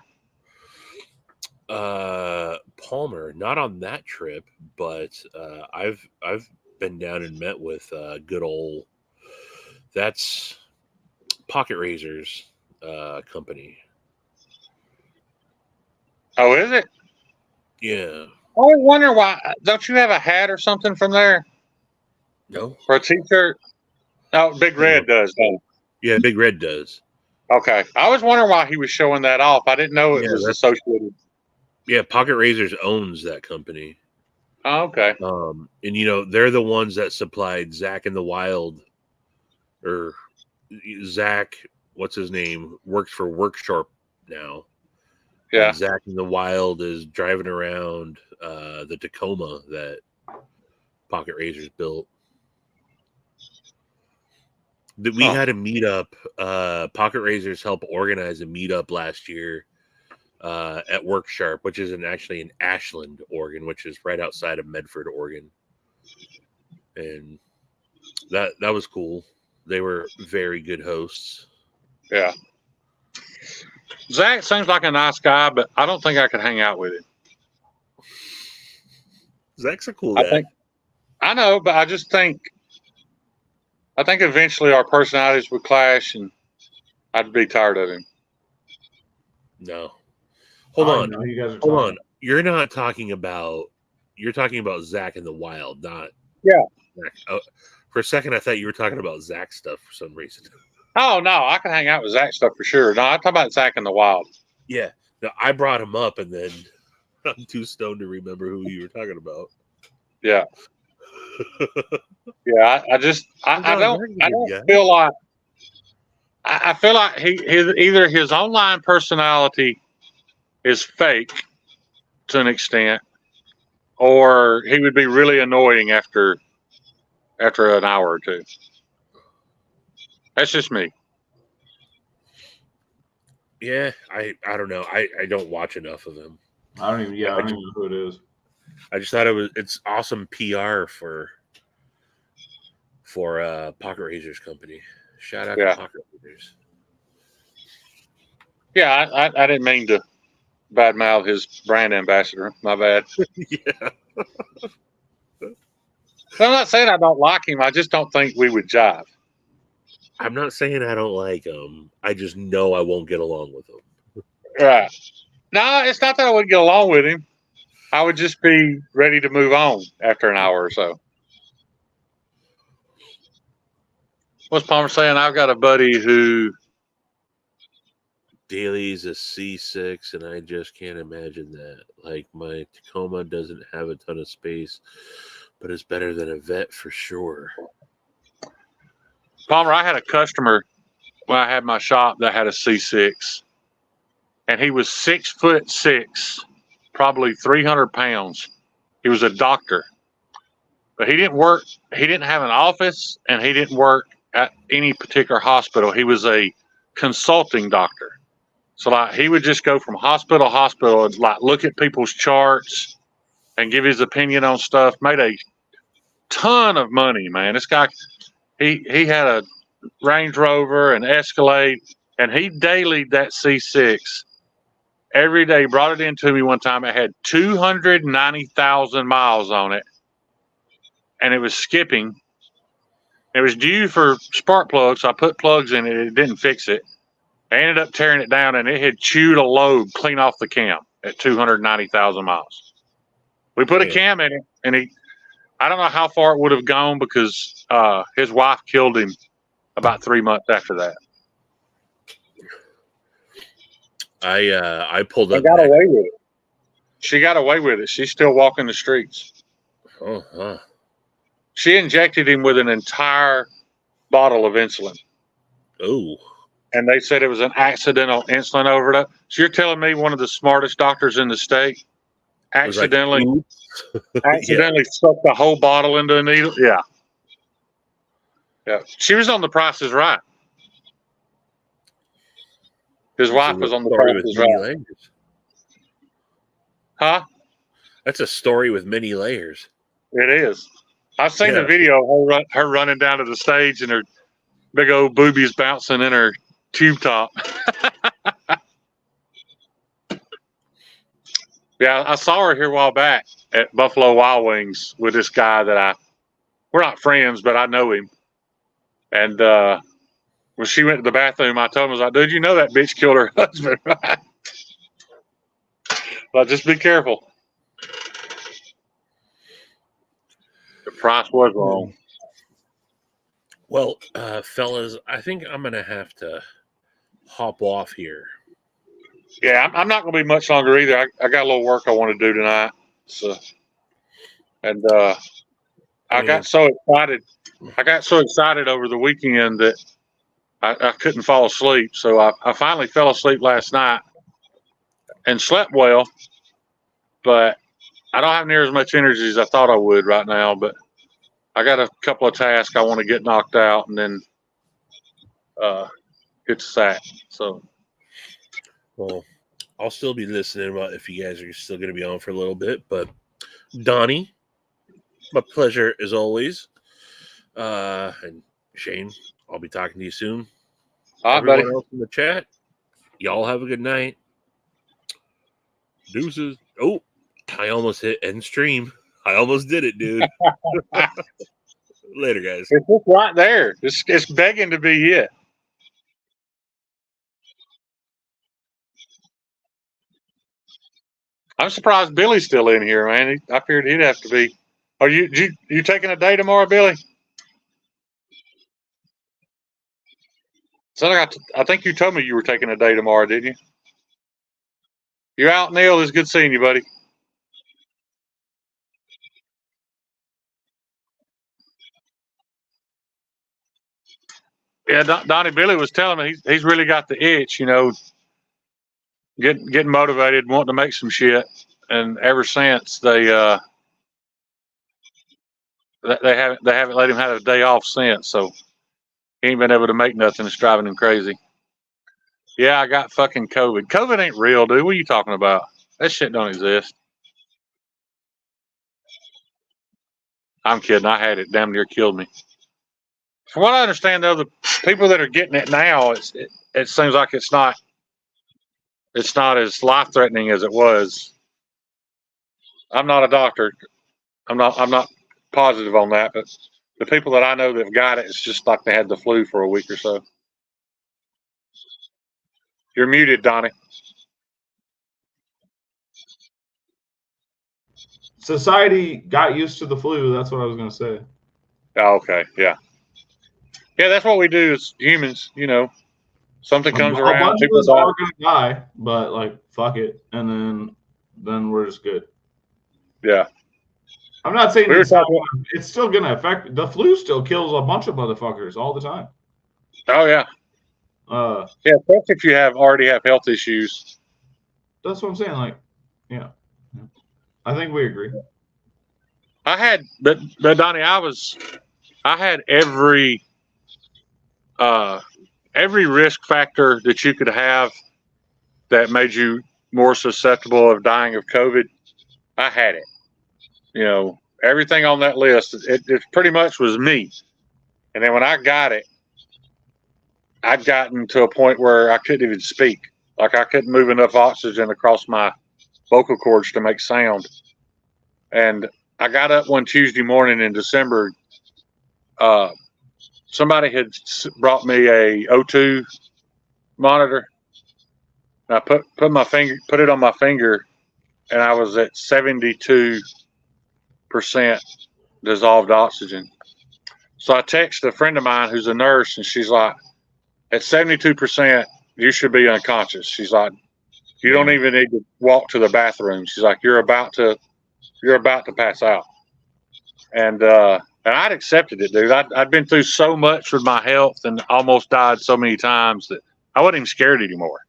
Palmer, not on that trip, but I've been down and met with good old. That's Pocket Razors company. Oh, is it? Yeah. I always wonder why. Don't you have a hat or something from there? No. Or a T-shirt? No, Big Red does, don't Yeah, Big Red does. Okay. I was wondering why he was showing that off. I didn't know it Yeah, was associated. Yeah, Pocket Razors owns that company. Oh, okay. And they're the ones that supplied Zach in the Wild, or Zach, what's his name, works for Workshop now. Yeah. And Zach in the Wild is driving around the Tacoma that Pocket Razors built. We had a meetup. Pocket Razors helped organize a meetup last year at Worksharp, which is actually in Ashland, Oregon, which is right outside of Medford, Oregon. And that was cool. They were very good hosts. Yeah. Zach seems like a nice guy, but I don't think I could hang out with him. Zach's a cool guy. I know, but I think eventually our personalities would clash and I'd be tired of him. No. Hold on. You guys are Hold on. You're talking about Zach in the Wild, not Zach. Oh, for a second I thought you were talking about Zach stuff for some reason. Oh no, I can hang out with Zach stuff for sure. No, I'm talking about Zach in the Wild. Yeah. No, I brought him up and then I'm too stoned to remember who you were talking about. Yeah. Yeah, I don't feel like I feel like either his online personality is fake to an extent, or he would be really annoying after an hour or two. That's just me. Yeah, I don't know. I don't watch enough of him. I don't even know who it is. I just thought it's awesome PR for Pocket Razors company. Shout out to Pocket Razors. Yeah, I didn't mean to badmouth his brand ambassador. My bad. Yeah. I'm not saying I don't like him. I just don't think we would jive. I'm not saying I don't like him. I just know I won't get along with him. Right. No, it's not that I wouldn't get along with him. I would just be ready to move on after an hour or so. What's Palmer saying? I've got a buddy who Daly's a C6, and I just can't imagine that. Like, my Tacoma doesn't have a ton of space, but it's better than a vet for sure. Palmer, I had a customer when I had my shop that had a C6. and he was 6'6", probably 300 pounds. He was a doctor, but he didn't work. He didn't have an office, and he didn't work at any particular hospital. He was a consulting doctor. So like he would just go from hospital to hospital and like look at people's charts and give his opinion on stuff. Made a ton of money, man. This guy, he had a Range Rover, an Escalade, and he dailied that C6 every day. Brought it into me one time. It had 290,000 miles on it, and it was skipping. It was due for spark plugs. So I put plugs in it. It didn't fix it. I ended up tearing it down, and it had chewed a load clean off the cam at 290,000 miles. We put a cam in it, and I don't know how far it would have gone because his wife killed him about 3 months after that. I pulled up. Got away with it. She got away with it. She's still walking the streets. Oh, She injected him with an entire bottle of insulin. oh. And they said it was an accidental insulin overdose. So you're telling me one of the smartest doctors in the state accidentally stuck the whole bottle into a needle? Yeah. Yeah. She was on The Price is Right. His wife was on The Price is Right. Layers. Huh? That's a story with many layers. It is. I've seen the video of her running down to the stage and her big old boobies bouncing in her tube top. Yeah, I saw her here a while back at Buffalo Wild Wings with this guy that we're not friends, but I know him. And when she went to the bathroom, I told him, I was like, dude, you know that bitch killed her husband, right? But just be careful. The price was wrong. Well, fellas, I think I'm going to have to hop off here. Yeah, I'm not going to be much longer either. I got a little work I want to do tonight. So, and I got so excited. I got so excited over the weekend that I couldn't fall asleep. So I finally fell asleep last night and slept well, but I don't have near as much energy as I thought I would right now. But I got a couple of tasks I want to get knocked out and then get to sack. So. Well, I'll still be listening about if you guys are still going to be on for a little bit. But Donnie, my pleasure as always. And Shane, I'll be talking to you soon. All right, Everyone buddy. else in the chat, y'all have a good night. Deuces. Oh, I almost hit end stream. I almost did it, dude. Later, guys. It's just right there. It's begging to be hit. I'm surprised Billy's still in here, man. I figured he'd have to be. Are you taking a day tomorrow, Billy? So I think you told me you were taking a day tomorrow, didn't you? You're out, Neil. It's good seeing you, buddy. Yeah, Donnie, Billy was telling me he's really got the itch, getting motivated, wanting to make some shit, and ever since they haven't let him have a day off since, so he ain't been able to make nothing. It's driving him crazy. Yeah, I got fucking COVID. COVID ain't real, dude. What are you talking about? That shit don't exist. I'm kidding. I had it. Damn near killed me. From what I understand, though, the people that are getting it now, it seems like it's not as life threatening as it was. I'm not a doctor. I'm not positive on that, but the people that I know that have got it, it's just like they had the flu for a week or so. You're muted, Donnie. Society got used to the flu. That's what I was going to say. Oh, okay, yeah. Yeah, that's what we do as humans, Something comes around. A bunch of us are going to die, but, like, fuck it. And then we're just good. Yeah. I'm not saying it's still going to affect. The flu still kills a bunch of motherfuckers all the time. Oh, yeah. Yeah, especially if you already have health issues. that's what I'm saying. Like, yeah, I think we agree. But Donnie, I had every risk factor that you could have that made you more susceptible of dying of COVID. I had it. You know, everything on that list, it pretty much was me. And then when I got it, I'd gotten to a point where I couldn't even speak. Like I couldn't move enough oxygen across my vocal cords to make sound. And I got up one Tuesday morning in December. Somebody had brought me a O2 monitor. And I put it on my finger, and I was at 72% dissolved oxygen. So I texted a friend of mine who's a nurse, and she's like, at 72%, you should be unconscious. She's like, you don't even need to walk to the bathroom. She's like, you're about to pass out. And I'd accepted it, dude. I'd been through so much with my health and almost died so many times that I wasn't even scared anymore.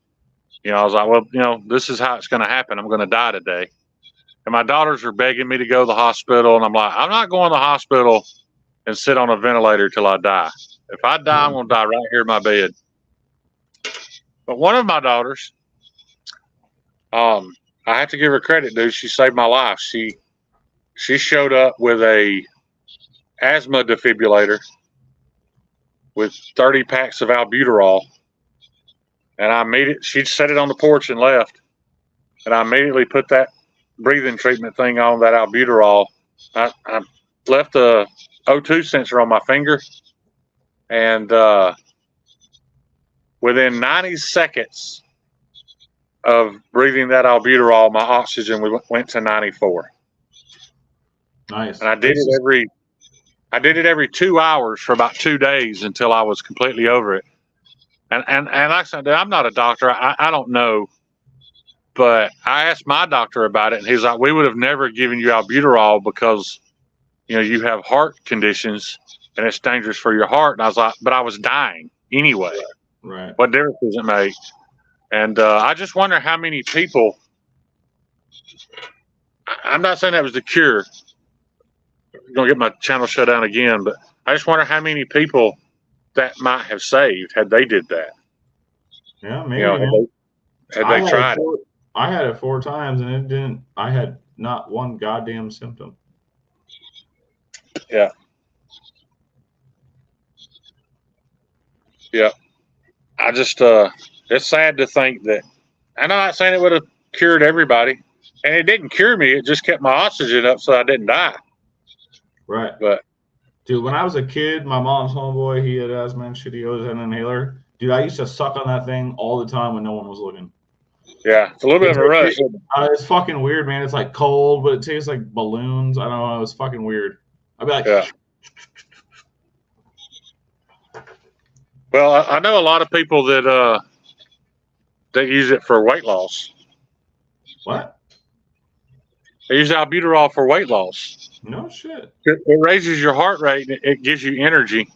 You know, I was like, well, you know, this is how it's going to happen. I'm going to die today. And my daughters are begging me to go to the hospital. And I'm like, I'm not going to the hospital and sit on a ventilator till I die. If I die, I'm going to die right here in my bed. But one of my daughters, I have to give her credit, dude. She saved my life. She showed up with a asthma defibrillator with 30 packs of albuterol. And she set it on the porch and left. And I immediately put that breathing treatment thing on, that albuterol. I left the O2 sensor on my finger. And within 90 seconds of breathing that albuterol, my oxygen went to 94. Nice. And I did it every 2 hours for about 2 days until I was completely over it. And like I said, I'm not a doctor. I don't know. But I asked my doctor about it, and he's like, we would have never given you albuterol because, you know, you have heart conditions and it's dangerous for your heart. And I was like, but I was dying anyway. Right. What difference does it make? And I just wonder how many people, I'm not saying that was the cure. I'm going to get my channel shut down again, but I just wonder how many people that might have saved had they did that. Yeah, maybe. You know, had they tried it. I had it 4 times and it didn't. I had not one goddamn symptom. Yeah. Yeah. I just, it's sad to think that, I'm not saying it would have cured everybody, and it didn't cure me. It just kept my oxygen up so I didn't die. Right. But dude, when I was a kid, my mom's homeboy, he had asthma and shit. He always had an inhaler. Dude, I used to suck on that thing all the time when no one was looking. Yeah, it's a little bit of a rush. It's fucking weird, man. It's like cold, but it tastes like balloons. I don't know. It's fucking weird. I'd be like, yeah. Well, I know a lot of people that use it for weight loss. What? They use albuterol for weight loss. No shit. It raises your heart rate. And it gives you energy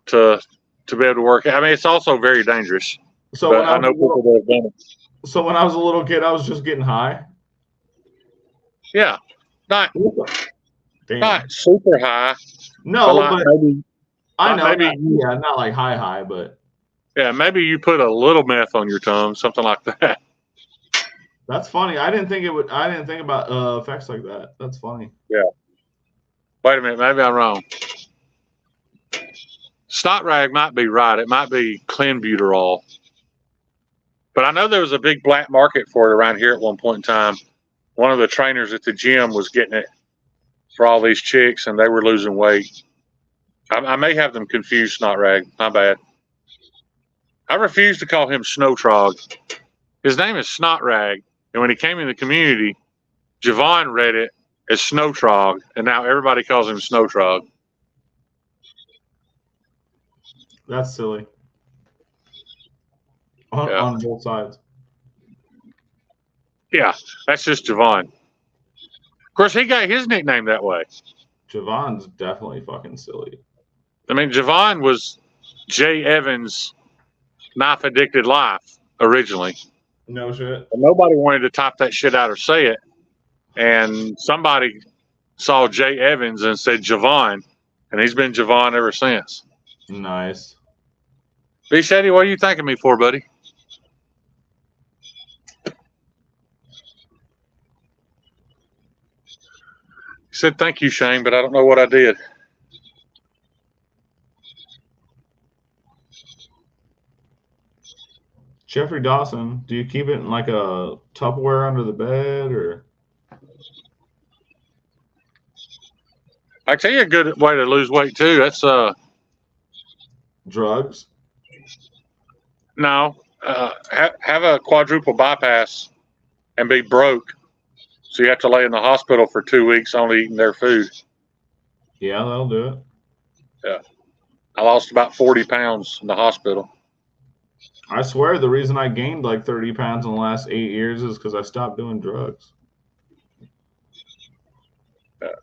to be able to work. I mean, it's also very dangerous. So but I know people that have done it. So when I was a little kid, I was just getting high. Yeah, not super high. No, but maybe, I know. Maybe not like high, but yeah, maybe you put a little meth on your tongue, something like that. That's funny. I didn't think about effects like that. That's funny. Yeah. Wait a minute, maybe I'm wrong. Snot rag might be right. It might be clenbuterol. But I know there was a big black market for it around here at one point in time. One of the trainers at the gym was getting it for all these chicks, and they were losing weight. I may have them confused, snot rag. My bad. I refuse to call him Snow Trog. His name is Snot Rag, and when he came in the community, Javon read it as Snow Trog, and now everybody calls him Snow Trog. That's silly. On both sides. Yeah, that's just Javon. Of course, he got his nickname that way. Javon's definitely fucking silly. I mean, Javon was Jay Evans' Knife Addicted Life originally. No shit. And nobody wanted to type that shit out or say it. And somebody saw Jay Evans and said Javon, and he's been Javon ever since. Nice. B. Shady, what are you thanking me for, buddy? He said, thank you, Shane, but I don't know what I did. Jeffrey Dawson, do you keep it in like a Tupperware under the bed or? I tell you a good way to lose weight too. That's Drugs? no, have a quadruple bypass and be broke. So you have to lay in the hospital for 2 weeks only eating their food. Yeah, that'll do it. Yeah. I lost about 40 pounds in the hospital. I swear the reason I gained like 30 pounds in the last 8 years is because I stopped doing drugs.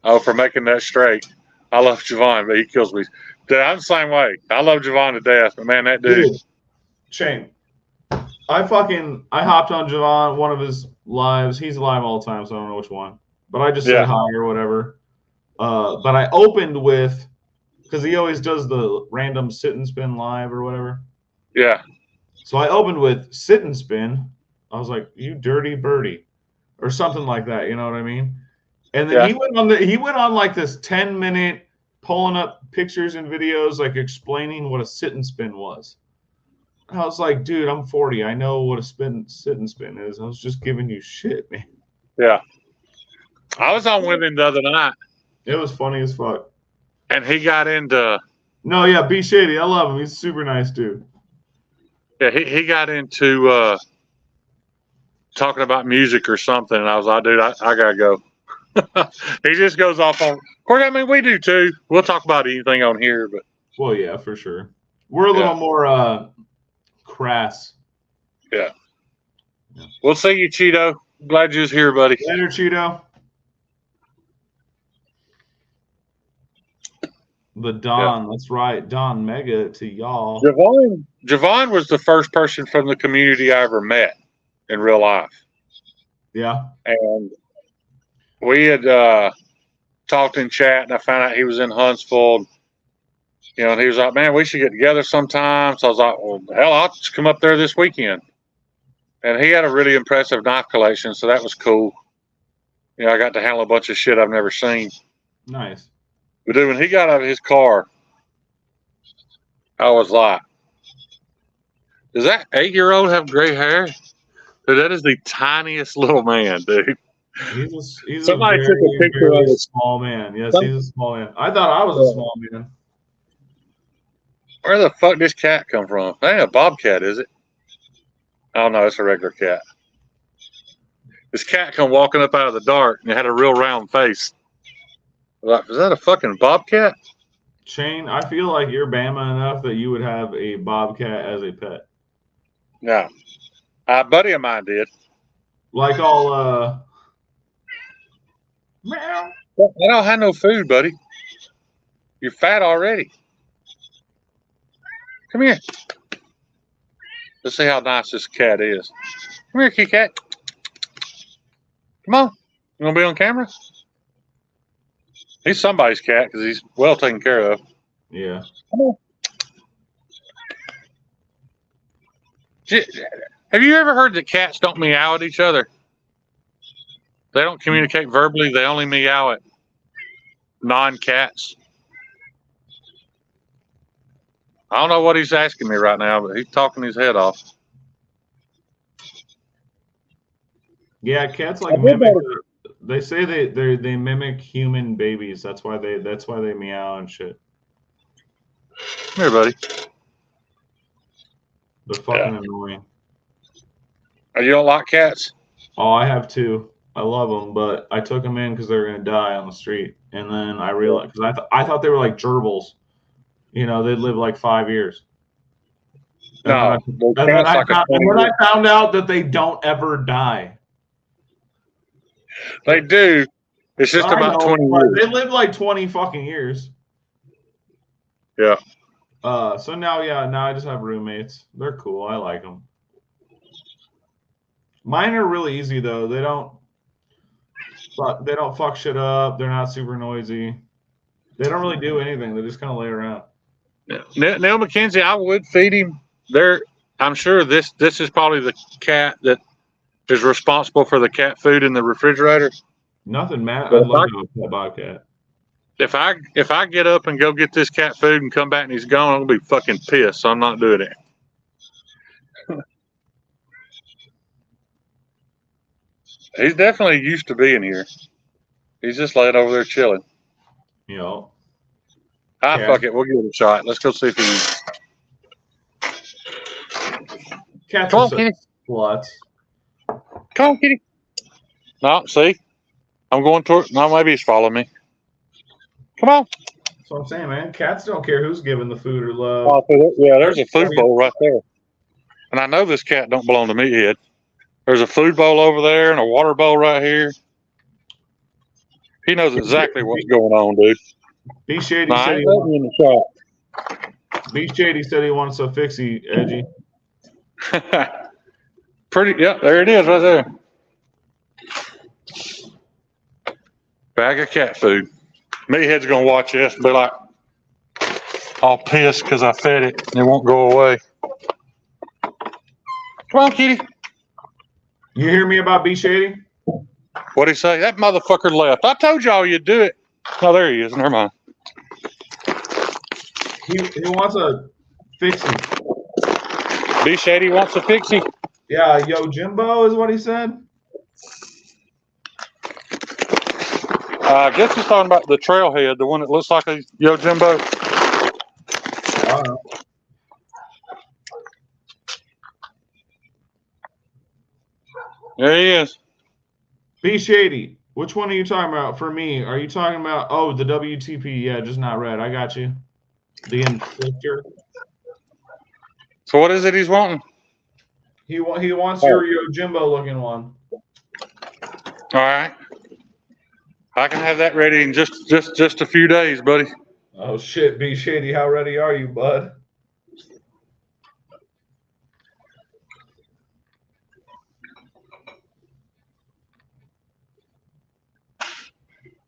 Oh, for making that straight. I love Javon, but he kills me. Dude, I'm the same way. I love Javon to death, but man, that dude. Shane, I hopped on Javon, one of his lives. He's live all the time, so I don't know which one. But I just said hi or whatever. But I opened with, because he always does the random sit and spin live or whatever. Yeah. So I opened with sit and spin. I was like, "You dirty birdie," or something like that. You know what I mean? And then he went on like this 10-minute pulling up pictures and videos, like explaining what a sit and spin was. I was like, dude, I'm 40. I know what a sit and spin is. I was just giving you shit, man. Yeah. I was on with him the other night. It was funny as fuck. And he got into. No, yeah, B Shady. I love him. He's a super nice dude. Yeah, he got into talking about music or something. And I was like, dude, I got to go. He just goes off on. Of course, I mean, we do too. We'll talk about anything on here, but. Well, yeah, for sure. We're a little more crass. Yeah. We'll see you, Cheeto. Glad you was here, buddy. Later, Cheeto. The Don, that's right. Don Mega to y'all. Javon was the first person from the community I ever met in real life. Yeah. And we had talked in chat, and I found out he was in Huntsville. You know, and he was like, man, we should get together sometime. So I was like, well, hell, I'll just come up there this weekend. And he had a really impressive knife collection, so that was cool. You know, I got to handle a bunch of shit I've never seen. Nice. But dude, when he got out of his car, I was like, does that 8-year-old have gray hair? Dude, that is the tiniest little man, dude. He's Somebody a took a picture of very small man. Yes, he's a small man. I thought I was a small man. Where the fuck this cat come from? That ain't a bobcat, is it? Oh no, it's a regular cat. This cat come walking up out of the dark and it had a real round face. Like, is that a fucking bobcat? Shane, I feel like you're Bama enough that you would have a bobcat as a pet. No. A buddy of mine did. Like all meow. I don't have no food, buddy. You're fat already. Come here. Let's see how nice this cat is. Come here, kitty cat. Come on. You want to be on camera? He's somebody's cat because he's well taken care of. Yeah. Come on. Have you ever heard that cats don't meow at each other? They don't communicate verbally. They only meow at non-cats. I don't know what he's asking me right now, but he's talking his head off. Yeah, cats like mimic. They say they mimic human babies. That's why they meow and shit. Come here, buddy. They're fucking annoying. Oh, you don't like cats? Oh, I have two. I love them, but I took them in because they were gonna die on the street, and then I realized because I thought they were like gerbils. You know, they'd live like 5 years. And then I found out that they don't ever die. They do. It's just about 20 years. They live like 20 fucking years. Yeah. So now I just have roommates. They're cool. I like them. Mine are really easy though. They don't fuck shit up. They're not super noisy. They don't really do anything. They just kind of lay around. Neil McKenzie, I would feed him. I'm sure this is probably the cat that is responsible for the cat food in the refrigerator. Nothing, Matt. But I'd love to have a bobcat. If I get up and go get this cat food and come back and he's gone, I'm gonna be fucking pissed. So I'm not doing it. He's definitely used to being here. He's just laying over there chilling. You know. Fuck it. We'll give it a shot. Let's go see if he's. Cats Come are on, so kitty. sluts. Come on, kitty. No, see? I'm going toward. No, maybe he's following me. Come on. That's what I'm saying, man. Cats don't care who's giving the food or love. Oh, yeah, there's a food bowl right there. And I know this cat don't belong to me yet. There's a food bowl over there and a water bowl right here. He knows exactly what's going on, dude. B Shady No, I said ain't letting you in the B Shady said he wants a fixie, Edgy. shop. Yeah, there it is right there. Bag of cat food. Meathead's gonna watch this and be like, all pissed because I fed it and it won't go away. Come on, kitty. You hear me about B Shady? What'd he say? That motherfucker left. I told y'all you'd do it. Oh, there he is. Never mind. He wants a fixie. B Shady wants a fixie. Yeah, Yo Jimbo is what he said. I guess he's talking about the trailhead, the one that looks like a Yo Jimbo. There he is. B Shady, which one are you talking about for me? Are you talking about, the WTP? Yeah, just not red. I got you. The inflictor. So what is it he's wanting? He wants your Yo Jimbo looking one. All right. I can have that ready in just a few days, buddy. Oh shit, B Shady, how ready are you, bud?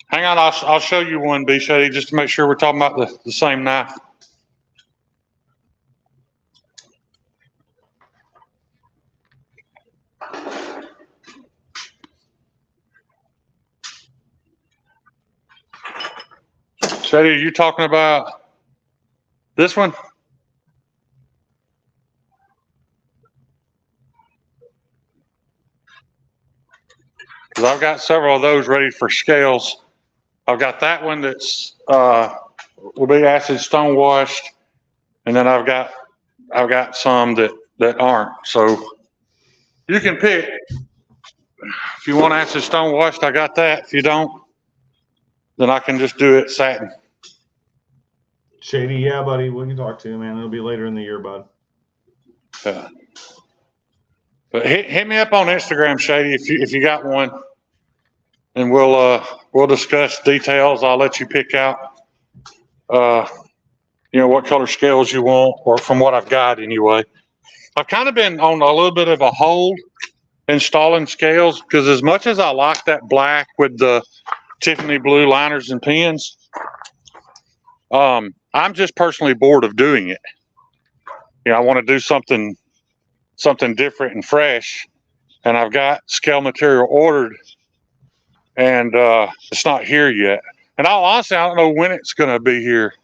Hang on, I'll show you one, B Shady, just to make sure we're talking about the same knife. Shady, are you talking about this one? Because I've got several of those ready for scales. I've got that one that's will be acid stone washed, and then I've got some that aren't. So you can pick. If you want acid stone washed, I got that. If you don't, then I can just do it satin. Shady, yeah, buddy. We can talk to you, man. It'll be later in the year, bud. Yeah. But hit me up on Instagram, Shady, if you got one, and we'll discuss details. I'll let you pick out, what color scales you want, or from what I've got anyway. I've kind of been on a little bit of a hold installing scales because as much as I like that black with the Tiffany blue liners and pins, I'm just personally bored of doing it. I want to do something different and fresh, and I've got scale material ordered, and it's not here yet. And all honestly, I don't know when it's going to be here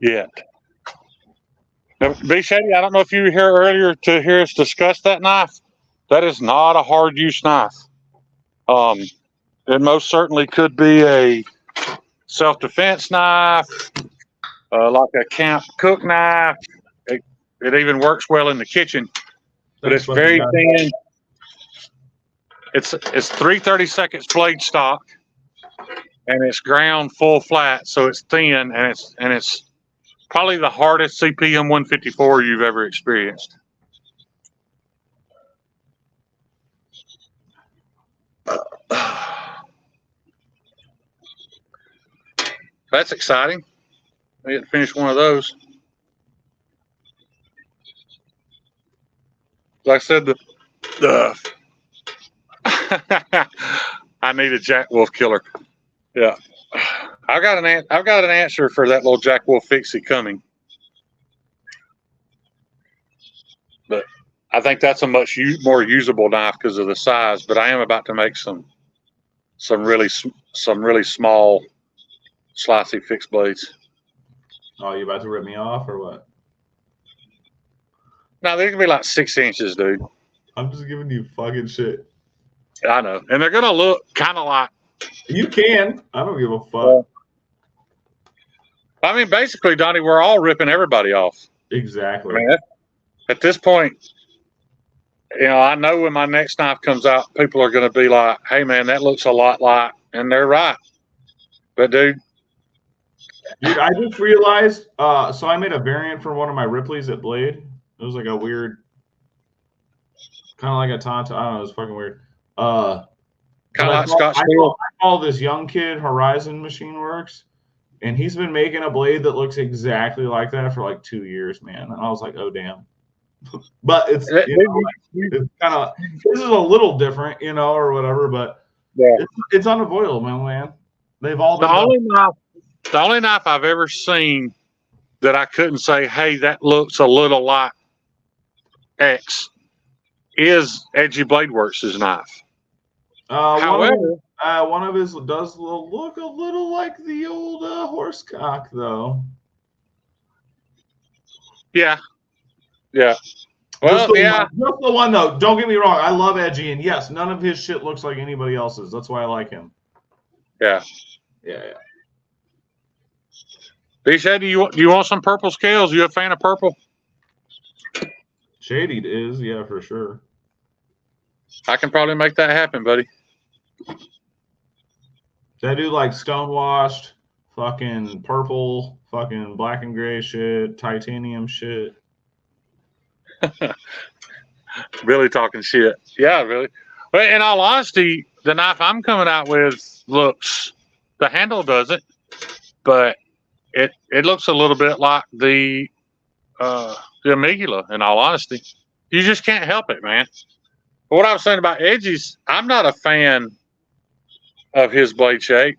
yet. Now, B Shady, I don't know if you were here earlier to hear us discuss that knife. That is not a hard use knife. It most certainly could be a self-defense knife, like a camp cook knife. It even works well in the kitchen, but it's very thin. It's 3/32 blade stock, and it's ground full flat, so it's thin, and it's probably the hardest CPM 154 you've ever experienced. That's exciting. I get to finish one of those. Like I said, I need a Jack Wolf killer. Yeah, I've got an answer for that little Jack Wolf fixie coming, but I think that's a much more usable knife because of the size. But I am about to make some really small slicey fixed blades. Oh, you about to rip me off or what? No, they're gonna be like 6 inches, dude. I'm just giving you fucking shit. I know, and they're gonna look kind of like. You can. I don't give a fuck. I mean, basically, Donnie, we're all ripping everybody off. Exactly. I mean, at this point, I know when my next knife comes out, people are going to be like, "Hey, man, that looks a lot like," and they're right. But dude, I just realized. So I made a variant for one of my Ripleys at Blade. It was like a weird, kind of like a taunt. I don't know. It was fucking weird. kind of like Scott Steele. I call this young kid Horizon Machine Works, and he's been making a blade that looks exactly like that for like 2 years, man. And I was like, oh damn. But it's it's kind of, this is a little different, or whatever. But yeah, it's unavoidable, man. They've all been the only knife I've ever seen that I couldn't say, hey, that looks a little like X, is Edgy Blade Works' knife. However, one of his does look a little like the old horsecock, though. Yeah. Well, just the one though. Don't get me wrong. I love Edgy, and yes, none of his shit looks like anybody else's. That's why I like him. Yeah. B-Shady, do you want some purple scales? You a fan of purple? Shady is, yeah, for sure. I can probably make that happen, buddy. I do like stonewashed, fucking purple, fucking black and gray shit, titanium shit. Really talking shit. Yeah, really. But in all honesty, the knife I'm coming out with looks, the handle doesn't, but it looks a little bit like the Amigula, in all honesty. You just can't help it, man. But what I was saying about Edgy's, I'm not a fan of his blade shape.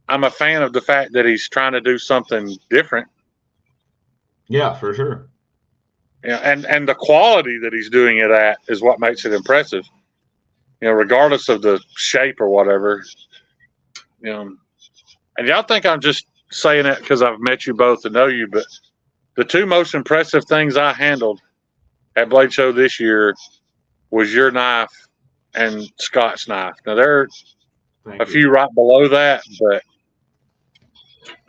I'm a fan of the fact that he's trying to do something different. Yeah, for sure. Yeah, and the quality that he's doing it at is what makes it impressive. Regardless of the shape or whatever. And y'all think I'm just saying that because I've met you both and know you, but the two most impressive things I handled at Blade Show this year was your knife and Scott's knife. Now there are a few right below that, but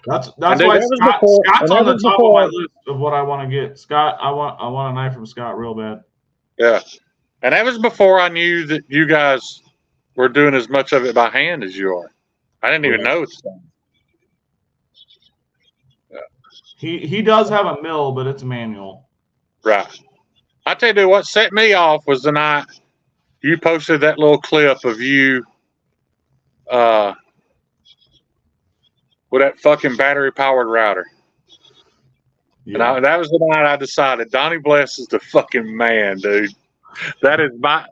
that's why Scott's on the top of my list of what I want to get. Scott, I want a knife from Scott real bad. Yeah, and that was before I knew that you guys were doing as much of it by hand as you are. I didn't even know it's done. Yeah. He does have a mill, but it's manual. Right. I tell you what set me off was the night you posted that little clip of you with that fucking battery-powered router. Yeah. And that was the night I decided Donnie Bless is the fucking man, dude. That is my...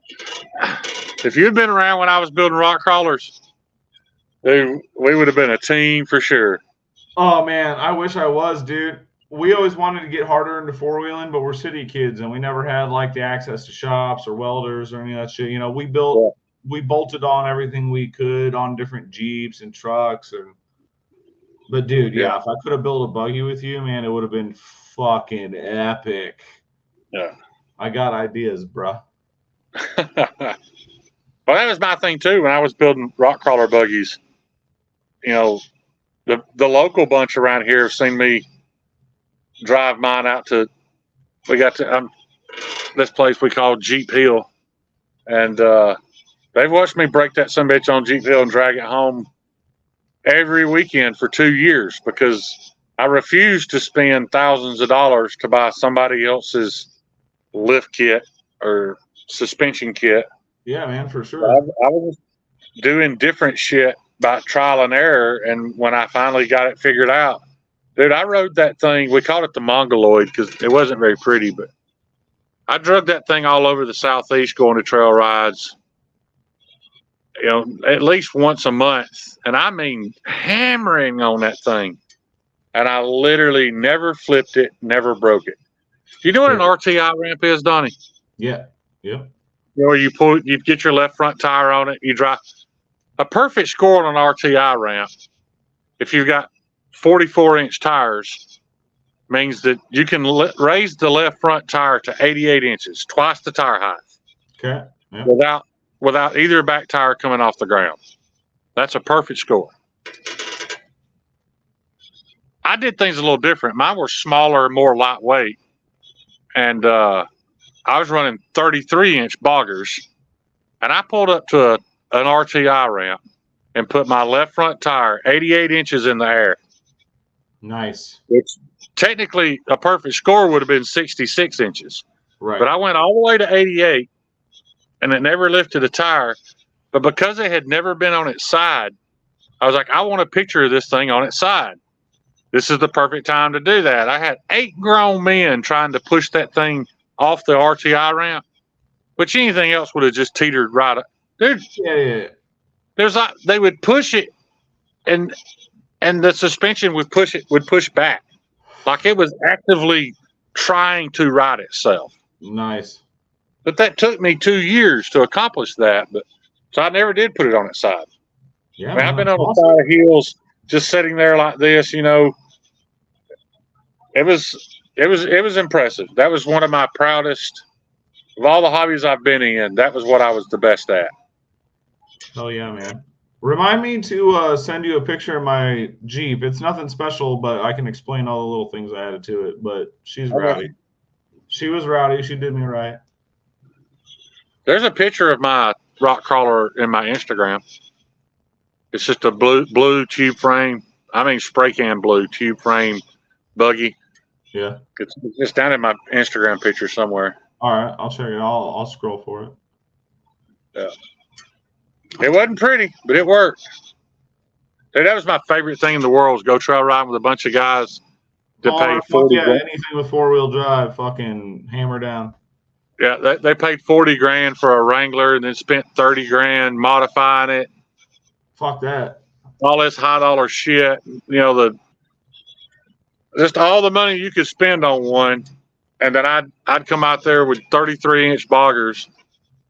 If you'd been around when I was building rock crawlers, dude, we would have been a team for sure. Oh, man, I wish I was, dude. We always wanted to get harder into four-wheeling, but we're city kids, and we never had, like, the access to shops or welders or any of that shit. We bolted on everything we could on different Jeeps and trucks. But, dude, yeah, if I could have built a buggy with you, man, it would have been fucking epic. Yeah. I got ideas, bruh. Well, that was my thing, too, when I was building rock crawler buggies. The local bunch around here have seen me drive mine out to, we got to this place we call Jeep Hill, and they've watched me break that sumbitch on Jeep Hill and drag it home every weekend for 2 years because I refused to spend thousands of dollars to buy somebody else's lift kit or suspension kit. Yeah, man, for sure. I was doing different shit by trial and error, and when I finally got it figured out, dude, I rode that thing. We called it the Mongoloid because it wasn't very pretty, but I drug that thing all over the Southeast going to trail rides, at least once a month. And I mean, hammering on that thing. And I literally never flipped it, never broke it. You know what an RTI ramp is, Donnie? Yeah. Yep. Where you get your left front tire on it, you drive. A perfect score on an RTI ramp, if you've got 44-inch tires, means that you can raise the left front tire to 88 inches, twice the tire height. Okay. Yep. Without either back tire coming off the ground. That's a perfect score. I did things a little different. Mine were smaller, more lightweight. And I was running 33-inch boggers. And I pulled up to an RTI ramp and put my left front tire 88 inches in the air. Nice. Which technically a perfect score would have been 66 inches. Right. But I went all the way to 88 and it never lifted a tire. But because it had never been on its side, I was like, I want a picture of this thing on its side. This is the perfect time to do that. I had 8 grown men trying to push that thing off the RTI ramp, which anything else would have just teetered right up. Dude, yeah. There's like they would push it, and the suspension would push back, like it was actively trying to right itself. Nice. But that took me 2 years to accomplish that. So I never did put it on its side. Yeah, I've been on the side of hills, just sitting there like this. It was impressive. That was one of my proudest of all the hobbies I've been in. That was what I was the best at. Hell yeah, man. Remind me to send you a picture of my Jeep. It's nothing special, but I can explain all the little things I added to it. But she's rowdy. She was rowdy. She did me right. There's a picture of my rock crawler in my Instagram. It's just a blue tube frame. I mean, spray can blue tube frame buggy. Yeah. It's down in my Instagram picture somewhere. All right, I'll check it. I'll scroll for it. Yeah. It wasn't pretty, but it worked. Dude, that was my favorite thing in the world, was go trail riding with a bunch of guys to pay 40 grand. Anything with 4-wheel drive, fucking hammer down. Yeah, they paid 40 grand for a Wrangler and then spent 30 grand modifying it. Fuck that. All this high dollar shit, just all the money you could spend on one. And then I'd come out there with 33-inch boggers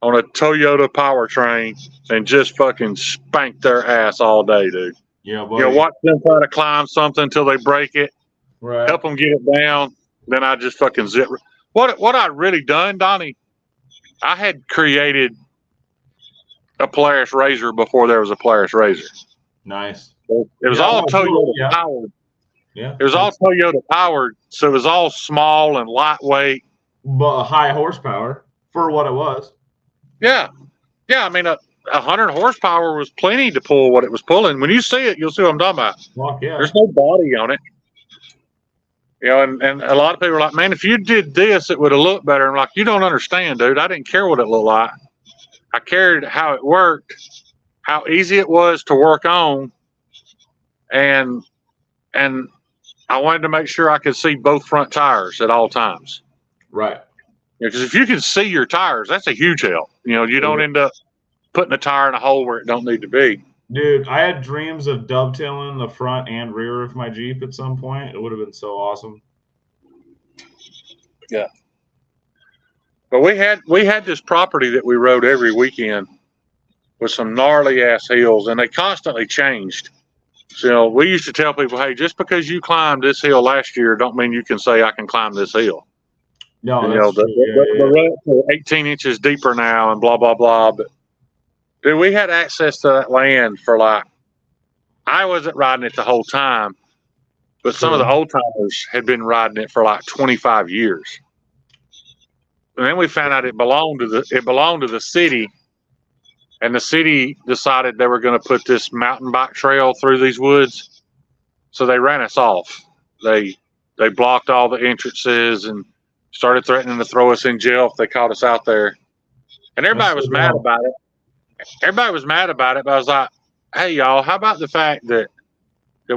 on a Toyota powertrain and just fucking spank their ass all day, dude. Yeah, buddy. Watch them try to climb something until they break it. Right. Help them get it down. Then I just fucking zip. What I'd really done, Donnie, I had created a Polaris Razor before there was a Polaris Razor. Nice. It was all Toyota powered. Yeah. It was all Toyota powered, so it was all small and lightweight. But high horsepower for what it was. Yeah. Yeah, I mean, 100 horsepower was plenty to pull what it was pulling. When you see it, you'll see what I'm talking about. Fuck yeah. There's no body on it. And a lot of people are like, man, if you did this, it would have looked better. I'm like, you don't understand, dude. I didn't care what it looked like. I cared how it worked, how easy it was to work on, and I wanted to make sure I could see both front tires at all times. Right. Because if you can see your tires, that's a huge help. You don't end up putting a tire in a hole where it don't need to be. Dude, I had dreams of dovetailing the front and rear of my Jeep at some point. It would have been so awesome. Yeah. But we had this property that we rode every weekend with some gnarly ass hills, and they constantly changed. So we used to tell people, hey, just because you climbed this hill last year don't mean you can say I can climb this hill. No, the ruts are 18 inches deeper now and blah, blah, blah. But dude, we had access to that land for I wasn't riding it the whole time, but some of the old timers had been riding it for 25 years. And then we found out it belonged to the city, and the city decided they were going to put this mountain bike trail through these woods. So they ran us off. They blocked all the entrances and started threatening to throw us in jail if they caught us out there. And everybody was mad about it. Everybody was mad about it, but I was like, hey, y'all, how about the fact that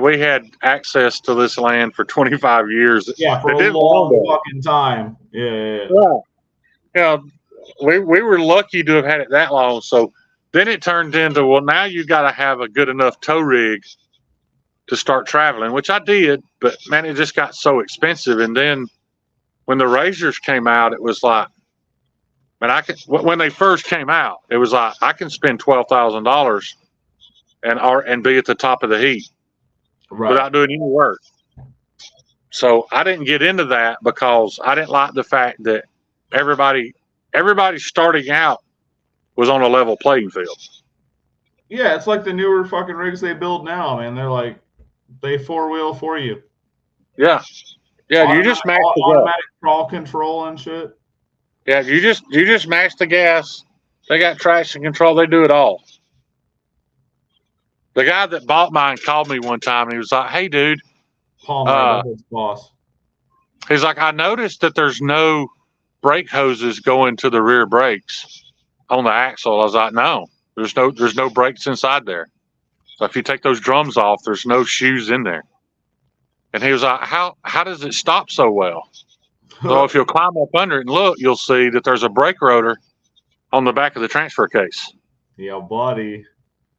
we had access to this land for 25 years? Yeah, for a long fucking time. Yeah. you know, we were lucky to have had it that long. So then it turned into, well, now you got to have a good enough tow rig to start traveling, which I did, but man, it just got so expensive. And then when the Razors came out, it was like, man, when they first came out, it was like I can spend $12,000 and be at the top of the heat without doing any work. So I didn't get into that because I didn't like the fact that everybody starting out was on a level playing field. Yeah, it's like the newer fucking rigs they build now, man. They're like, they four-wheel for you. Yeah. Yeah, you just mash the automatic crawl control and shit. Yeah, you just mash the gas. They got traction control. They do it all. The guy that bought mine called me one time and he was like, "Hey, dude, Paul, my boss." He's like, "I noticed that there's no brake hoses going to the rear brakes on the axle." I was like, "No, there's no brakes inside there. So if you take those drums off, there's no shoes in there." And he was like, "How does it stop so well?" So if you'll climb up under it and look, you'll see that there's a brake rotor on the back of the transfer case. Yeah, buddy.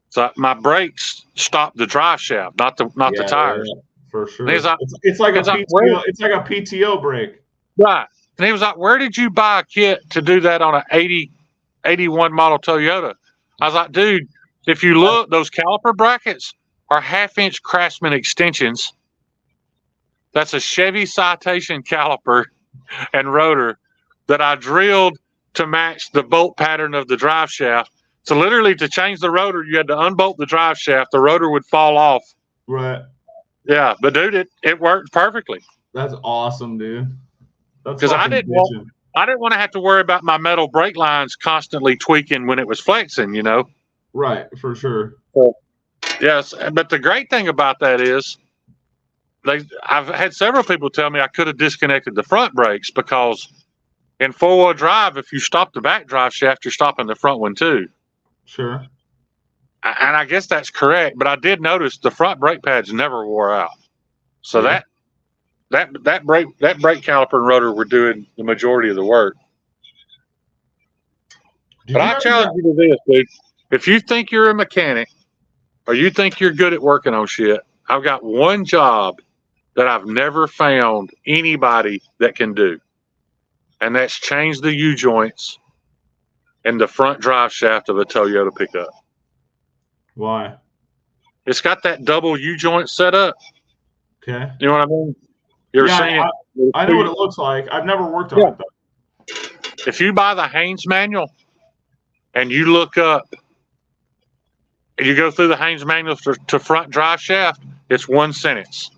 So my brakes stop the drive shaft, not the tires. Yeah, for sure. Like, it's like a PTO. It's like a PTO brake. Right. And he was like, "Where did you buy a kit to do that on an 81 model Toyota?" I was like, "Dude, if you look, those caliper brackets are 1/2-inch Craftsman extensions. That's a Chevy Citation caliper and rotor that I drilled to match the bolt pattern of the drive shaft. So literally to change the rotor, you had to unbolt the drive shaft. The rotor would fall off." Right. Yeah, but dude, it worked perfectly. That's awesome, dude. Because I didn't want to have to worry about my metal brake lines constantly tweaking when it was flexing, you know. Right, for sure. Yes, but the great thing about that is I've had several people tell me I could have disconnected the front brakes because in four-wheel drive, if you stop the back drive shaft, you're stopping the front one too. Sure. And I guess that's correct, but I did notice the front brake pads never wore out. So that brake caliper and rotor were doing the majority of the work. But I challenge you to this, dude. If you think you're a mechanic or you think you're good at working on shit, I've got one job that I've never found anybody that can do. And that's change the U-joints in the front drive shaft of a Toyota pickup. Why? It's got that double U-joint set up. Okay. You know what I mean? You ever seen it? I know what it looks like. I've never worked on it, though. If you buy the Haynes manual and you look up, and you go through the Haynes manual to front drive shaft, it's one sentence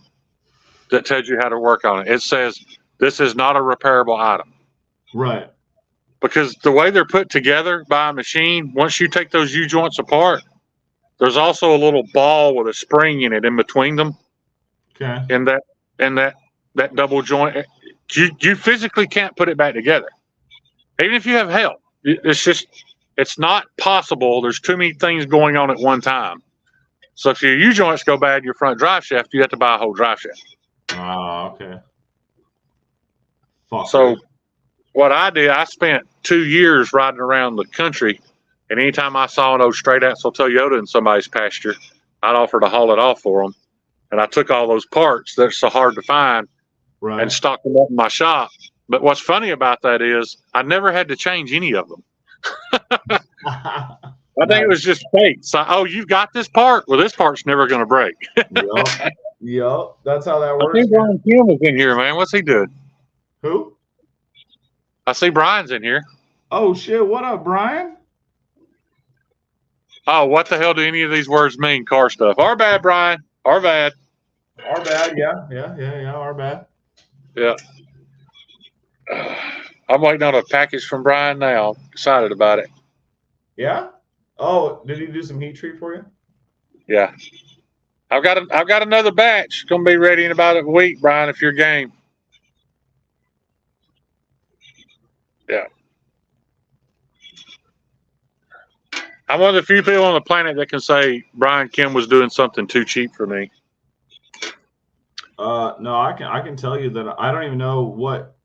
that tells you how to work on it. It says, "This is not a repairable item." Right. Because the way they're put together by a machine, once you take those U-joints apart, there's also a little ball with a spring in it in between them. Okay. And that double joint, you physically can't put it back together. Even if you have help, it's not possible. There's too many things going on at one time. So if your U-joints go bad, your front drive shaft, you have to buy a whole drive shaft. Oh, okay. Fuck. So what I did, I spent 2 years riding around the country, and anytime I saw an old straight axle Toyota in somebody's pasture, I'd offer to haul it off for them. And I took all those parts that are so hard to find and stocked them up in my shop. But what's funny about that is I never had to change any of them. I think it was just fate. So, oh, you've got this part? Well, this part's never going to break. Yep. That's how that works. I think Brian Kim was in here, man. What's he doing? Who? I see Brian's in here. Oh, shit. What up, Brian? Oh, what the hell do any of these words mean? Car stuff. Our bad, Brian. Our bad. Our bad. Yeah. Our bad. Yeah. I'm waiting on a package from Brian now. Excited about it. Yeah? Oh, did he do some heat treat for you? Yeah. I've got another batch. It's gonna be ready in about a week, Brian, if you're game. Yeah. I'm one of the few people on the planet that can say Brian Kim was doing something too cheap for me. No, I can tell you that I don't even know what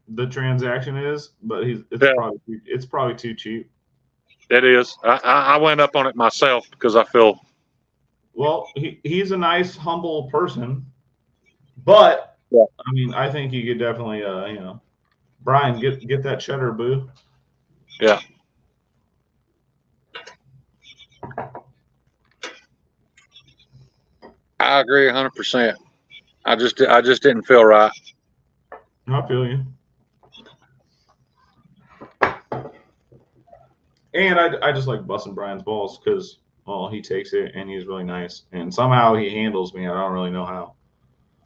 the transaction is, but it's probably too cheap. It is. I went up on it myself because I feel. Well, he's a nice, humble person, but Yeah. I mean, I think he could definitely, Brian, get that cheddar, boo. Yeah. I agree 100%. I just didn't feel right. I feel you. And I just like busting Brian's balls because, well, he takes it and he's really nice. And somehow he handles me. I don't really know how.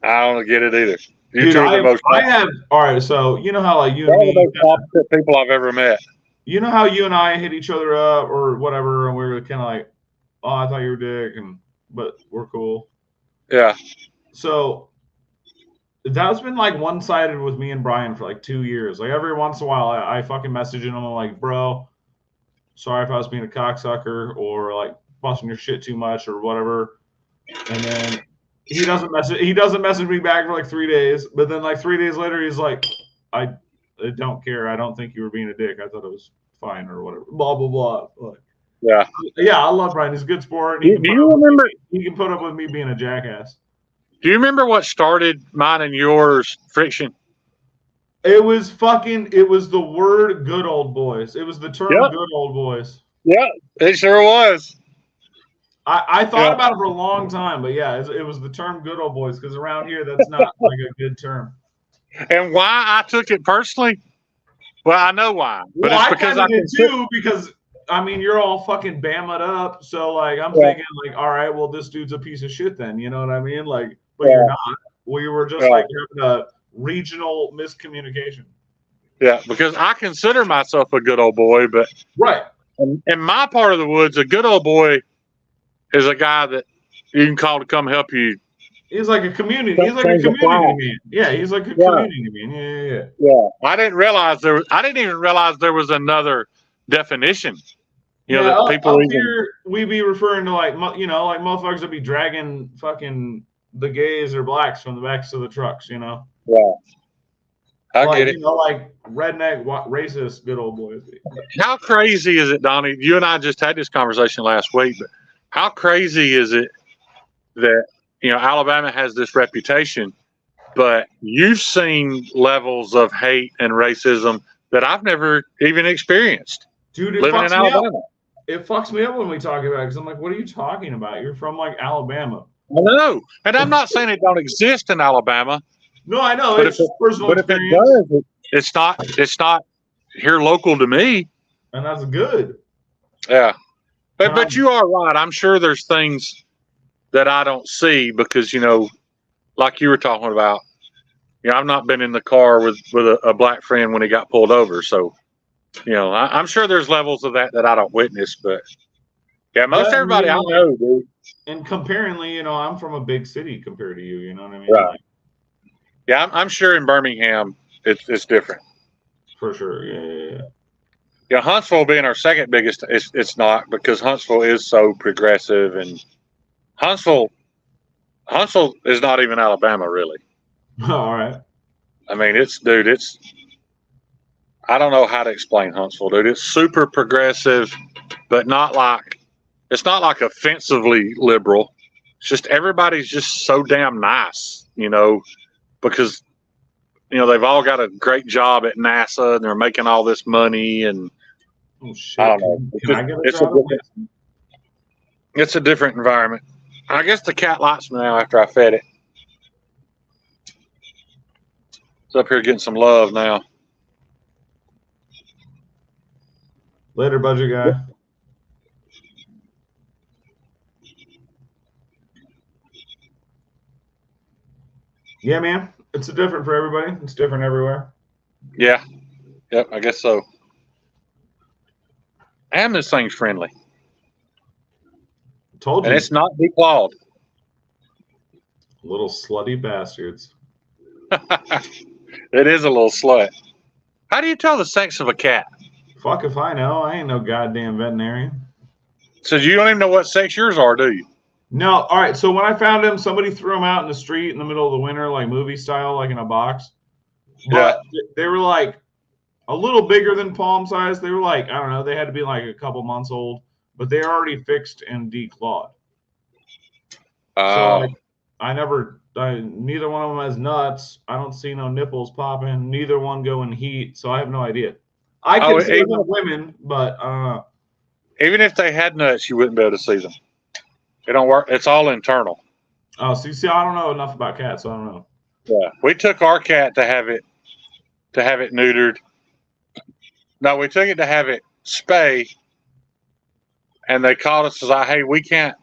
I don't get it either. You Dude, two are the most. I have, all right, so you know how like you and One of the me, most opposite people I've ever met. you know how you and I hit each other up or whatever, and we were kind of like, oh, I thought you were a dick, but we're cool. Yeah. So that's been like one-sided with me and Brian for like 2 years. Like every once in a while, I fucking message him. I'm like, bro, sorry if I was being a cocksucker or like busting your shit too much or whatever. And then he doesn't message me back for like 3 days. But then like 3 days later, he's like, I don't care. I don't think you were being a dick. I thought it was fine or whatever. Blah blah blah. Like, yeah. I love Brian. He's a good sport. Do you remember? He can put up with me being a jackass. Do you remember what started mine and yours friction? It was the word "good old boys." It was the term "good old boys." Yeah, it sure was. I thought about it for a long time, but yeah, it was the term "good old boys" because around here that's not like a good term. And why I took it personally? Well, I know why, but well, it's because I did too. Because I mean, you're all fucking bammed up, so like I'm thinking like, all right, well, this dude's a piece of shit then, you know what I mean? Like, but you're not. We were just like having a regional miscommunication. Yeah, because I consider myself a good old boy, but right in my part of the woods, a good old boy is a guy that you can call to come help you. He's like a community. He's like a community man. Yeah, he's like a community man. Yeah. I didn't even realize there was another definition. You know, that people up here we be referring to like like motherfuckers that be dragging fucking the gays or blacks from the backs of the trucks. You know. Yeah. I get it. You know, like redneck, racist, good old boys. How crazy is it, Donnie? You and I just had this conversation last week, but how crazy is it that Alabama has this reputation, but you've seen levels of hate and racism that I've never even experienced. Dude, living in Alabama. It fucks me up when we talk about it because I'm like, what are you talking about? You're from like Alabama. I know, and I'm not saying it don't exist in Alabama. No, I know. But it's personal experience. If it does, it's not here local to me. And that's good. Yeah, but you are right. I'm sure there's things that I don't see because like you were talking about. I've not been in the car with a black friend when he got pulled over, so I'm sure there's levels of that I don't witness. But yeah, most everybody I know, dude. And comparingly, I'm from a big city compared to you. You know what I mean? Right. Yeah, I'm sure in Birmingham it's different. For sure. Yeah. Yeah, Huntsville being our second biggest, it's not because Huntsville is so progressive, and Huntsville is not even Alabama really. All right. I mean, I don't know how to explain Huntsville, dude. It's super progressive, but it's not like offensively liberal. It's just everybody's just so damn nice, because they've all got a great job at NASA and they're making all this money and I don't know. It's a different environment. I guess the cat likes me now after I fed it. It's up here getting some love now. Later, budget guy. Yeah, man. It's different for everybody. It's different everywhere. Yeah. Yep, I guess so. And this thing's friendly. Told you. And it's not declawed. Little slutty bastards. It is a little slut. How do you tell the sex of a cat? Fuck if I know. I ain't no goddamn veterinarian. So you don't even know what sex yours are, do you? No. All right. So when I found him, somebody threw him out in the street in the middle of the winter, like movie style, like in a box. But they were like a little bigger than palm size. They were like, I don't know, they had to be like a couple months old, but they're already fixed and declawed. So like, neither one of them has nuts. I don't see no nipples popping. Neither one go in heat. So I have no idea. I can see them women, but even if they had nuts, you wouldn't be able to see them. It don't work. It's all internal. oh, see, I don't know enough about cats, so I don't know. Yeah, we took our cat to have it neutered. No, we took it to have it spay, and they called us and like, "Hey, we can't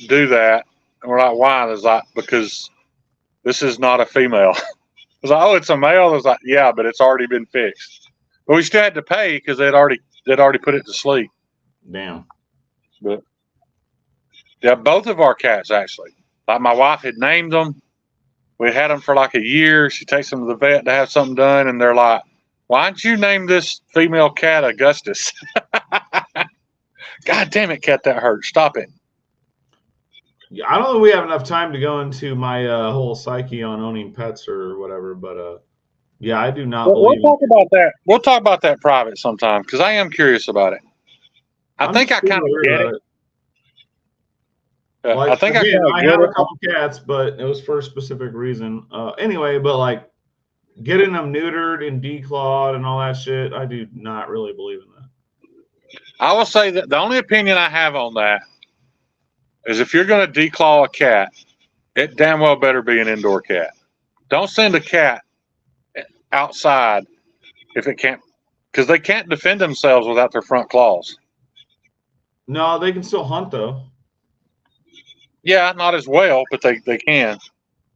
do that." And we're like, "Why?" It's like, "Because this is not a female." I was like, "Oh, it's a male." I was like, "Yeah, but it's already been fixed." But we still had to pay because they'd already put it to sleep. Damn. But yeah, both of our cats actually. Like my wife had named them. We had them for like a year. She takes them to the vet to have something done, and they're like, "Why don't you name this female cat Augustus?" God damn it, cat, that hurt. Stop it. Yeah, I don't know if we have enough time to go into my whole psyche on owning pets or whatever, but yeah, I do not believe. We'll talk about that. We'll talk about that private sometime because I am curious about it. I think I kind of get it. Like, I think again, I have a couple cats, but it was for a specific reason. Anyway, but like getting them neutered and declawed and all that shit, I do not really believe in that. I will say that the only opinion I have on that is if you're going to declaw a cat, it damn well better be an indoor cat. Don't send a cat outside if it can't, because they can't defend themselves without their front claws. No, they can still hunt though. Yeah, not as well, but they can.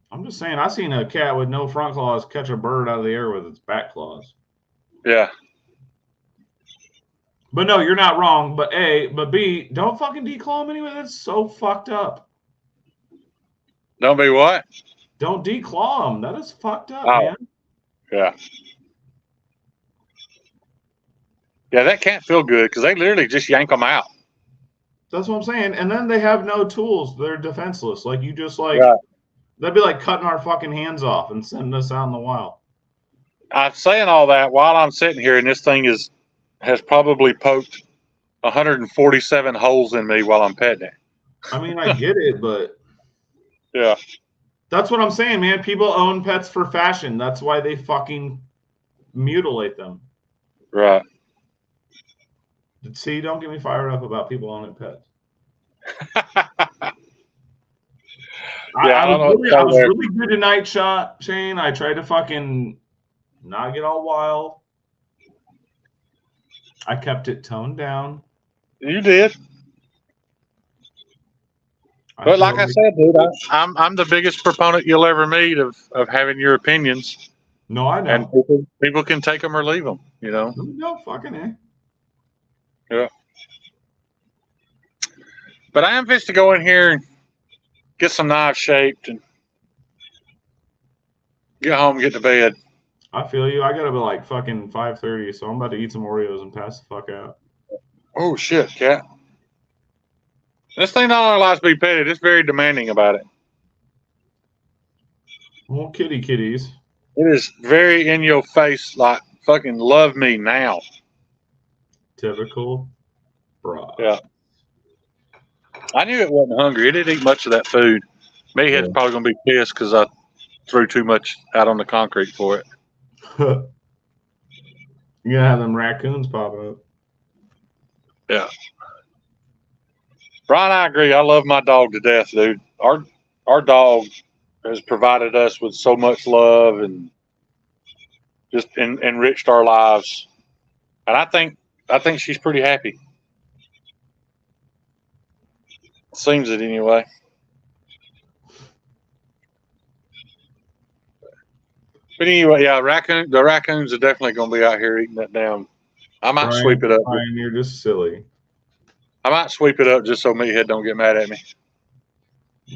I'm just saying, I've seen a cat with no front claws catch a bird out of the air with its back claws. Yeah. But no, you're not wrong. But A, but B, don't fucking declaw them anyway. That's so fucked up. Don't be what? Don't declaw them. That is fucked up, man. Yeah. Yeah, that can't feel good because they literally just yank them out. That's what I'm saying. And then they have no tools. They're defenseless. Like you just like, that'd be like cutting our fucking hands off and sending us out in the wild. I'm saying all that while I'm sitting here, and this thing has probably poked 147 holes in me while I'm petting it. I mean, I get it, but yeah, that's what I'm saying, man. People own pets for fashion. That's why they fucking mutilate them. Right. See, don't get me fired up about people owning pets. I was really good tonight, Shane. I tried to fucking not get all wild. I kept it toned down. You did. But like I said, dude, I'm the biggest proponent you'll ever meet of having your opinions. No, I know. And people can take them or leave them, you know. No, fucking A. Yeah. But I am fixed to go in here and get some knives shaped and get home and get to bed. I feel you. I gotta be like fucking 5:30, so I'm about to eat some Oreos and pass the fuck out. Oh shit, cat. This thing not only likes to be petted, it's very demanding about it. Well, kitties. It is very in your face, like fucking love me now. Typical. Bro. Yeah. I knew it wasn't hungry. It didn't eat much of that food. Meathead's probably gonna be pissed because I threw too much out on the concrete for it. You're gonna have them raccoons pop up. Yeah. Brian, I agree. I love my dog to death, dude. Our dog has provided us with so much love and just enriched our lives. And I think she's pretty happy. Seems it anyway. But anyway, yeah, the raccoons are definitely going to be out here eating that down. I might sweep it up. Brian, you're just silly. I might sweep it up just so Meathead don't get mad at me.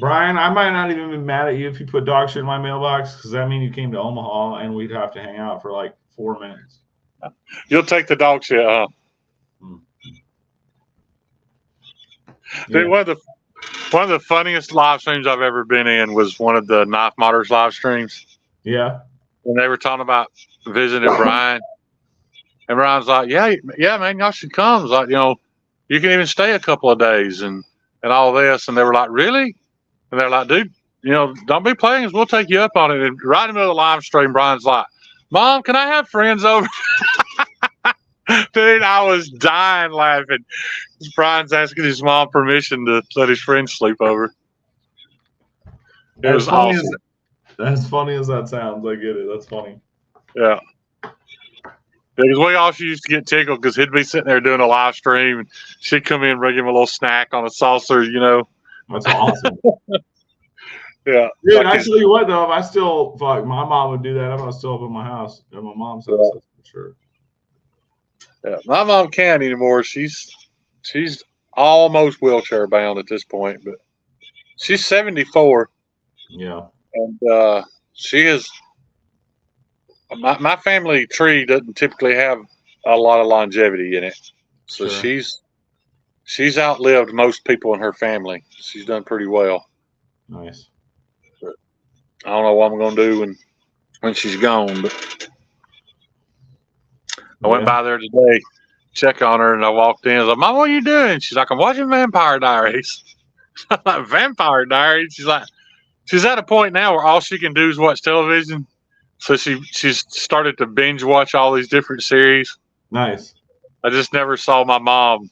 Brian, I might not even be mad at you if you put dog shit in my mailbox because that means you came to Omaha and we'd have to hang out for like 4 minutes. You'll take the dog shit, huh? Yeah. Dude, one of the funniest live streams I've ever been in was one of the Knife Modders live streams. Yeah. and they were talking about visiting Brian. And Brian's like, yeah, man, y'all should come. It's like, you can even stay a couple of days and all this. And they were like, really? And they're like, dude, don't be playing. We'll take you up on it. And right in the middle of the live stream, Brian's like, Mom, can I have friends over? Dude, I was dying laughing. Brian's asking his mom permission to let his friends sleep over. It was awesome. As funny as that sounds, I get it. That's funny. Yeah. Because we all used to get tickled because he'd be sitting there doing a live stream and she'd come in, bring him a little snack on a saucer, That's awesome. Yeah. Dude, I tell you what, though, if I still, my mom would do that, if I was still up in my house, at my mom's house, that's for sure. Yeah, my mom can't anymore. She's almost wheelchair bound at this point, but she's 74. Yeah. And she is. My family tree doesn't typically have a lot of longevity in it, so Sure. she's outlived most people in her family. She's done pretty well. Nice. But I don't know what I'm gonna do when she's gone, but I went by there today, check on her, and I walked in. I was like, Mom, what are you doing? She's like, I'm watching Vampire Diaries. I'm like, Vampire Diaries? She's at a point now where all she can do is watch television. So she's started to binge watch all these different series. Nice. I just never saw my mom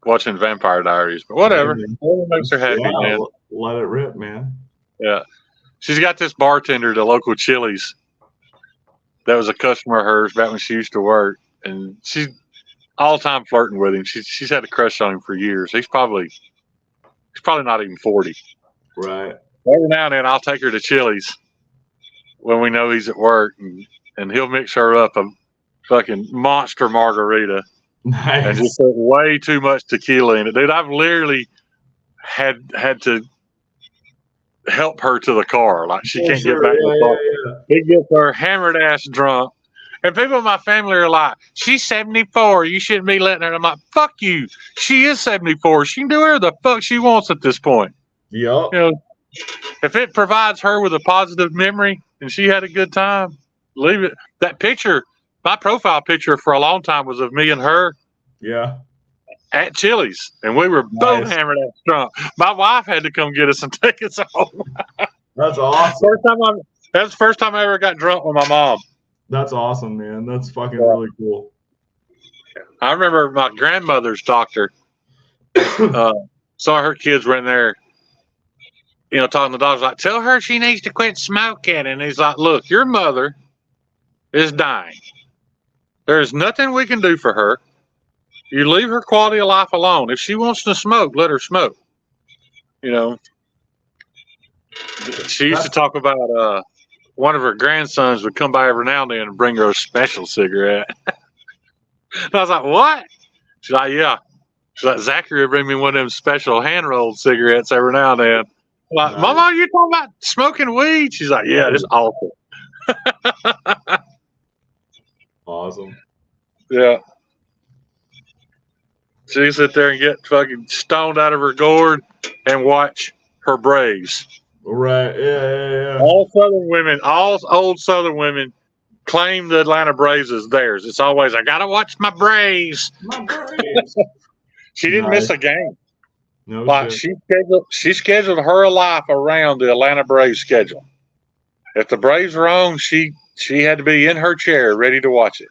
watching Vampire Diaries, but whatever. Whatever makes her happy, man. Let it rip, man. Yeah. She's got this bartender at the local Chili's that was a customer of hers back when she used to work, and she's all the time flirting with him. She's had a crush on him for years. He's probably not even 40. Right. Every now and then I'll take her to Chili's when we know he's at work, and he'll mix her up a fucking monster margarita Nice. and just put way too much tequila in it. Dude, I've literally had to help her to the car. Like, she can't get back to the car. Yeah. He gets her hammered ass drunk. And people in my family are like, she's 74. You shouldn't be letting her. I'm like, fuck you. She is 74. She can do whatever the fuck she wants at this point. Yep. If it provides her with a positive memory and she had a good time, leave it. That picture, my profile picture for a long time was of me and her Yeah. at Chili's, and we were both hammered ass drunk. My wife had to come get us and take us home. That's awesome. That's the first time I ever got drunk with my mom. That's awesome, man. That's fucking really cool. I remember my grandmother's doctor. Saw her kids were in there, talking to the dogs, like, tell her she needs to quit smoking. And he's like, look, your mother is dying. There's nothing we can do for her. You leave her quality of life alone. If she wants to smoke, let her smoke. She used to talk about one of her grandsons would come by every now and then and bring her a special cigarette. And I was like, what? She's like, yeah. She's like, Zachary would bring me one of them special hand-rolled cigarettes every now and then. I'm like, Mama, you talking about smoking weed? She's like, yeah, it's awful. Awesome. Yeah. She'd sit there and get fucking stoned out of her gourd and watch her Braves. Right. Yeah. All old Southern women claim the Atlanta Braves as theirs. It's always, I gotta watch my Braves. My Braves. She didn't miss a game. No shit. She scheduled her life around the Atlanta Braves schedule. If the Braves were on, she had to be in her chair ready to watch it.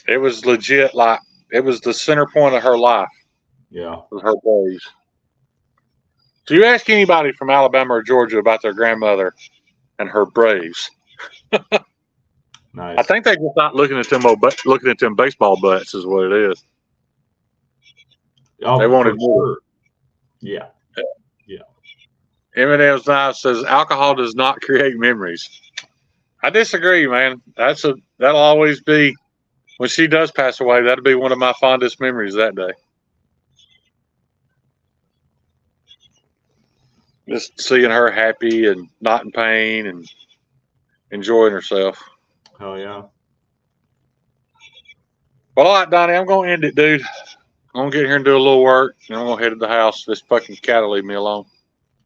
It was legit, like, it was the center point of her life. Yeah. With her Braves. So you ask anybody from Alabama or Georgia about their grandmother and her Braves. Nice. I think they're just not looking at them baseball butts is what it is. Oh, they wanted more. Yeah. Eminem's Knife says alcohol does not create memories. I disagree, man. That'll always be, when she does pass away, that'll be one of my fondest memories that day. Just seeing her happy and not in pain and enjoying herself. Hell yeah. Well, all right, Donnie, I'm going to end it, dude. I'm going to get here and do a little work, and I'm going to head to the house. This fucking cat will leave me alone.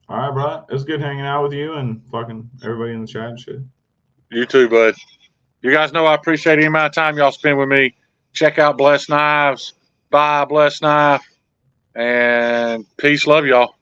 All right, bro. It's good hanging out with you and fucking everybody in the chat and shit. You too, bud. You guys know I appreciate any amount of time y'all spend with me. Check out Blessed Knives. Bye, Blessed Knife. And peace. Love y'all.